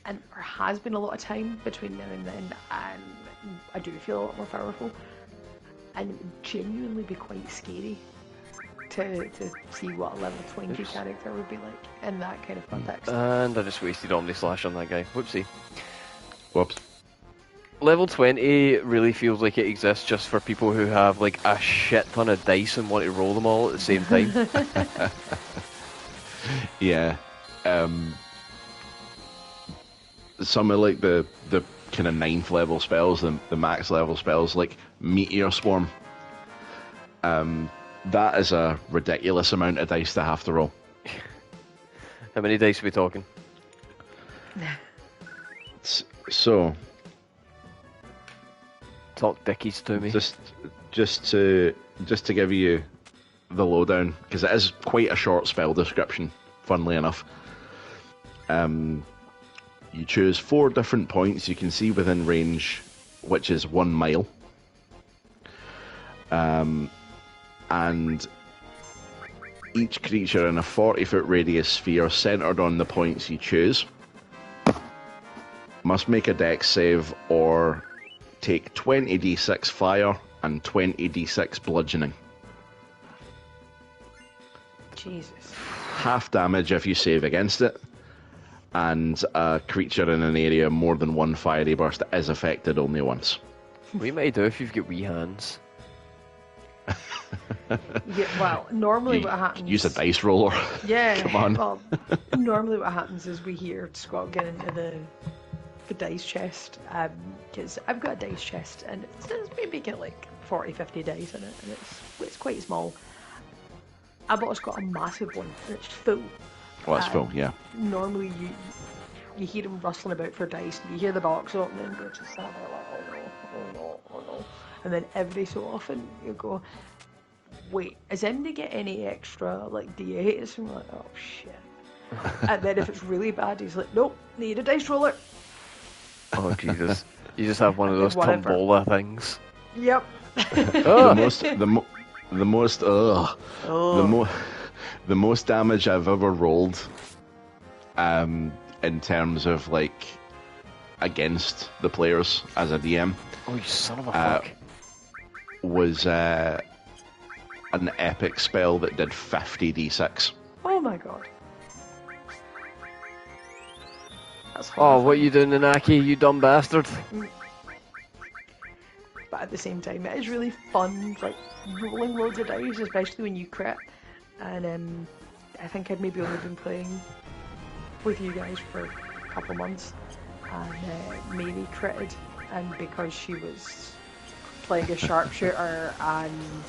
and there has been a lot of time between now and then, and I do feel a lot more powerful, and it would genuinely be quite scary to see what a level 20 character would be like in that kind of context. And I just wasted Omni Slash on that guy. Whoopsie. Whoops. Level 20 really feels like it exists just for people who have like a shit ton of dice and want to roll them all at the same time. Yeah. Some of like the kind of 9th level spells, the max level spells, like Meteor Swarm. That is a ridiculous amount of dice to have to roll. How many dice are we talking? So Talk dickies to me. Just to give you the lowdown, because it is quite a short spell description, funnily enough. You choose 4 different points you can see within range, which is 1 mile. And each creature in a 40-foot radius sphere centered on the points you choose must make a dex save or take 20d6 fire and 20d6 bludgeoning. Jesus. Half damage if you save against it, and a creature in an area more than 1 fiery burst is affected only once. We might do if you've got wee hands. Yeah, well, normally what happens... Use a dice roller. Yeah. Come on. Well, normally what happens is we hear Scott get into the dice chest, because I've got a dice chest, and it's maybe get like 40-50 dice in it, and it's quite small. I've also got a massive one, and it's full. Well, it's full, yeah. Normally you hear him rustling about for dice, and you hear the box open, and you're just sat there like, oh no. And then every so often you go, wait, is Indy get any extra like D8s? And we're like, oh shit. And then if it's really bad, he's like, nope, need a dice roller. Oh Jesus! You just have one of those tombola things. Yep. The most damage I've ever rolled, in terms of like against the players as a DM. Oh, you son of a fuck! Was an epic spell that did 50 d6. Oh my god. Oh, what are you doing, Nanaki, you dumb bastard? But at the same time, it is really fun, like, rolling loads of dice, especially when you crit. And I think I'd maybe only been playing with you guys for a couple months, and Mary critted, and because she was playing a sharpshooter, and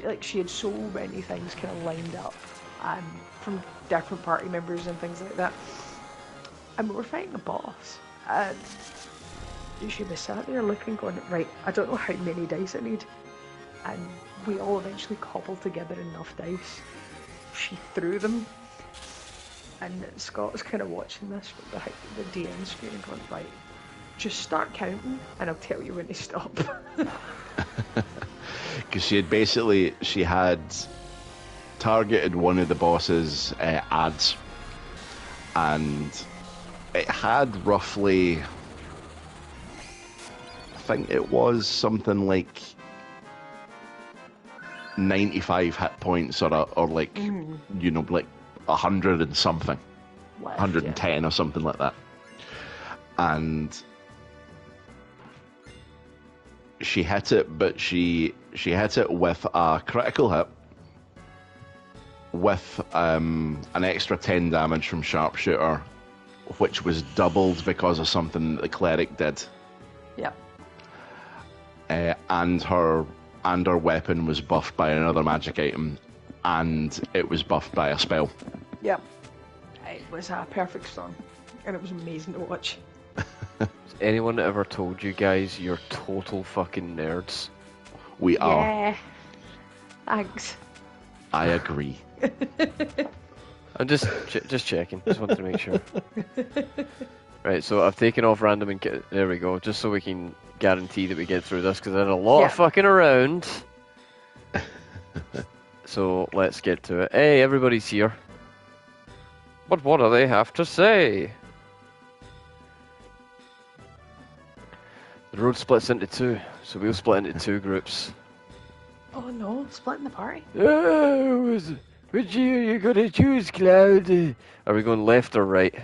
like she had so many things kind of lined up, from different party members and things like that. And we were fighting a boss, and she was sat there looking, going, right, I don't know how many dice I need. And we all eventually cobbled together enough dice. She threw them, and Scott's kind of watching this from behind the DM screen and going, right, just start counting, and I'll tell you when to stop. Because she had targeted one of the boss's ads, and it had roughly, I think it was something like 95 hit points, or like, you know, like 100 and something, left, 110 or something like that. And she hit it, but she hit it with a critical hit, with an extra 10 damage from sharpshooter, which was doubled because of something that the cleric did. Yep. And her weapon was buffed by another magic item, and it was buffed by a spell. Yep. It was a perfect storm, and it was amazing to watch. Has anyone ever told you guys you're total fucking nerds? We are. Yeah. Thanks. I agree. I'm just checking. Just wanted to make sure. Right, so I've taken off random and there we go, just so we can guarantee that we get through this, because I had a lot of fucking around. So let's get to it. Hey, everybody's here. But what do they have to say? The road splits into two, so we'll split into two groups. Oh no, splitting the party. Oh, which year you gonna choose, Cloud? Are we going left or right?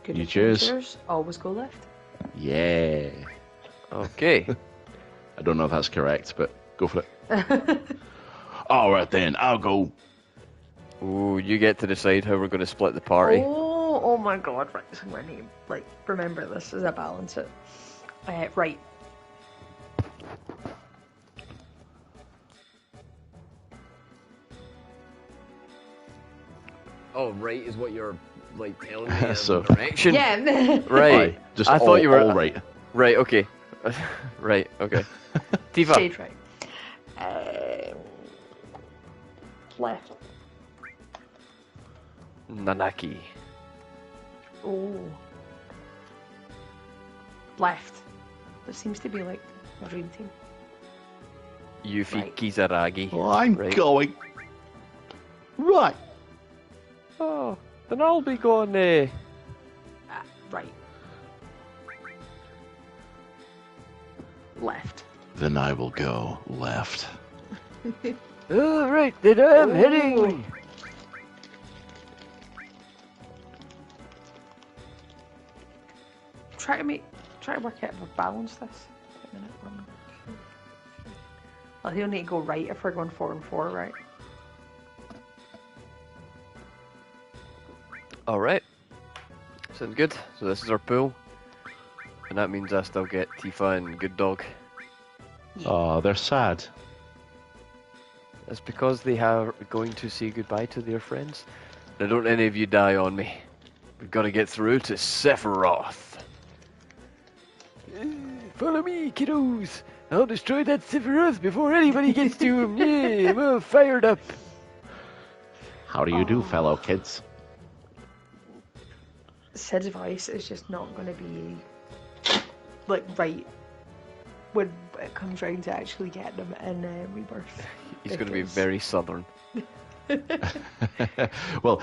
Good you choose. Always go left. Yeah. Okay. I don't know if that's correct, but go for it. Alright then, I'll go. Ooh, you get to decide how we're going to split the party. Oh my god, right, so I need, like, remember this as I balance it. Right. Oh, right is what you're, like, telling me so, direction? Yeah. Right. Just I thought you were... all right. Right, okay. Right, okay. Tifa. Stage right. Left. Nanaki. Oh. Left. There seems to be like a dream team. Yuffie Right. Kizaragi. Well, I'm right. going. Right. Oh, then I'll be going Right. Left. Then I will go left. Oh, right, then I'm heading. Try to work out if I balance this. Wait a minute. Well, he'll need to go right if we're going 4 and 4, right? Alright. Sounds good. So this is our pool. And that means I still get Tifa and Good Dog. Oh, they're sad. That's because they are going to say goodbye to their friends. Now don't any of you die on me. We've got to get through to Sephiroth. Follow me, kiddos. I'll destroy that Sephiroth before anybody gets to him. Yeah, I'm all fired up. How do you do, fellow kids? Sid's voice is just not going to be like right when it comes round to actually getting him in Rebirth. He's going to be very southern. Well,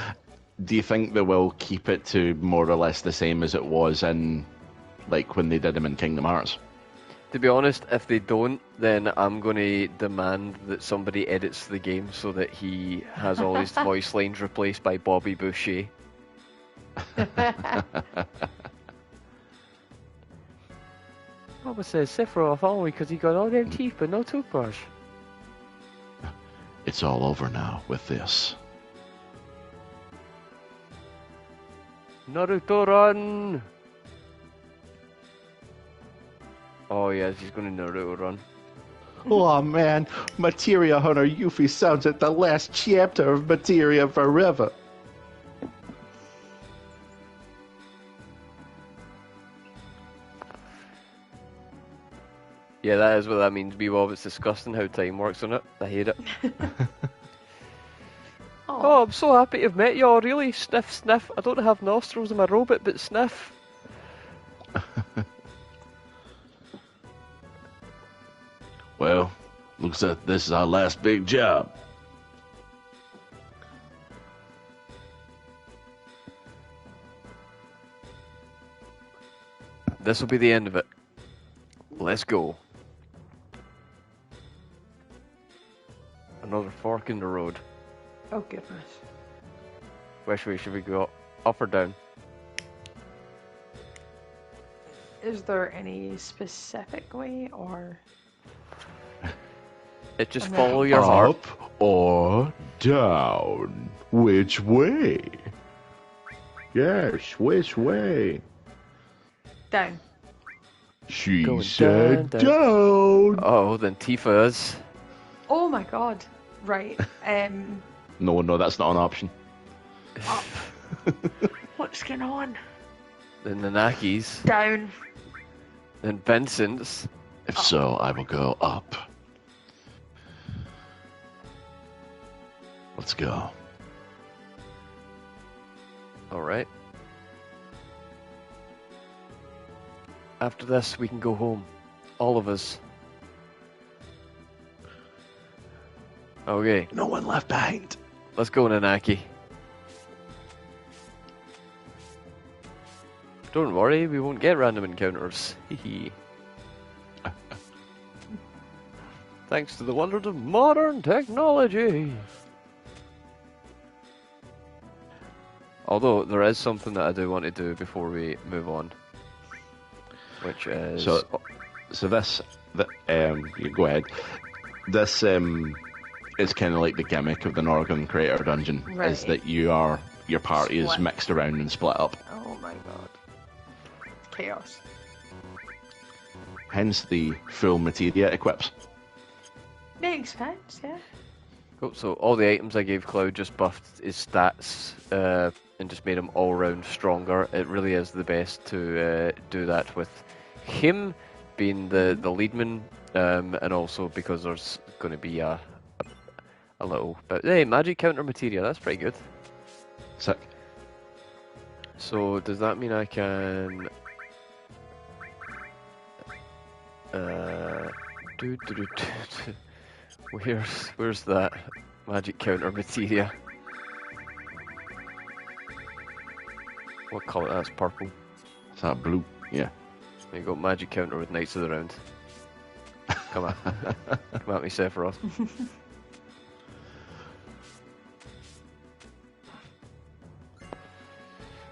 do you think they will keep it to more or less the same as it was in, like, when they did him in Kingdom Hearts? To be honest, if they don't, then I'm going to demand that somebody edits the game so that he has all his voice lines replaced by Bobby Boucher. Mama says Sephiroth only because he got all them teeth but no toothbrush. It's all over now with this. Naruto run! Oh yes, he's going to Naruto run. Oh man, Materia Hunter Yuffie sounds like the last chapter of Materia Forever. Yeah, that is what that means, Bebop. It's disgusting how time works on it. I hate it. Oh, I'm so happy to have met y'all, really. Sniff, sniff. I don't have nostrils in my robot, but sniff. Well, looks like this is our last big job. This will be the end of it. Let's go. Another fork in the road. Oh goodness. Which way should we go? Up or down? Is there any specific way, or? It just follow your heart. Up or down? Which way? Yes, which way? Down. She Going said down, down. Oh, then Tifa's. Oh my god. Right. No, that's not an option. Up. What's going on? Then Nanaki's. Down. Then Vincent's. If so, I will go up. Let's go. Alright. After this, we can go home. All of us. Okay. No one left behind. Let's go, Nanaki. Don't worry, we won't get random encounters. Hehe. Thanks to the wonders of modern technology. Although, there is something that I do want to do before we move on. Which is... So this... you go ahead. This, is kind of like the gimmick of the Northern Crater Dungeon, right. Is that your party is mixed around and split up. Oh my god. Chaos. Hence the full materia equips. Makes sense, yeah. Cool, so all the items I gave Cloud just buffed his stats and just made him all round stronger. It really is the best to do that with him being the leadman, and also because there's going to be a little bit. Hey, magic counter materia, that's pretty good. Sick. So does that mean I can where's that magic counter materia? What colour? That's purple. Is that blue? Yeah. There you go, magic counter with Knights of the Round. Come on. Come at me, Sephiroth.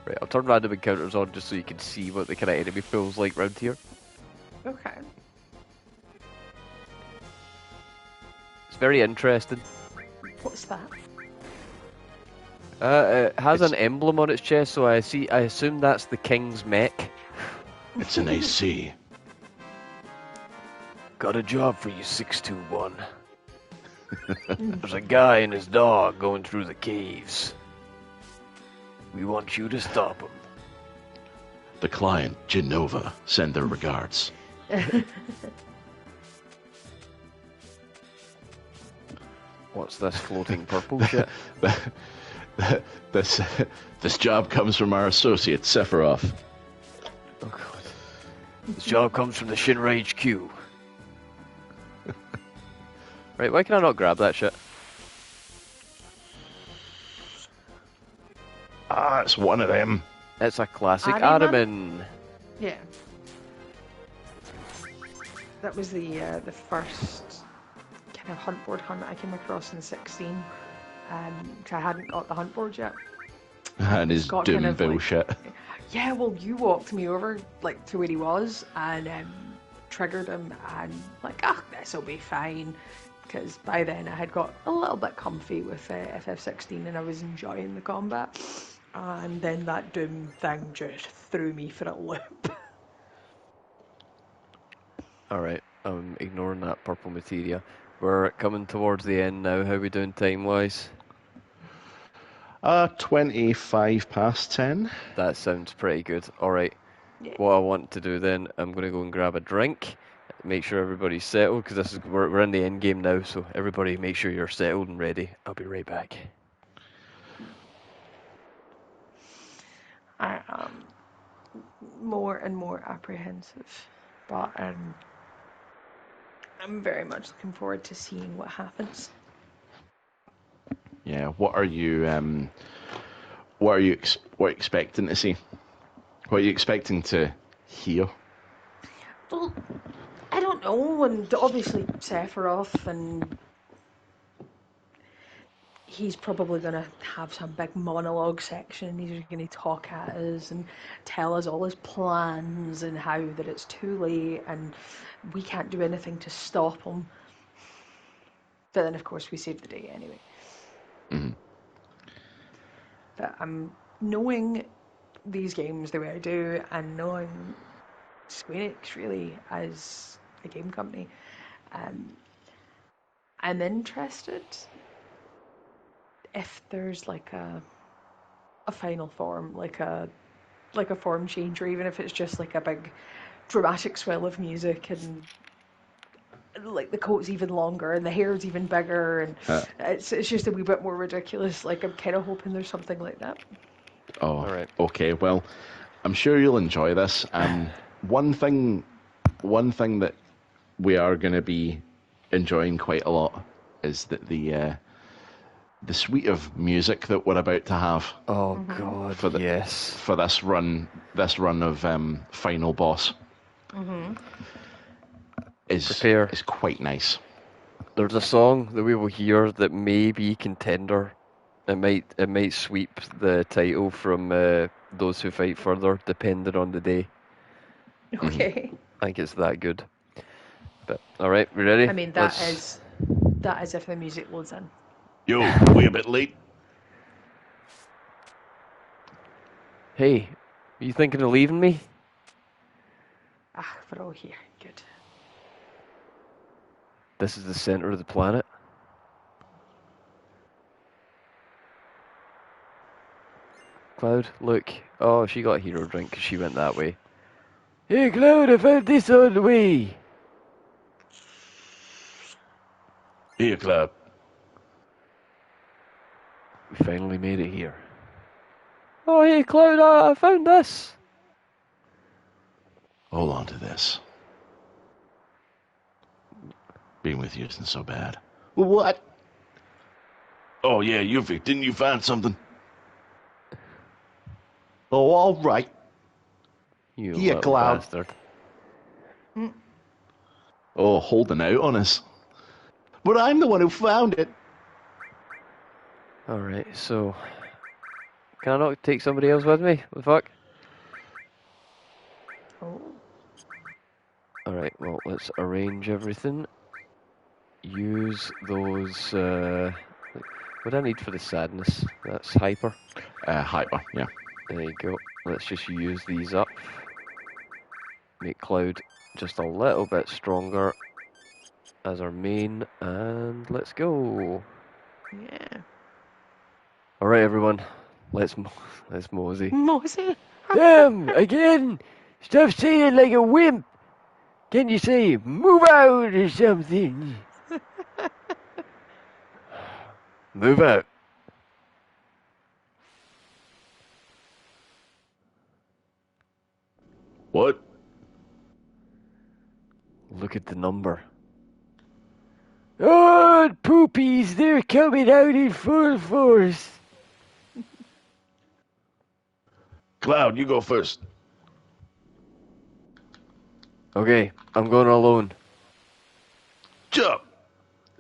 Right, I'll turn random encounters on just so you can see what the kind of enemy feels like round here. Okay. It's very interesting. What's that? It has an emblem on its chest, so I assume that's the king's mech. It's an AC. Got a job for you, 621. There's a guy and his dog going through the caves. We want you to stop him. The client, Genova, send their regards. What's this floating purple shit? This job comes from our associate, Sephiroth. Oh god. This job comes from the Shinra HQ. Right, why can I not grab that shit? Ah, it's one of them. It's a classic Ahriman? Ahriman. Yeah. That was the first kind of hunt board hunt I came across in 16. 'Cause I hadn't got the hunt board yet. And his Got doom kind of, like- bullshit. Yeah, well, you walked me over like to where he was and triggered him, and like, this'll be fine. Because by then I had got a little bit comfy with FF16 and I was enjoying the combat. And then that Doom thing just threw me for a loop. Alright, I'm ignoring that purple materia. We're coming towards the end now. How are we doing time-wise? 25 past 10. That sounds pretty good. Alright, Yeah. what I want to do then, I'm going to go and grab a drink. Make sure everybody's settled, because we're in the end game now, so everybody make sure you're settled and ready. I'll be right back. I am more and more apprehensive, but I'm very much looking forward to seeing what happens. Yeah, what are you expecting to see? What are you expecting to hear? Well, I don't know, and obviously Sephiroth, and he's probably going to have some big monologue section. He's going to talk at us and tell us all his plans and how that it's too late and we can't do anything to stop him. But then, of course, we save the day anyway. Mm-hmm. But knowing these games the way I do and knowing Square Enix really as a game company, I'm interested if there's like a final form, like a form change, or even if it's just like a big dramatic swell of music and like the coat's even longer and the hair's even bigger and it's just a wee bit more ridiculous. Like I'm kind of hoping there's something like that. Oh, All right. Okay. Well, I'm sure you'll enjoy this. One thing that we are going to be enjoying quite a lot is that the suite of music that we're about to have. Oh god, yes. For this run of Final Boss. Mm-hmm. Is quite nice. There's a song that we will hear that may be contender. It might sweep the title from Those Who Fight Further, depending on the day. Okay. I think it's that good. But alright, we ready? I mean that is if the music loads in. Yo, we a bit late. Hey, are you thinking of leaving me? We're all here. Good. This is the center of the planet. Cloud, look. Oh, she got a hero drink because she went that way. Hey, Cloud, I found this on the way. Here, Cloud. We finally made it here. Oh, hey, Cloud, I found this. Hold on to this. Being with you isn't so bad. Well, what? Oh, yeah, didn't you find something? Oh, all right. You Here, little Cloud. bastard. Oh, holding out on us. But I'm the one who found it. Alright, so... Can I not take somebody else with me? What the fuck? Oh. Alright, well, let's arrange everything. Use those, what do I need for the sadness? That's hyper. Hyper, yeah. There you go. Let's just use these up. Make Cloud just a little bit stronger as our main, and let's go. Yeah. Alright, everyone. Let's mosey. Mosey. Damn! Again! Stop saying like a wimp! Can you say, move out or something? Move out. What? Look at the number. Oh, poopies, they're coming out in full force. Cloud, you go first. Okay, I'm going alone. Chuck,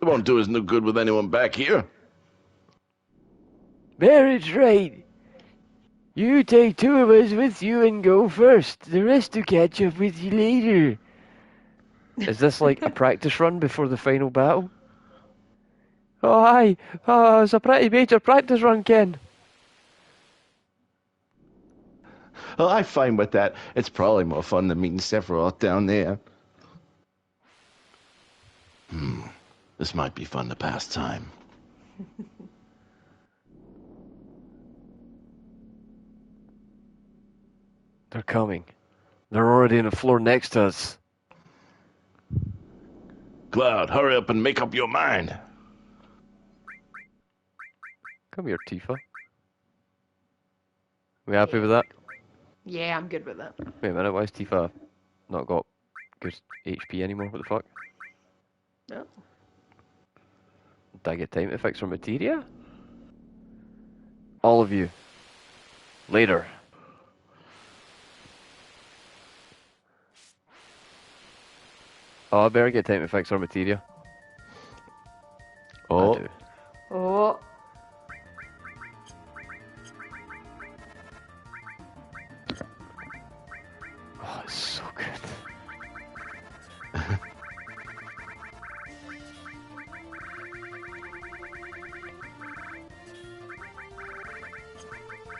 it won't do us no good with anyone back here. Barrett's right. You take 2 of us with you and go first. The rest will catch up with you later. Is this like a practice run before the final battle? Oh, hi. Oh, it's a pretty major practice run, Ken. Well, I'm fine with that. It's probably more fun than meeting Sephiroth down there. This might be fun to pass time. They're coming. They're already on the floor next to us. Cloud, hurry up and make up your mind. Come here, Tifa. We happy with that? Yeah, I'm good with that. Wait a minute, why is Tifa not got good HP anymore? What the fuck? No. Did I get time to fix her materia? All of you. Later. Oh, I better get time to fix her materia. Oh. I do. Oh. Oh, it's so good.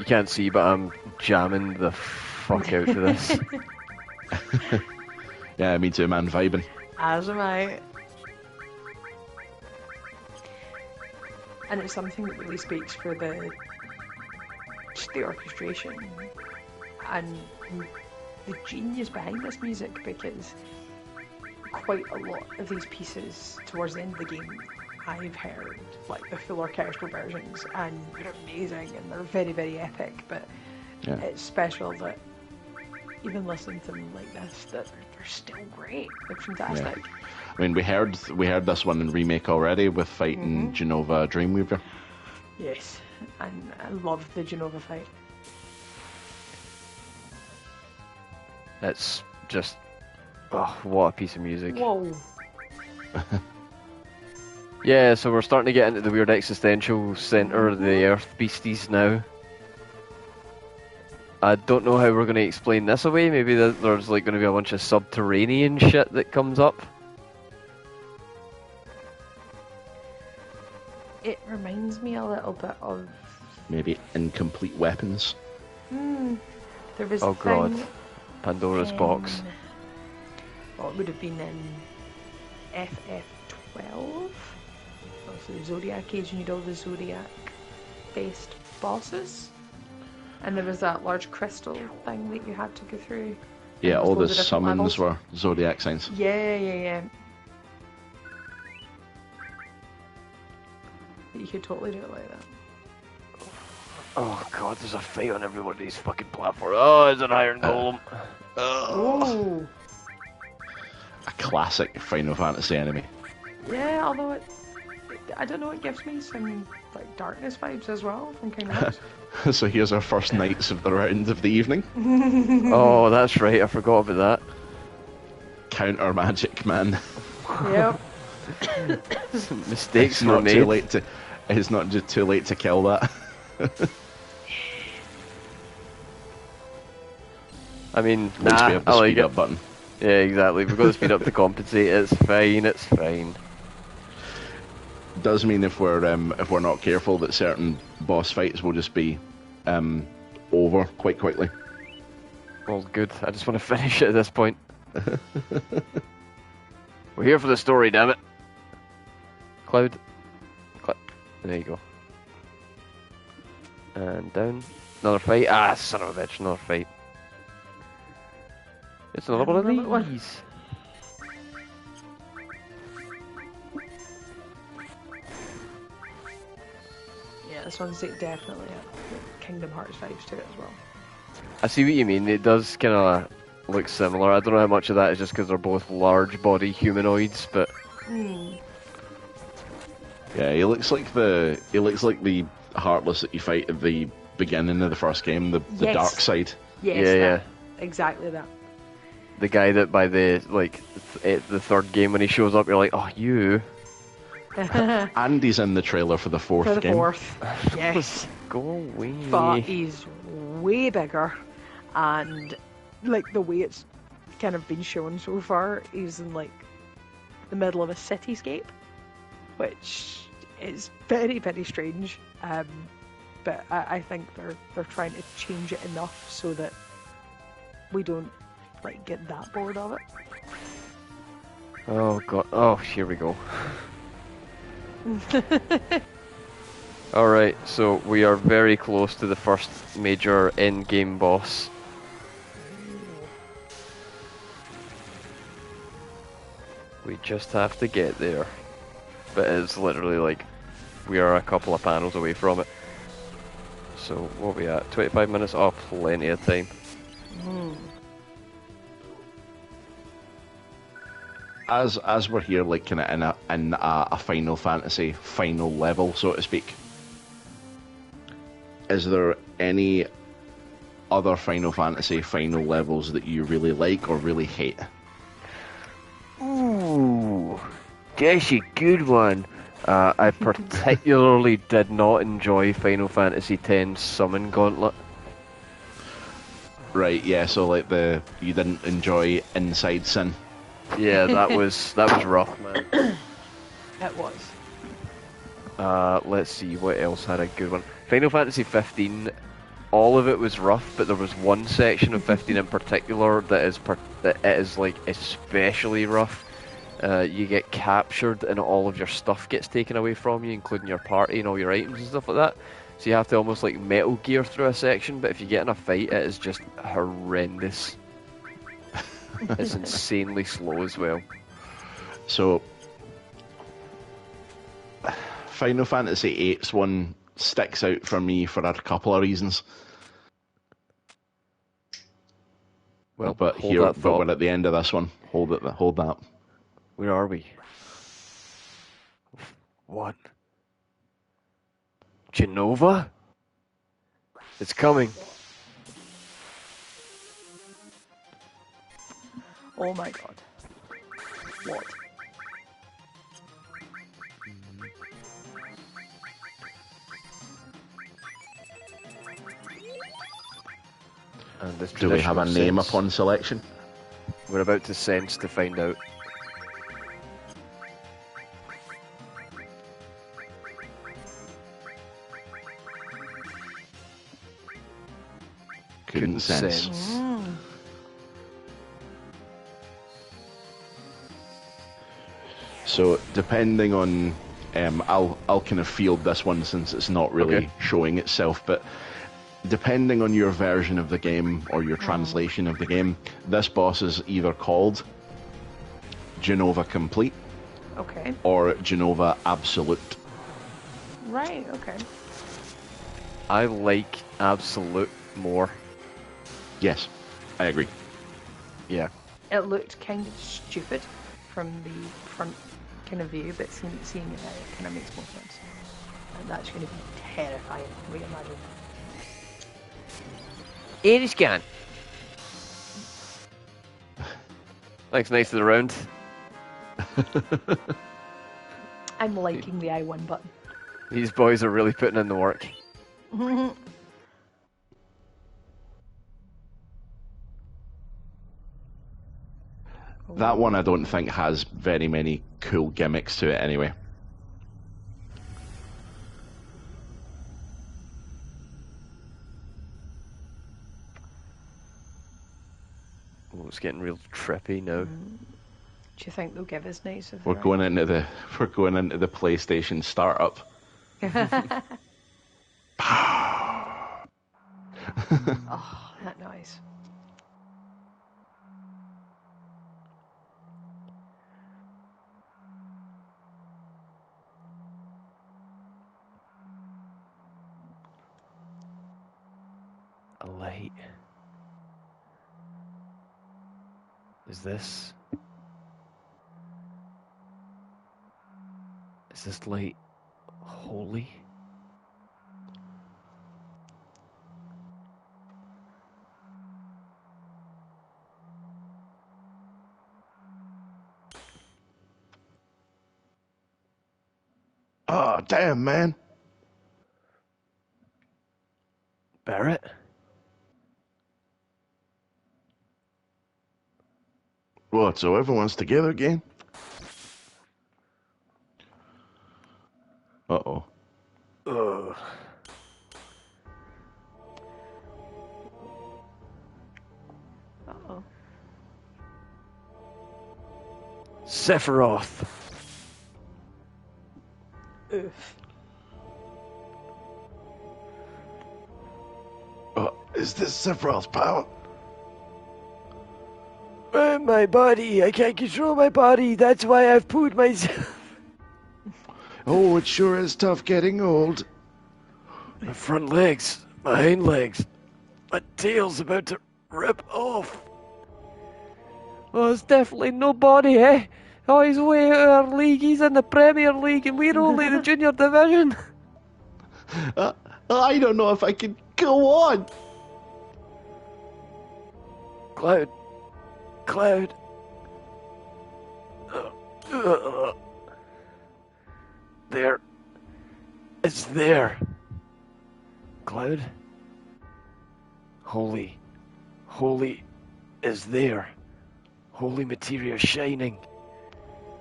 You can't see, but I'm jamming the fuck out to this. Yeah, me too, man. Vibing. As am I. And it's something that really speaks for just the orchestration and the genius behind this music, because quite a lot of these pieces towards the end of the game I've heard like the full orchestral versions, and they're amazing and they're very, very epic, but Yeah. it's special that even listening to them like this, that they're still great. They're fantastic. I mean, we heard this one in remake already with fighting Genova Dreamweaver. Yes, and I love the Genova fight. It's just, oh, what a piece of music. Whoa. Yeah, so we're starting to get into the weird existential center of the Earth beasties now. I don't know how we're going to explain this away. Maybe there's like going to be a bunch of subterranean shit that comes up. It reminds me a little bit of... Maybe incomplete weapons. There was Oh a thing god. Pandora's box. What would have been in FF12? Also the Zodiac Age, and you'd all the Zodiac-based bosses. And there was that large crystal thing that you had to go through. Yeah, all the loads of different summons levels. were Zodiac signs. Yeah. You could totally do it like that. Oh god, there's a fight on every one of these fucking platforms. Oh, it's an iron golem. Oh! A classic Final Fantasy enemy. Yeah, although I don't know, it gives me some like darkness vibes as well from Kingdom Hearts. So here's our first knights of the round of the evening. Oh, that's right, I forgot about that. Counter magic, man. Yep. Mistakes It's were not made. too late to. It's not just too late to kill that. I mean, Once we nah, have the I like speed it. up button. Yeah, exactly. We've got to speed up to compensate. It's fine. It's fine. Does mean if we're not careful that certain boss fights will just be over quite quickly. Well, good. I just want to finish it at this point. We're here for the story, damn it. Cloud. There you go. And down. Another fight. Ah, son of a bitch. Another fight. It's another one of Another one. these. this one's definitely a Kingdom Hearts vibes to it as well. I see what you mean. It does kind of look similar. I don't know how much of that is just because they're both large body humanoids, but yeah, he looks like the Heartless that you fight at the beginning of the first game, the dark side. Yes, yeah, exactly that. The guy that by the the third game when he shows up, you're like, oh, you. And he's in the trailer for the fourth game. For the fourth, yes. Go away. But he's way bigger, and like the way it's kind of been shown so far, he's in like the middle of a cityscape, which is very, very strange. But I think they're trying to change it enough so that we don't like get that bored of it. Oh god. Oh, here we go. Alright, so we are very close to the first major end-game boss. We just have to get there. But it's literally like, we are a couple of panels away from it. So, what are we at? 25 minutes? Oh, plenty of time. As we're here, like kind of in a Final Fantasy final level, so to speak, is there any other Final Fantasy final levels that you really like or really hate? Ooh, that's a good one. I particularly did not enjoy Final Fantasy X Summon Gauntlet. Right, yeah. So like you didn't enjoy Inside Sin. Yeah, that was rough, man. It was. Let's see what else had a good one. Final Fantasy 15, all of it was rough, but there was one section of 15 in particular that is like especially rough. You get captured and all of your stuff gets taken away from you, including your party and all your items and stuff like that. So you have to almost like Metal Gear through a section, but if you get in a fight, it is just horrendous. It's insanely slow as well. So, Final Fantasy VIII's one sticks out for me for a couple of reasons. Well, but we're at the end of this one. Hold that. Where are we? What? Jenova? It's coming. Oh my god. What? And do we have a name upon selection? We're about to sense to find out. Couldn't sense. So depending on, I'll kind of field this one since it's not really showing itself, but depending on your version of the game or your translation of the game, this boss is either called Jenova Complete, or Jenova Absolute. Right. Okay. I like Absolute more. Yes, I agree. Yeah. It looked kind of stupid from the front kind of view, but seeing it now, it kind of makes more sense. And that's going to be terrifying, we imagine. It is gone. Thanks, nice to the round. I'm liking the I1 button. These boys are really putting in the work. That one I don't think has very many cool gimmicks to it anyway. Oh, it's getting real trippy now. Do you think they'll give us nice? We're going into the PlayStation startup. Oh, that noise. A light. Is this light holy? Oh, damn, man. Barrett? What, so everyone's together again? Uh-oh. Ugh. Uh-oh. Sephiroth. Oof. Is this Sephiroth's power? My body. I can't control my body. That's why I've pooed myself. Oh, it sure is tough getting old. My front legs. My hind legs. My tail's about to rip off. Oh, it's definitely no body, eh? Oh, he's way out of our league. He's in the Premier League and we're only the junior division. I don't know if I can go on. Cloud. There. It's there. Cloud. Holy is there. Holy materia shining.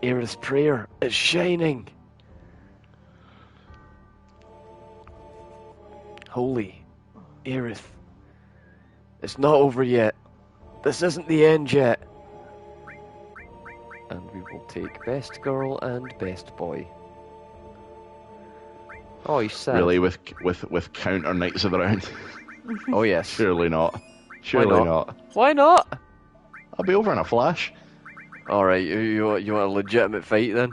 Aerith's prayer is shining. Holy Aerith. It's not over yet. This isn't the end yet. And we will take best girl and best boy. Oh, he's sad. Really, with counter knights of the round? Oh yes. Surely not. Surely not. Why not? I'll be over in a flash. All right, you want a legitimate fight then?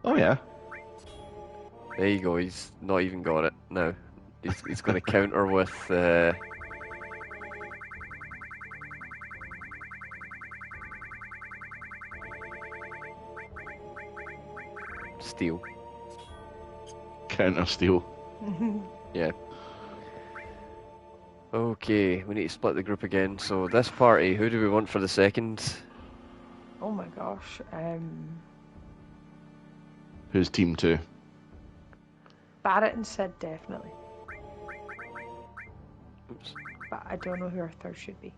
Oh yeah. There you go. He's not even got it now. He's going to counter with. Steel. Counter steel. Yeah. Okay, we need to split the group again. So this party, who do we want for the second? Oh my gosh. Who's team 2? Barrett and Sid definitely. Oops. But I don't know who our third should be.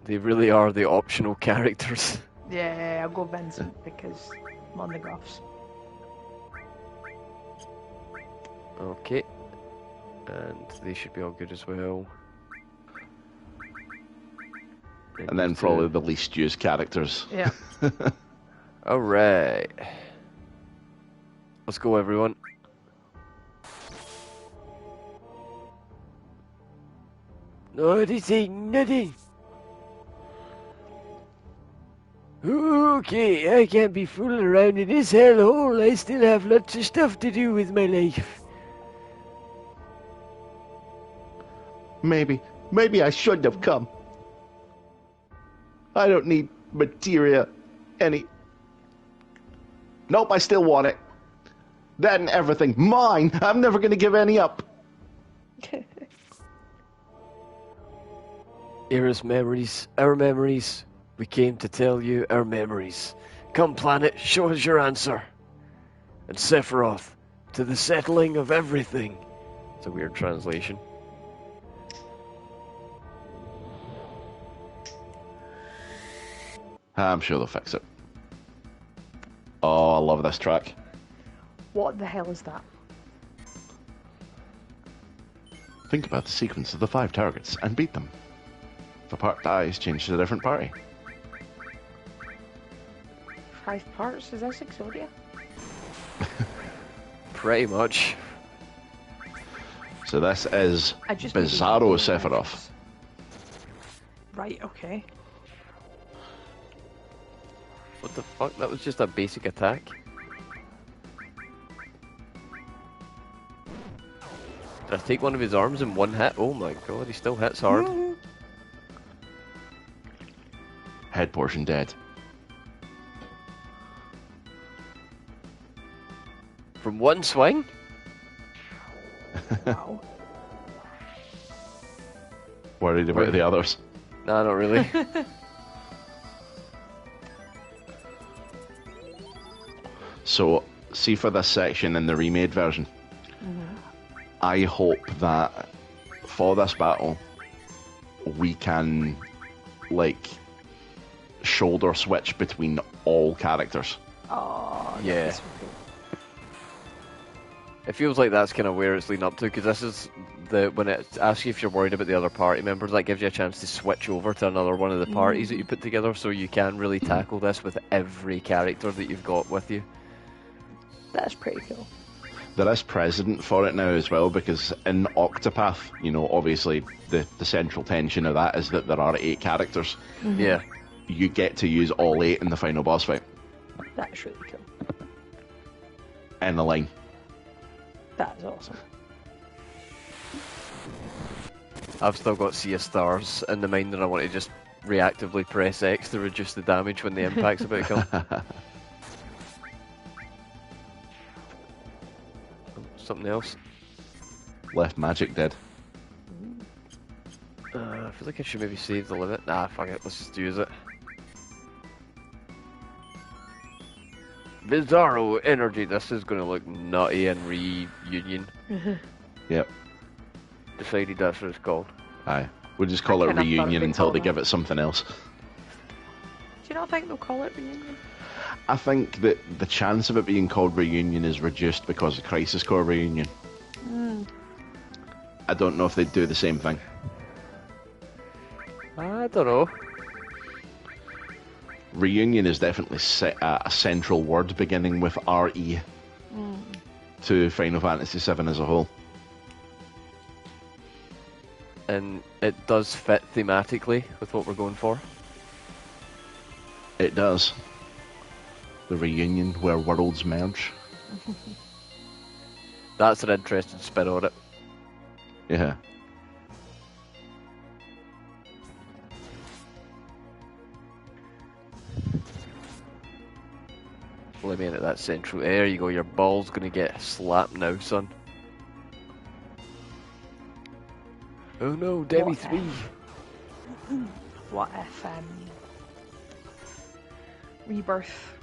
They really are the optional characters. Yeah, I'll go Vincent because I'm on the graphs. Okay. And they should be all good as well. And then probably the least used characters. Yeah. Alright. Let's go, everyone. No, this ain't nothing. Okay, I can't be fooling around in this hellhole. I still have lots of stuff to do with my life. Maybe I shouldn't have come. I don't need materia any. Nope, I still want it. That and everything. Mine! I'm never gonna give any up. Aerith's memories, our memories. We came to tell you our memories. Come, planet, show us your answer. And Sephiroth, to the settling of everything. It's a weird translation. I'm sure they'll fix it. Oh, I love this track. What the hell is that? Think about the sequence of the 5 targets and beat them. If a part dies, change to a different party. 5 parts? Is that Exodia? Pretty much. So this is Bizarro Sephiroth. Right, okay. What the fuck? That was just a basic attack. Did I take one of his arms in one hit? Oh my god, he still hits hard. Head portion dead. From one swing? Wow. Worried about the others? Nah, not really. So, see for this section in the remade version, I hope that for this battle, we can, like, shoulder switch between all characters. Oh, yeah. That's so cool. It feels like that's kind of where it's leading up to, because this is when it asks you if you're worried about the other party members, that gives you a chance to switch over to another one of the parties that you put together, so you can really tackle this with every character that you've got with you. That's pretty cool. There is precedent for it now as well, because in Octopath, you know, obviously the central tension of that is that there are 8 characters. Yeah. You get to use all 8 in the final boss fight. That's really cool. In the line. That is awesome. I've still got Sea of Stars in the mind, and I want to just reactively press X to reduce the damage when the impact's about to come. Something else. Left magic dead. I feel like I should maybe save the limit. Nah, fuck it, let's just use it. Bizarro Energy, this is going to look nutty in Reunion. Yep. Decided that's what it's called. Aye. We'll just call it Reunion until they give it something else. Do you not think they'll call it Reunion? I think that the chance of it being called Reunion is reduced because of Crisis Core Reunion. I don't know if they'd do the same thing. I don't know. Reunion is definitely a central word beginning with RE to Final Fantasy VII as a whole. And it does fit thematically with what we're going for. It does. The reunion where worlds merge. That's an interesting spin on it. Yeah. Let me in at that central. There you go, your ball's gonna get slapped now, son. Oh no, Demi 3. What if Rebirth,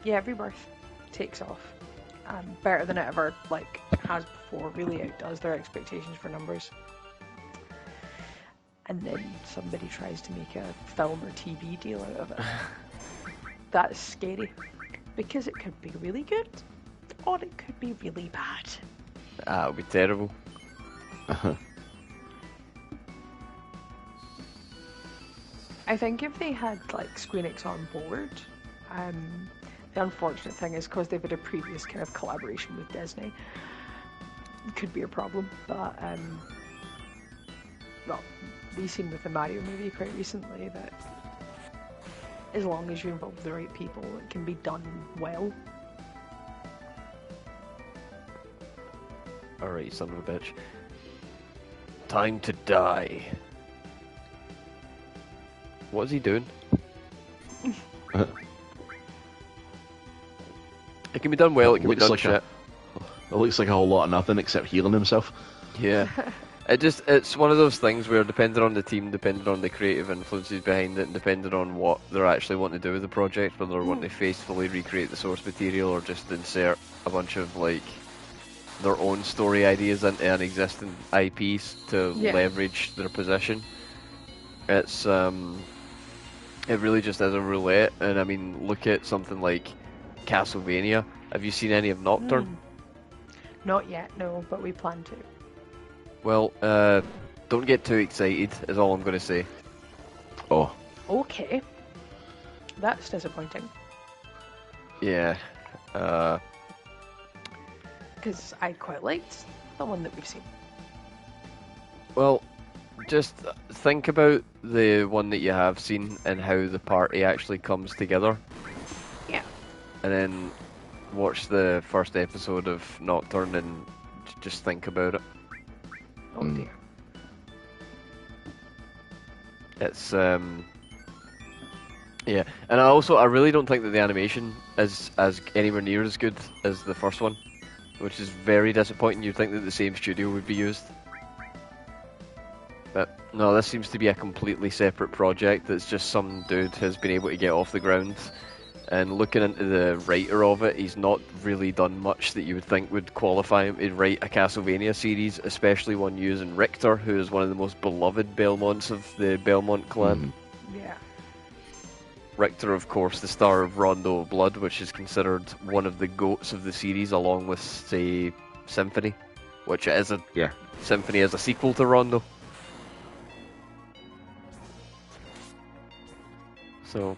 Rebirth takes off better than it ever has before, really outdoes their expectations for numbers, and then somebody tries to make a film or TV deal out of it. That's scary, because it could be really good or it could be really bad. Ah, it'll be terrible. I think if they had Square Enix on board, the unfortunate thing is because they've had a previous kind of collaboration with Disney, it could be a problem. But well, we've seen with the Mario movie quite recently that as long as you involve the right people, it can be done well. Alright, son of a bitch. Time to die. What is he doing? It can be done well, it can be done shit. It looks like a whole lot of nothing except healing himself. Yeah. It's one of those things where depending on the team, depending on the creative influences behind it, and depending on what they're actually wanting to do with the project, whether they're wanting to faithfully recreate the source material or just insert a bunch of their own story ideas into an existing IPs to leverage their position. It's it really just is a roulette, and I mean, look at something like Castlevania. Have you seen any of Nocturne? Not yet, no, but we plan to. Well, don't get too excited, is all I'm going to say. Oh. Okay. That's disappointing. Yeah. Because I quite liked the one that we've seen. Well, just think about the one that you have seen and how the party actually comes together. Yeah. And then watch the first episode of Nocturne and just think about it. Oh dear. It's yeah, and I really don't think that the animation is as anywhere near as good as the first one, which is very disappointing. You'd think that the same studio would be used, but no, this seems to be a completely separate project. That's just some dude has been able to get off the ground. And looking into the writer of it, he's not really done much that you would think would qualify him to write a Castlevania series, especially one using Richter, who is one of the most beloved Belmonts of the Belmont clan. Yeah. Richter, of course, the star of Rondo of Blood, which is considered one of the goats of the series, along with, say, Symphony, which is a Symphony is a sequel to Rondo. So,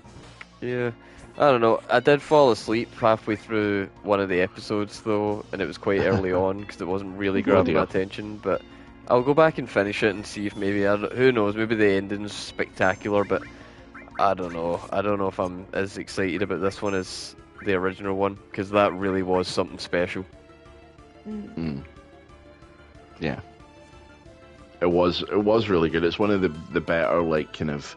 yeah. I don't know, I did fall asleep halfway through one of the episodes though, and it was quite early on because it wasn't really grabbing my attention, but I'll go back and finish it and see if maybe, who knows, maybe the ending's spectacular, but I don't know if I'm as excited about this one as the original one, because that really was something special. Yeah. It was really good. It's one of the better, like, kind of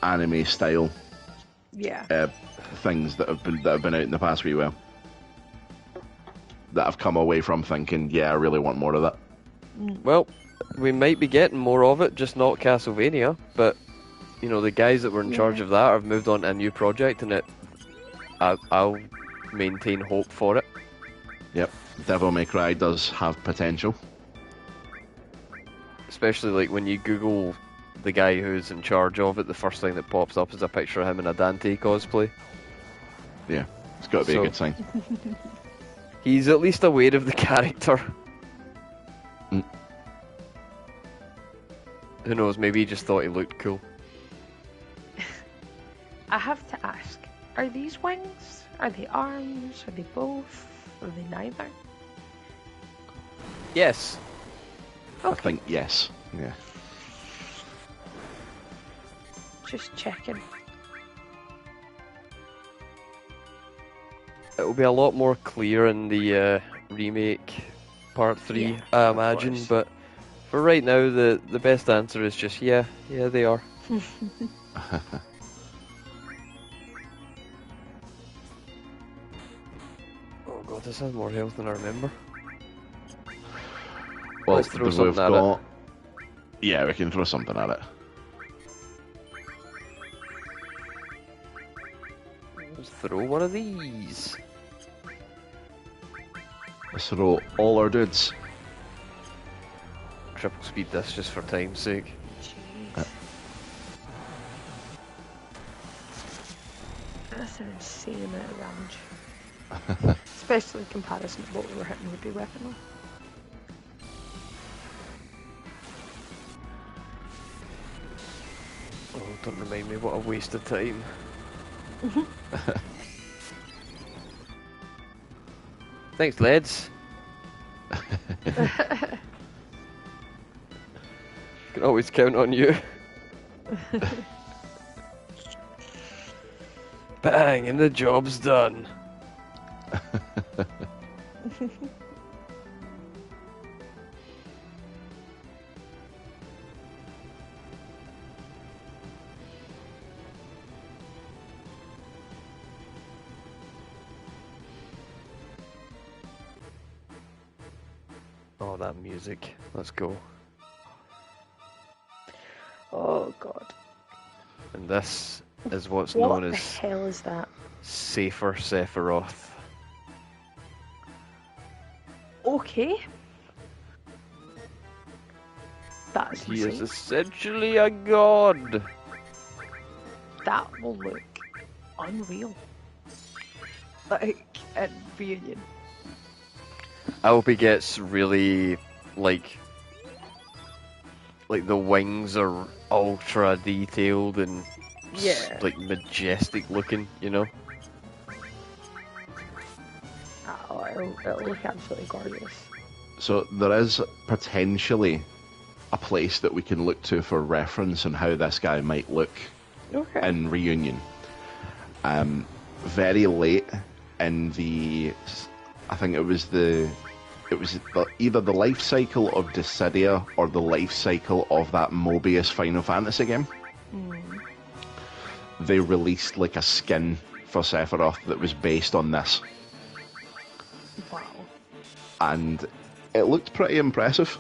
anime style things that have been out in the past wee while, that I've come away from thinking, I really want more of that. Well, we might be getting more of it, just not Castlevania, but you know, the guys that were in charge of that have moved on to a new project, and I'll maintain hope for it. Yep, Devil May Cry does have potential, especially like when you Google the guy who's in charge of it, the first thing that pops up is a picture of him in a Dante cosplay. Yeah, it's got to be a good sign. He's at least aware of the character. Who knows, maybe he just thought he looked cool. I have to ask, are these wings? Are they arms? Are they both? Are they neither? Yes. Okay. I think yes. Yeah. Just checking. It will be a lot more clear in the remake part 3, I imagine, but for right now the best answer is just yeah they are. Oh god, this has more health than I remember. Well, let's throw something at it. Yeah, we can throw something at it. Let's throw one of these. Let's throw all our dudes. Triple speed this just for time's sake. That's an insane amount of damage. Especially in comparison to what we were hitting with the weapon on. Oh, don't remind me what a waste of time. Thanks, lads. Can always count on you. Bang, and the job's done. Oh, that music. Let's go. Oh god. And this is what's known as... What the hell is that? Safer Sephiroth. Okay. That's He insane. is essentially a god. That will look unreal. Like, at Reunion. I hope he gets really, like the wings are ultra detailed and like majestic looking, you know? Oh, it'll look absolutely gorgeous. So there is potentially a place that we can look to for reference on how this guy might look in Reunion. Very late in the I think it was either the life cycle of Dissidia or the life cycle of that Mobius Final Fantasy game. They released like a skin for Sephiroth that was based on this. Wow. And it looked pretty impressive.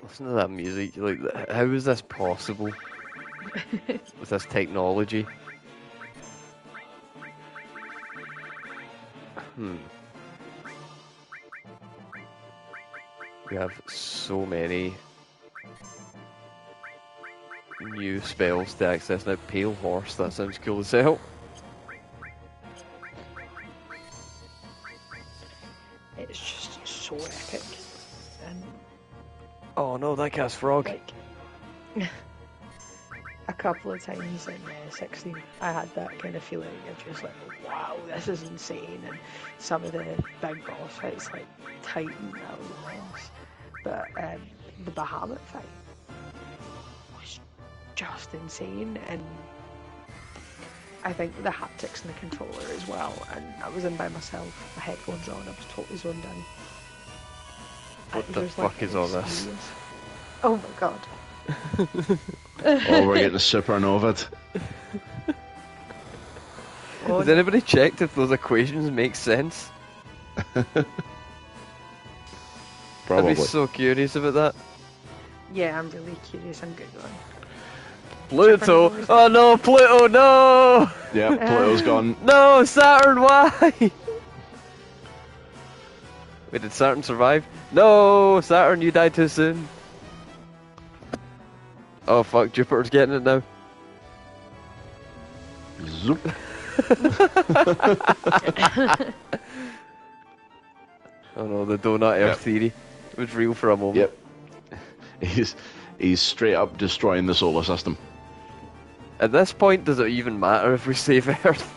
Listen to that music. Like, how is this possible with this technology? We have so many new spells to access now. Pale Horse, that sounds cool as hell. It's just so epic. And oh no, that guy's frog. like, a couple of times in 16, I had that kind of feeling of just like, wow, this is insane. And some of the big boss fights, like Titan, that was nice. But the Bahamut fight was just insane. And I think the haptics in the controller as well. And I was in by myself, my headphones on, I was totally zoned in. What the fuck is all this? Oh my god. Oh, we're getting supernovaed. Has anybody checked if those equations make sense? Probably. I'd be so curious about that. Yeah, I'm really curious. I'm Googling. Pluto! Oh no, Pluto, no! Yeah, Pluto's gone. No, Saturn, why? Wait, did Saturn survive? No, Saturn, you died too soon. Oh fuck, Jupiter's getting it now. Zoop. Oh no, the donut Earth theory. It was real for a moment. Yep. He's straight up destroying the solar system. At this point, does it even matter if we save Earth?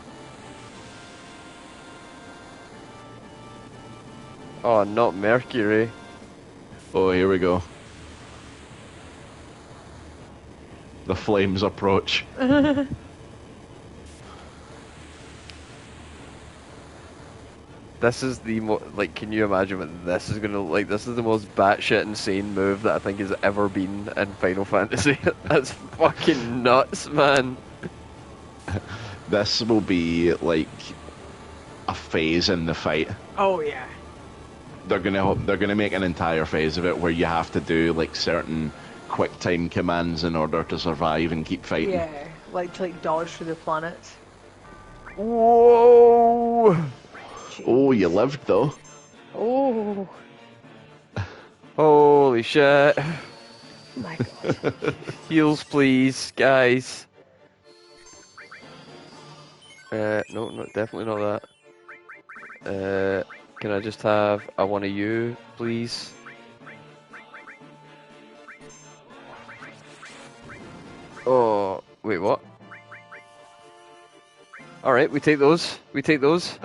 Oh, not Mercury. Oh, here we go. The flames approach. This is the like, can you imagine what this is gonna look like? This is the most batshit insane move that I think has ever been in Final Fantasy. That's fucking nuts, man. This will be like a phase in the fight. Oh yeah. They're gonna make an entire phase of it where you have to do like certain quick time commands in order to survive and keep fighting. Yeah, like to dodge through the planets. Whoa! Jeez. Oh, you lived though. Oh. Holy shit. My god. Heals, please, guys. No, definitely not that. Can I just have one of you, please? Oh, wait, what? Alright, we take those. We take those.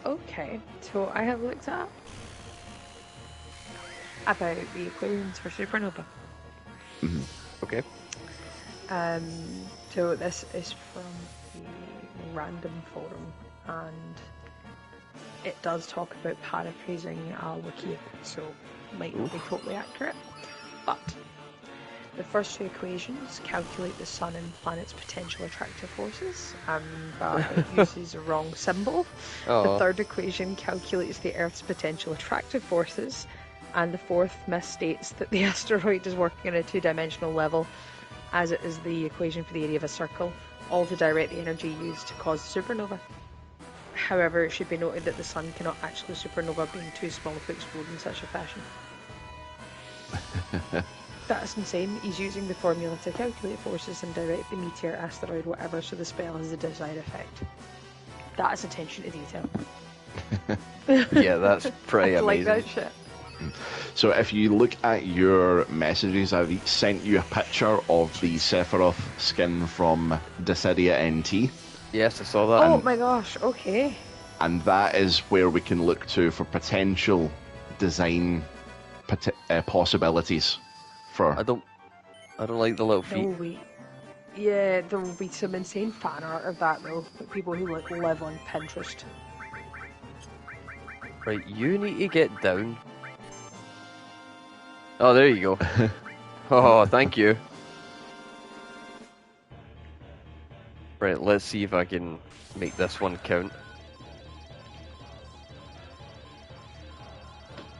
Okay, so I have looked up about the equations for supernova. Okay. So this is from the random forum, and it does talk about paraphrasing a wiki, so might not be totally accurate. But the first two equations calculate the sun and planet's potential attractive forces, but it uses a wrong symbol. The third equation calculates the Earth's potential attractive forces, and the fourth misstates that the asteroid is working at a two-dimensional level, as it is the equation for the area of a circle, all to direct the energy used to cause the supernova. However, it should be noted that the sun cannot actually supernova, being too small to explode in such a fashion. That's insane. He's using the formula to calculate forces and direct the meteor, asteroid, whatever, so the spell has the desired effect. That is attention to detail. Yeah, that's pretty I amazing. like that shit. So if you look at your messages, I've sent you a picture of the Sephiroth skin from Dissidia NT. Yes, I saw that. Oh my gosh, okay. And that is where we can look to for potential design possibilities for... I don't like the little feet. No, wait. Yeah, there will be some insane fan art of that though. Like people who like live on Pinterest. Right, you need to get down. Oh, there you go. Oh, thank you. Right, let's see if I can make this one count.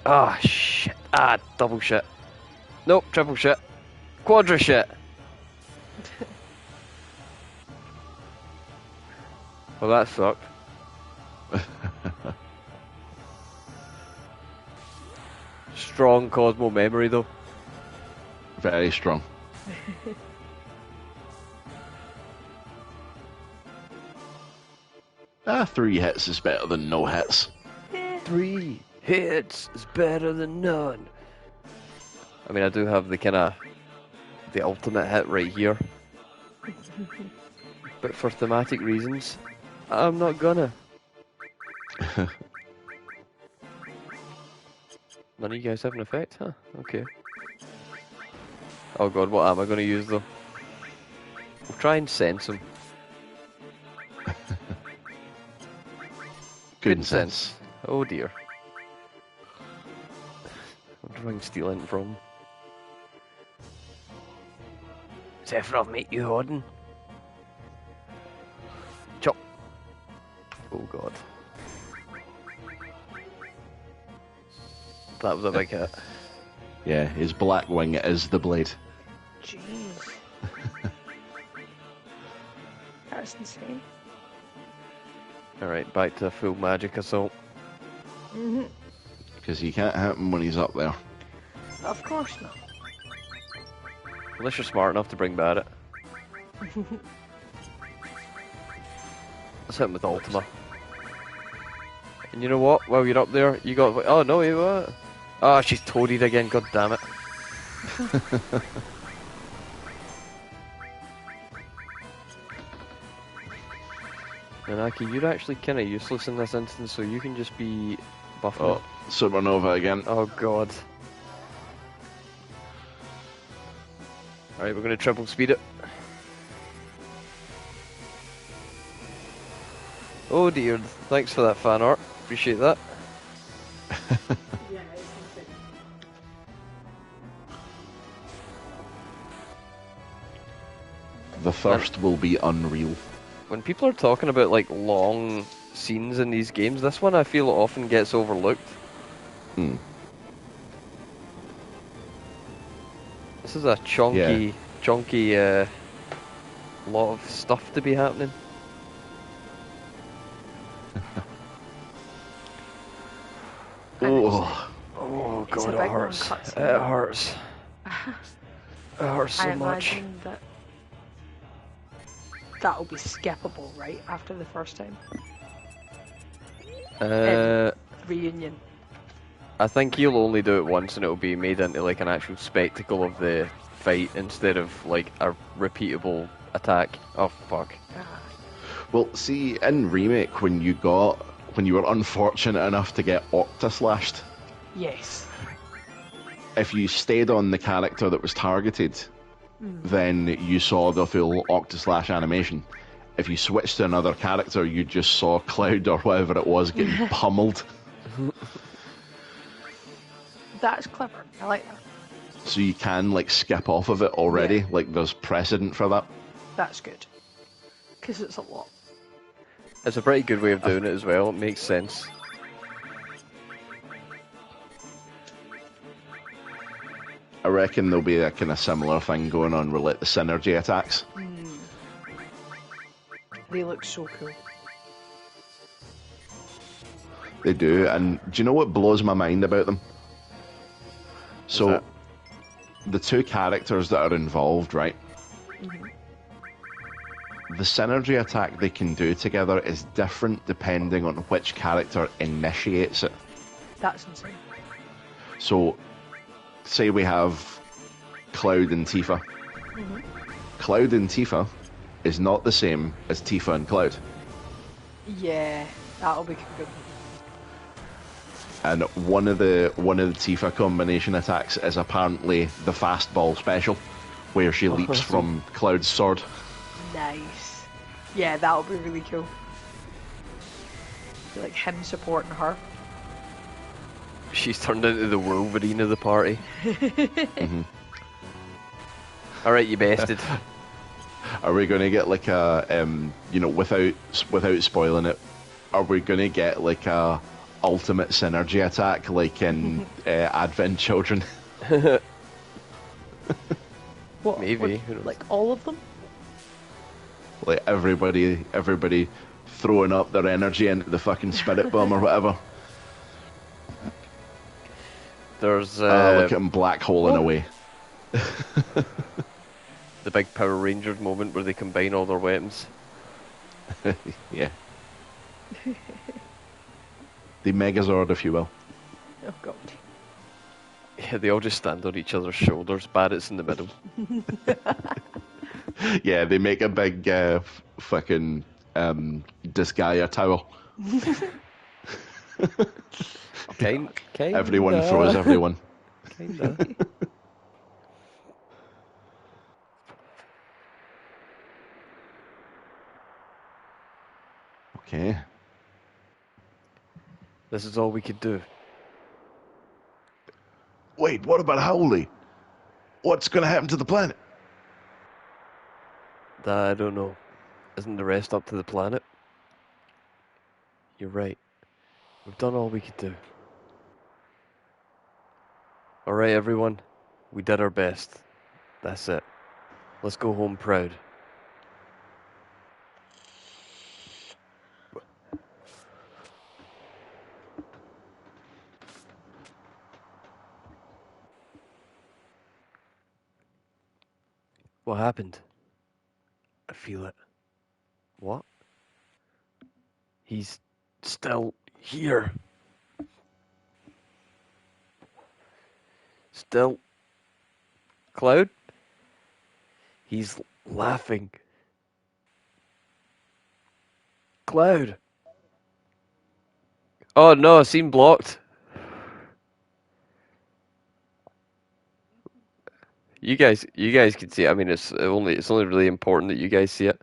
Ah, shit. Ah, double shit. Nope, triple shit. Quadra shit. Well, that sucked. Strong Cosmo memory, though. Very strong. 3 hits is better than no hits. 3 hits is better than none. I mean, I do have the ultimate hit right here. But for thematic reasons, I'm not gonna. None of you guys have an effect, huh? Okay. Oh god, what am I gonna use though? We'll try and sense him. Good sense. Oh dear. I'm trying to steal it from. Sephiroth, mate, you holding? Chop. Oh god. That was a big hit. Yeah, his black wing is the blade. Jeez. That's insane. Alright, back to full magic assault. Because he can't hit him when he's up there. Of course not. Unless you're smart enough to bring Barret. Let's hit him with Ultima. And you know what? While you're up there, you got... Oh no, you what? Oh, she's toadied again, god damn it. And Aki, you're actually kind of useless in this instance, so you can just be buffing. Oh, Supernova again. Oh god. Alright, we're gonna triple speed it. Oh dear, thanks for that fan art. Appreciate that. Yeah, it's insane. The first will be unreal. When people are talking about like long scenes in these games, this one I feel often gets overlooked. This is a chunky lot of stuff to be happening. Oh, God, it hurts. It hurts. It hurts so much. I imagine that'll be skippable, right, after the first time? Reunion. I think you'll only do it once and it'll be made into like an actual spectacle of the fight instead of like a repeatable attack. Oh, fuck. well, see, in Remake, when you were unfortunate enough to get Octaslashed, Yes. if you stayed on the character that was targeted, then you saw the full Octaslash animation. If you switched to another character, you just saw Cloud or whatever it was getting pummeled. That's clever. I like that. So you can like skip off of it already. Yeah. Like there's precedent for that. That's good. Because it's a lot. It's a pretty good way of doing it as well. It makes sense. I reckon there'll be a kind of similar thing going on with like the synergy attacks. They look so cool. They do, and do you know what blows my mind about them? So, the two characters that are involved, right? The synergy attack they can do together is different depending on which character initiates it. That's insane. So, say we have Cloud and Tifa. Cloud and Tifa is not the same as Tifa and Cloud. Yeah, that'll be good. And one of the Tifa combination attacks is apparently the fastball special, where she leaps from Cloud's sword. Nice. Yeah, that'll be really cool. Like him supporting her. She's turned into the Wolverine of the party. Mm-hmm. Alright, you bested. Are we going to get like a, without spoiling it, are we going to get like a ultimate synergy attack like in Advent Children? What? Maybe. Like all of them? Like everybody throwing up their energy into the fucking spirit bomb or whatever. There's look at him black holing away. The big Power Rangers moment where they combine all their weapons. Yeah. The Megazord, if you will. Oh god. Yeah, they all just stand on each other's shoulders. Barrett's in the middle. Yeah, they make a big fucking Disgaea tower. Kinda. Everyone throws everyone. Kinda. Okay. This is all we could do. Wait, what about Howley? What's going to happen to the planet? I don't know. Isn't the rest up to the planet? You're right. We've done all we could do. Alright, everyone. We did our best. That's it. Let's go home proud. What happened? I feel it. What? He's still here. Still. Cloud? He's laughing. Cloud. Oh no, scene blocked. You guys can see it. I mean, it's only really important that you guys see it.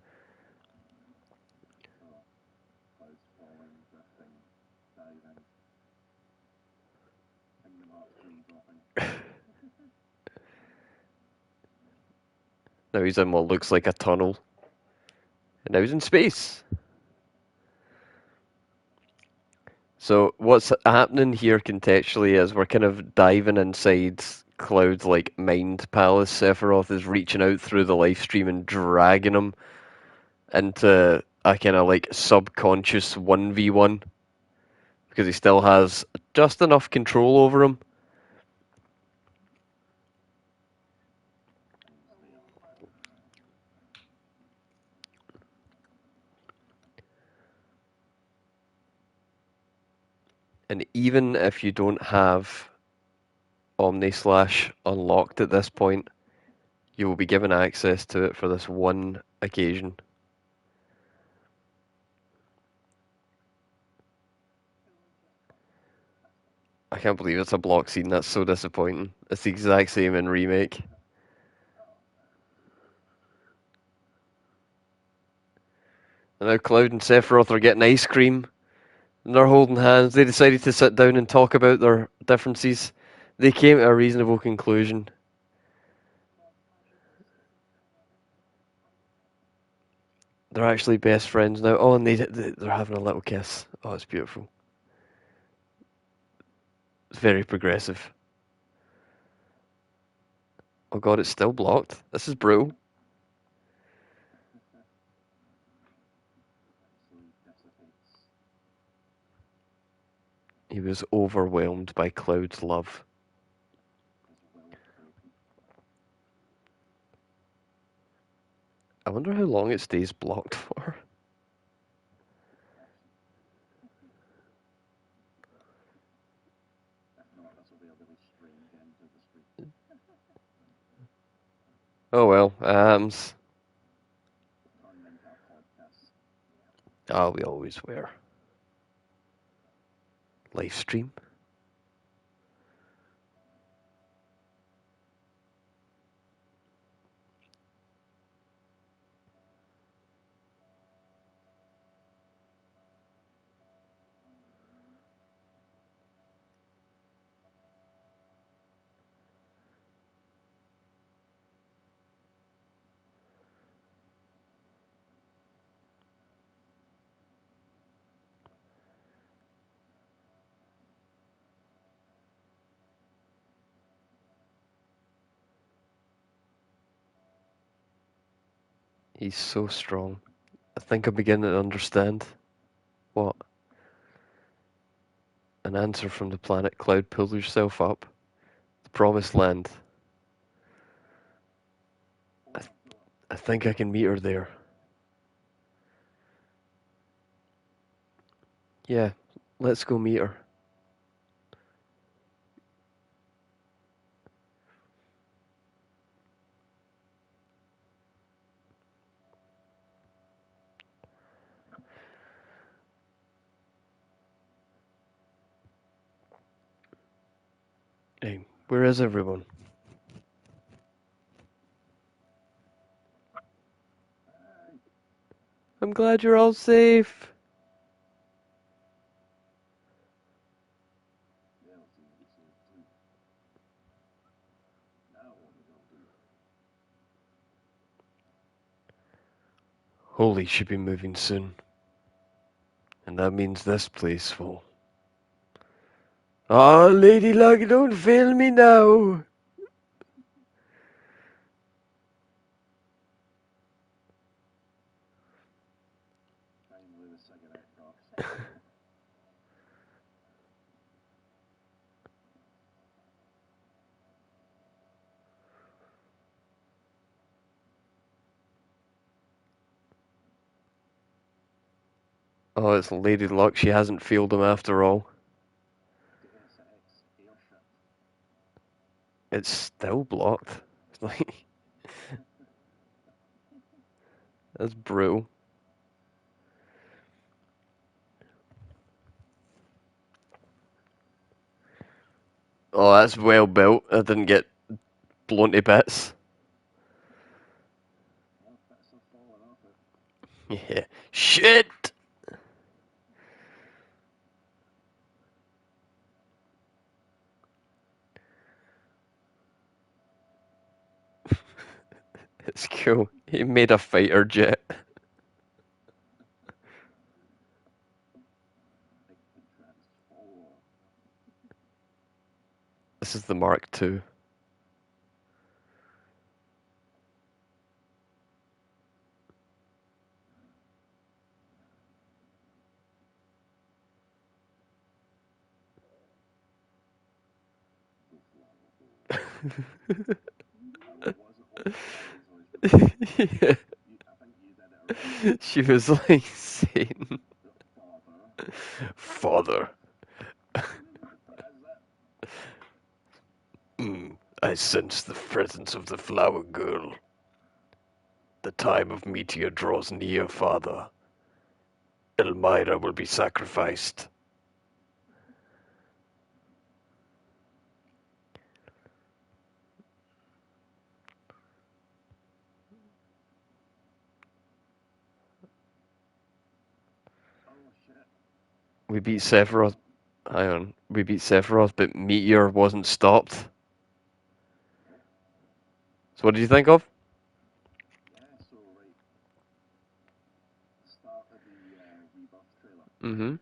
Now he's in what looks like a tunnel. And now he's in space. So what's happening here contextually is we're kind of diving inside Cloud's like mind palace. Sephiroth is reaching out through the live stream and dragging him into a kind of like subconscious 1v1 because he still has just enough control over him. And even if you don't have Omnislash unlocked at this point, you will be given access to it for this one occasion. I can't believe it's a block scene, that's so disappointing. It's the exact same in Remake. And now Cloud and Sephiroth are getting ice cream. And they're holding hands. They decided to sit down and talk about their differences. They came to a reasonable conclusion. They're actually best friends now. Oh, and they're having a little kiss. Oh, it's beautiful. It's very progressive. Oh god, it's still blocked. This is brutal. He was overwhelmed by Cloud's love. I wonder how long it stays blocked for. Oh well, oh, we always were. Live stream. He's so strong. I think I'm beginning to understand. What? An answer from the planet Cloud. Pull yourself up. The promised land. I think I can meet her there. Yeah, let's go meet her. Hey, where is everyone? I'm glad you're all safe. Holy should be moving soon. And that means this place will... Oh, Lady Luck, don't fail me now. Oh, it's Lady Luck. She hasn't failed him after all. It's still blocked. It's like... That's brutal. Oh, that's well built. I didn't get blown to bits. Yeah. Shit! It's cool. He made a fighter jet. This is the Mark II. Yeah. She was like saying, Father. I sense the presence of the flower girl. The time of meteor draws near, Father. Elmira will be sacrificed. We beat Sephiroth. Hang on. We beat Sephiroth, but Meteor wasn't stopped. So what did you think of? Mm-hmm.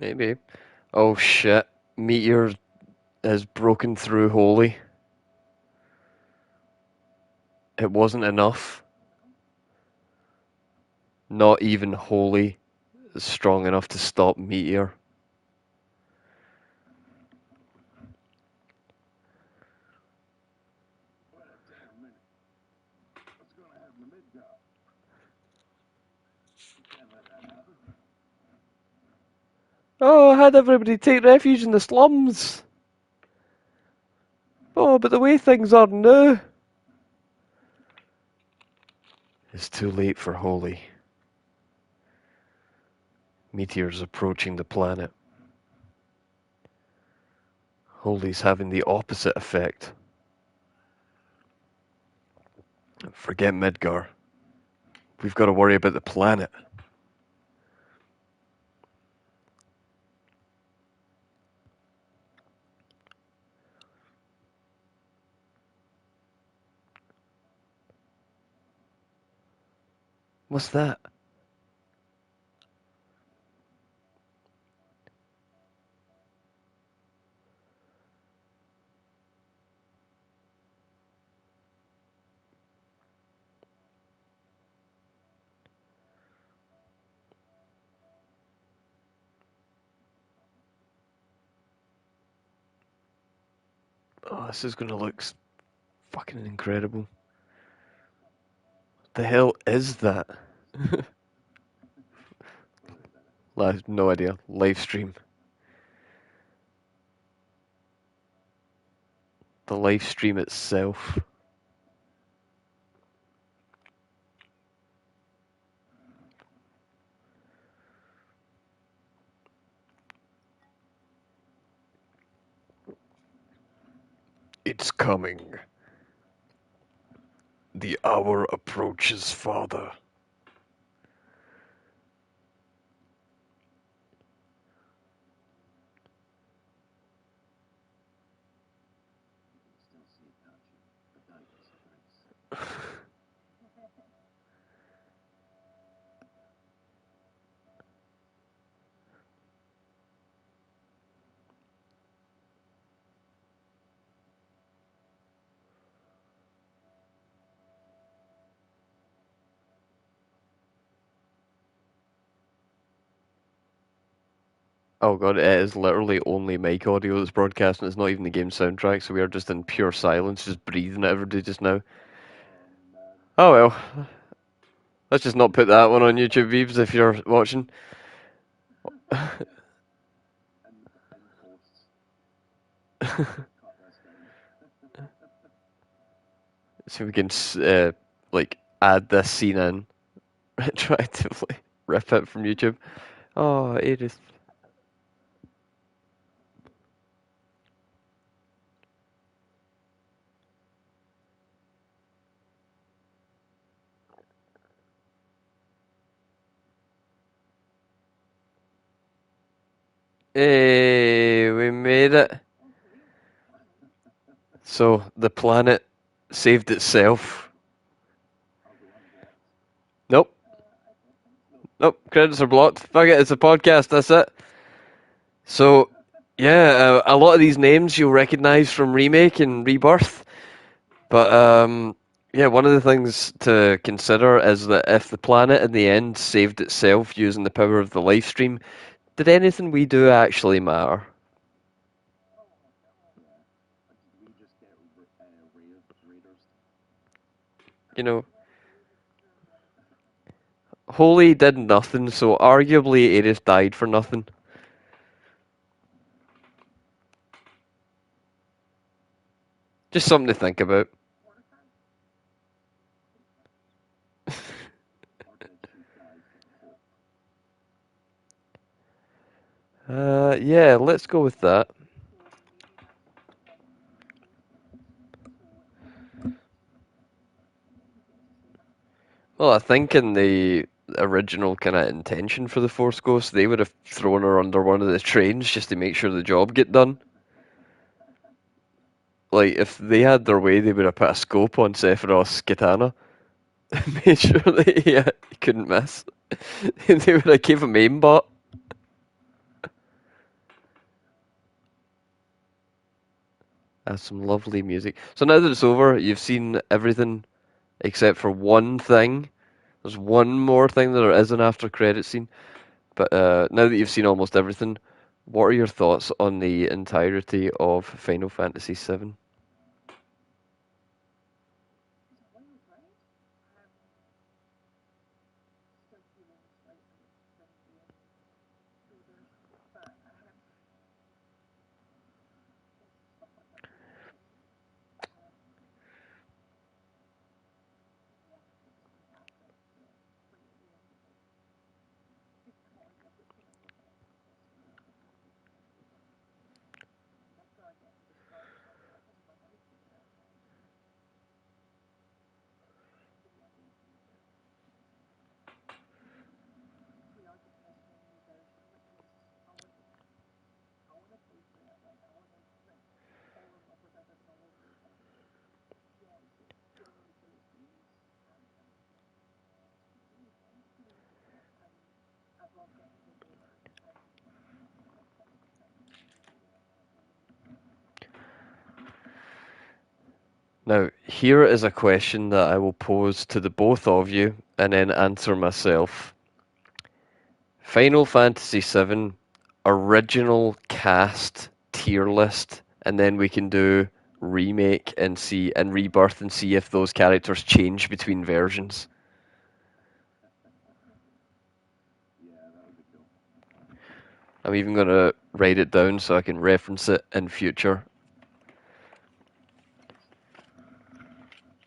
Maybe. Oh shit. Meteor has broken through Holy. It wasn't enough. Not even Holy is strong enough to stop Meteor. Oh, I had everybody take refuge in the slums. Oh, but the way things are now... It's too late for Holy. Meteor's approaching the planet. Holy's having the opposite effect. Forget Midgar. We've got to worry about the planet. What's that? Oh, this is gonna look fucking incredible. The hell is that? I have no idea. Live stream. The live stream itself. It's coming. The hour approaches, Father. Oh god, it is literally only mic audio that's broadcasting. It's not even the game soundtrack, so we are just in pure silence, just breathing at everybody just now. Oh well. Let's just not put that one on YouTube, Veebs, if you're watching. So we can like add this scene in retroactively, rip it from YouTube. Oh, Edith. Hey, we made it. So the planet saved itself. Nope. Nope, credits are blocked. Fuck it, it's a podcast, that's it. So, yeah, a lot of these names you'll recognize from Remake and Rebirth. But, yeah, one of the things to consider is that if the planet in the end saved itself using the power of the live stream, did anything we do actually matter? You know, Holy did nothing, so arguably Aerith died for nothing. Just something to think about. Yeah, let's go with that. Well, I think in the original kind of intention for the Force Ghost, they would have thrown her under one of the trains just to make sure the job get done. Like, if they had their way, they would have put a scope on Sephiroth's katana and made sure that he couldn't miss. They would have gave him aimbot. That's some lovely music. So now that it's over, you've seen everything except for one thing. There's one more thing that there is an after credit scene. But now that you've seen almost everything, what are your thoughts on the entirety of Final Fantasy VII? Now, here is a question that I will pose to the both of you and then answer myself. Final Fantasy VII original cast tier list, and then we can do remake and rebirth and see if those characters change between versions. I'm even going to write it down so I can reference it in future.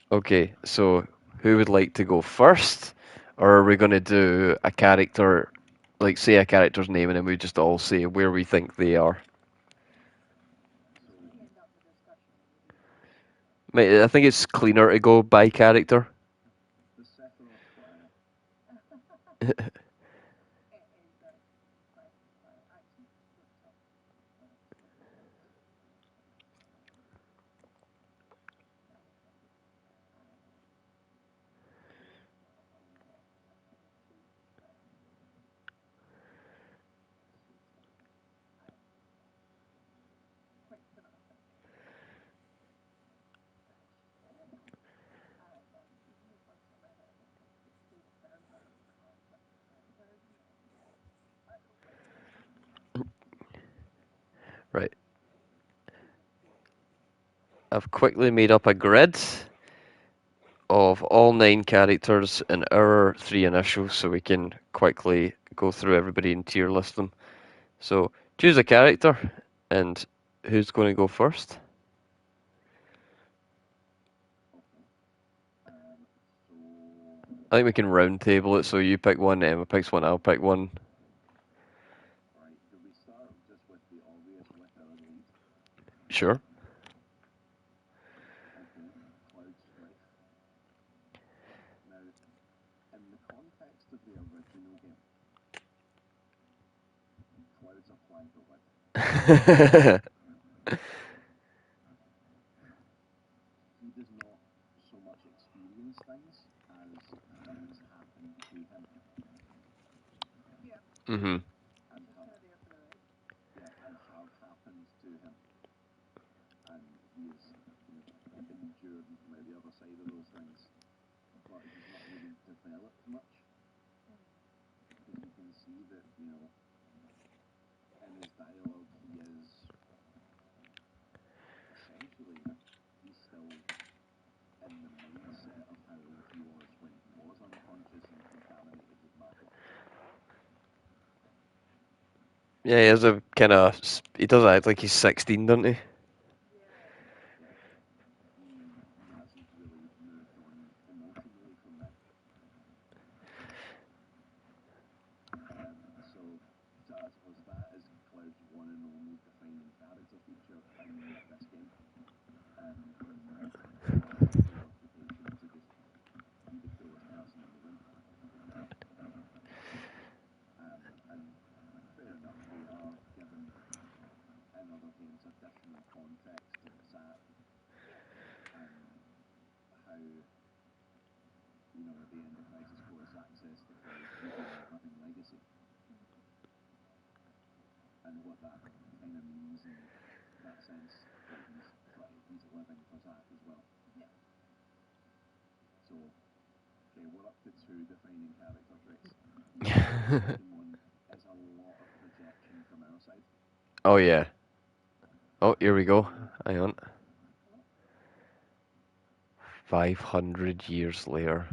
Okay, so who would like to go first? Or are we going to do a character, like say a character's name, and then we just all say where we think they are? I think it's cleaner to go by character. Right. I've quickly made up a grid of all 9 characters in our 3 initials so we can quickly go through everybody and tier list them. So choose a character, and who's going to go first? I think we can round table it, so you pick one, Emma picks one, I'll pick one. Sure. Mm-hmm. Yeah, he has a kind of. He does act like he's 16, doesn't he? Oh yeah. Oh, here we go. Hang on. 500 years later.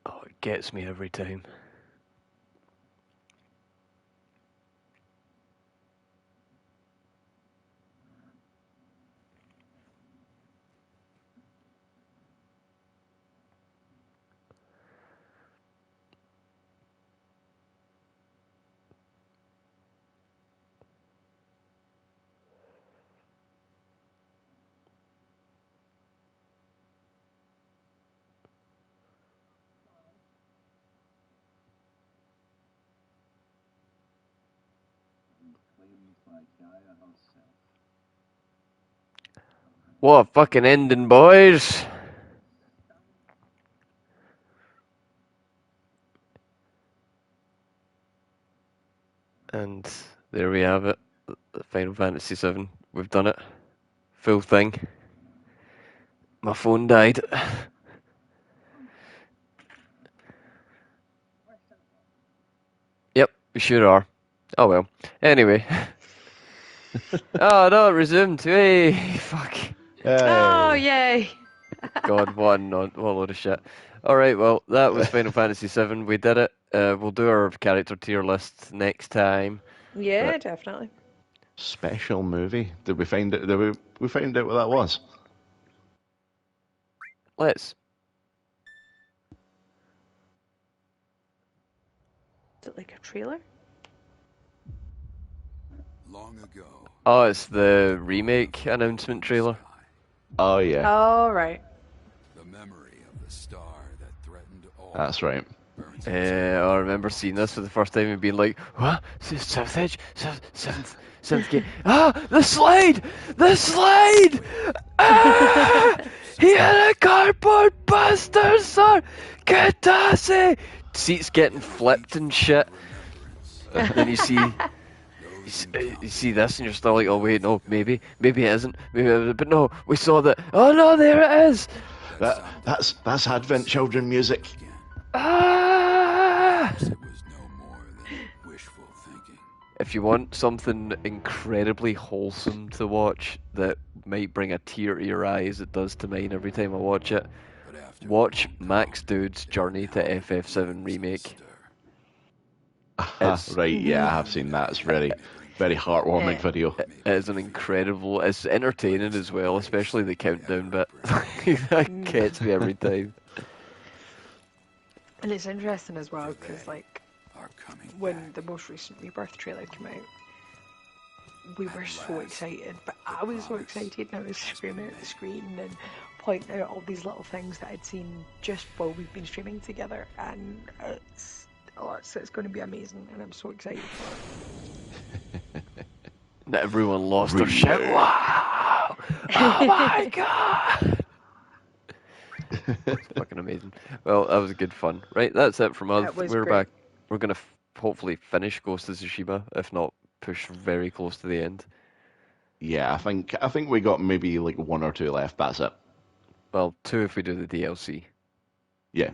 Oh, it gets me every time. What a fucking ending, boys! And there we have it. Final Fantasy VII. We've done it. Full thing. My phone died. Yep, we sure are. Oh well. Anyway. Oh no, it resumed. Hey, fuck. Oh, yay. God, what a load of shit. Alright, well, that was Final Fantasy VII. We did it. We'll do our character tier list next time. Yeah, definitely. Special movie. Did we find it? Did we find out what that was? Let's. Is it like a trailer? Long ago. Oh, it's the remake announcement trailer. Oh yeah. Oh, right. The memory of the star that threatened all. That's right. I remember seeing this for the first time and being like, what? Seventh Edge? Seventh game. Ah! The slide! The slide! Ah! He had a cardboard buster, son! Katase! Seats getting flipped and shit. And then you see this and you're still like, oh wait, no, maybe it isn't. But no, we saw that. Oh no, there it is! That's Advent Children music. Ah! It was no more than wishful thinking. If you want something incredibly wholesome to watch that might bring a tear to your eye as it does to mine every time I watch it, watch Max Dude's Journey to FF7 Remake. Right, yeah, I have seen that. It's very heartwarming video. It is an incredible, it's entertaining as well, especially the countdown bit. That gets me every time. And it's interesting as well, because like, when the most recent Rebirth trailer came out, we were so excited, but I was so excited and I was screaming at the screen and pointing out all these little things that I'd seen just while we've been streaming together, and it's going to be amazing and I'm so excited for it. Not everyone lost their shit. Wow! Oh my god! It's fucking amazing. Well, that was good fun. Right, that's it from us. We're great. back. We're gonna hopefully finish Ghost of Tsushima, if not push very close to the end. Yeah, I think we got maybe like 1 or 2 left. That's it. Well, 2 if we do the DLC. Yeah.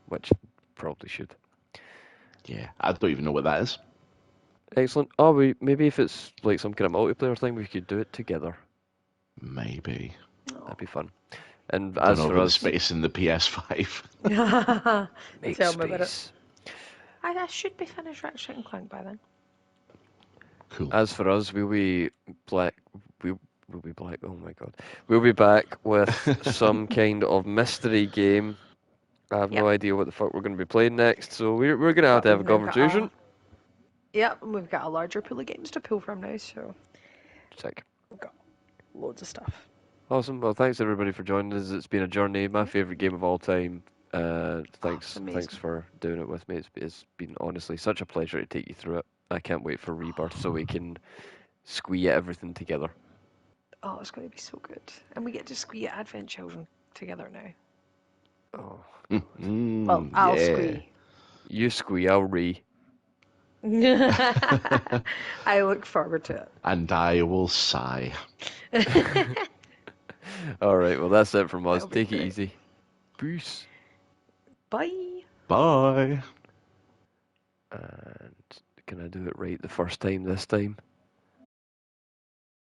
Which probably should. Yeah, I don't even know what that is. Excellent. Maybe if it's like some kind of multiplayer thing, we could do it together. Maybe. That'd be fun. And I as don't know for about us, the space in the PS5. make Tell me about it. space. I should be finished Ratchet and Clank by then. Cool. As for us, we'll be black. We'll be black. Oh my god. We'll be back with some kind of mystery game. I have no idea what the fuck we're going to be playing next, so we're going to have a conversation. Yep, and we've got a larger pool of games to pull from now, so Sick. we've got loads of stuff. Awesome. Well, thanks everybody for joining us. It's been a journey. My favourite game of all time. Thanks for doing it with me. It's been honestly such a pleasure to take you through it. I can't wait for Rebirth so we can squeeze everything together. Oh, it's going to be so good. And we get to squeeze Advent Children together now. Oh. Well, I'll squeeze. You squeeze, I'll re. I look forward to it. And I will sigh. Alright, well that's it from us. Take it easy. Peace. Bye. Bye. And can I do it right the first time this time?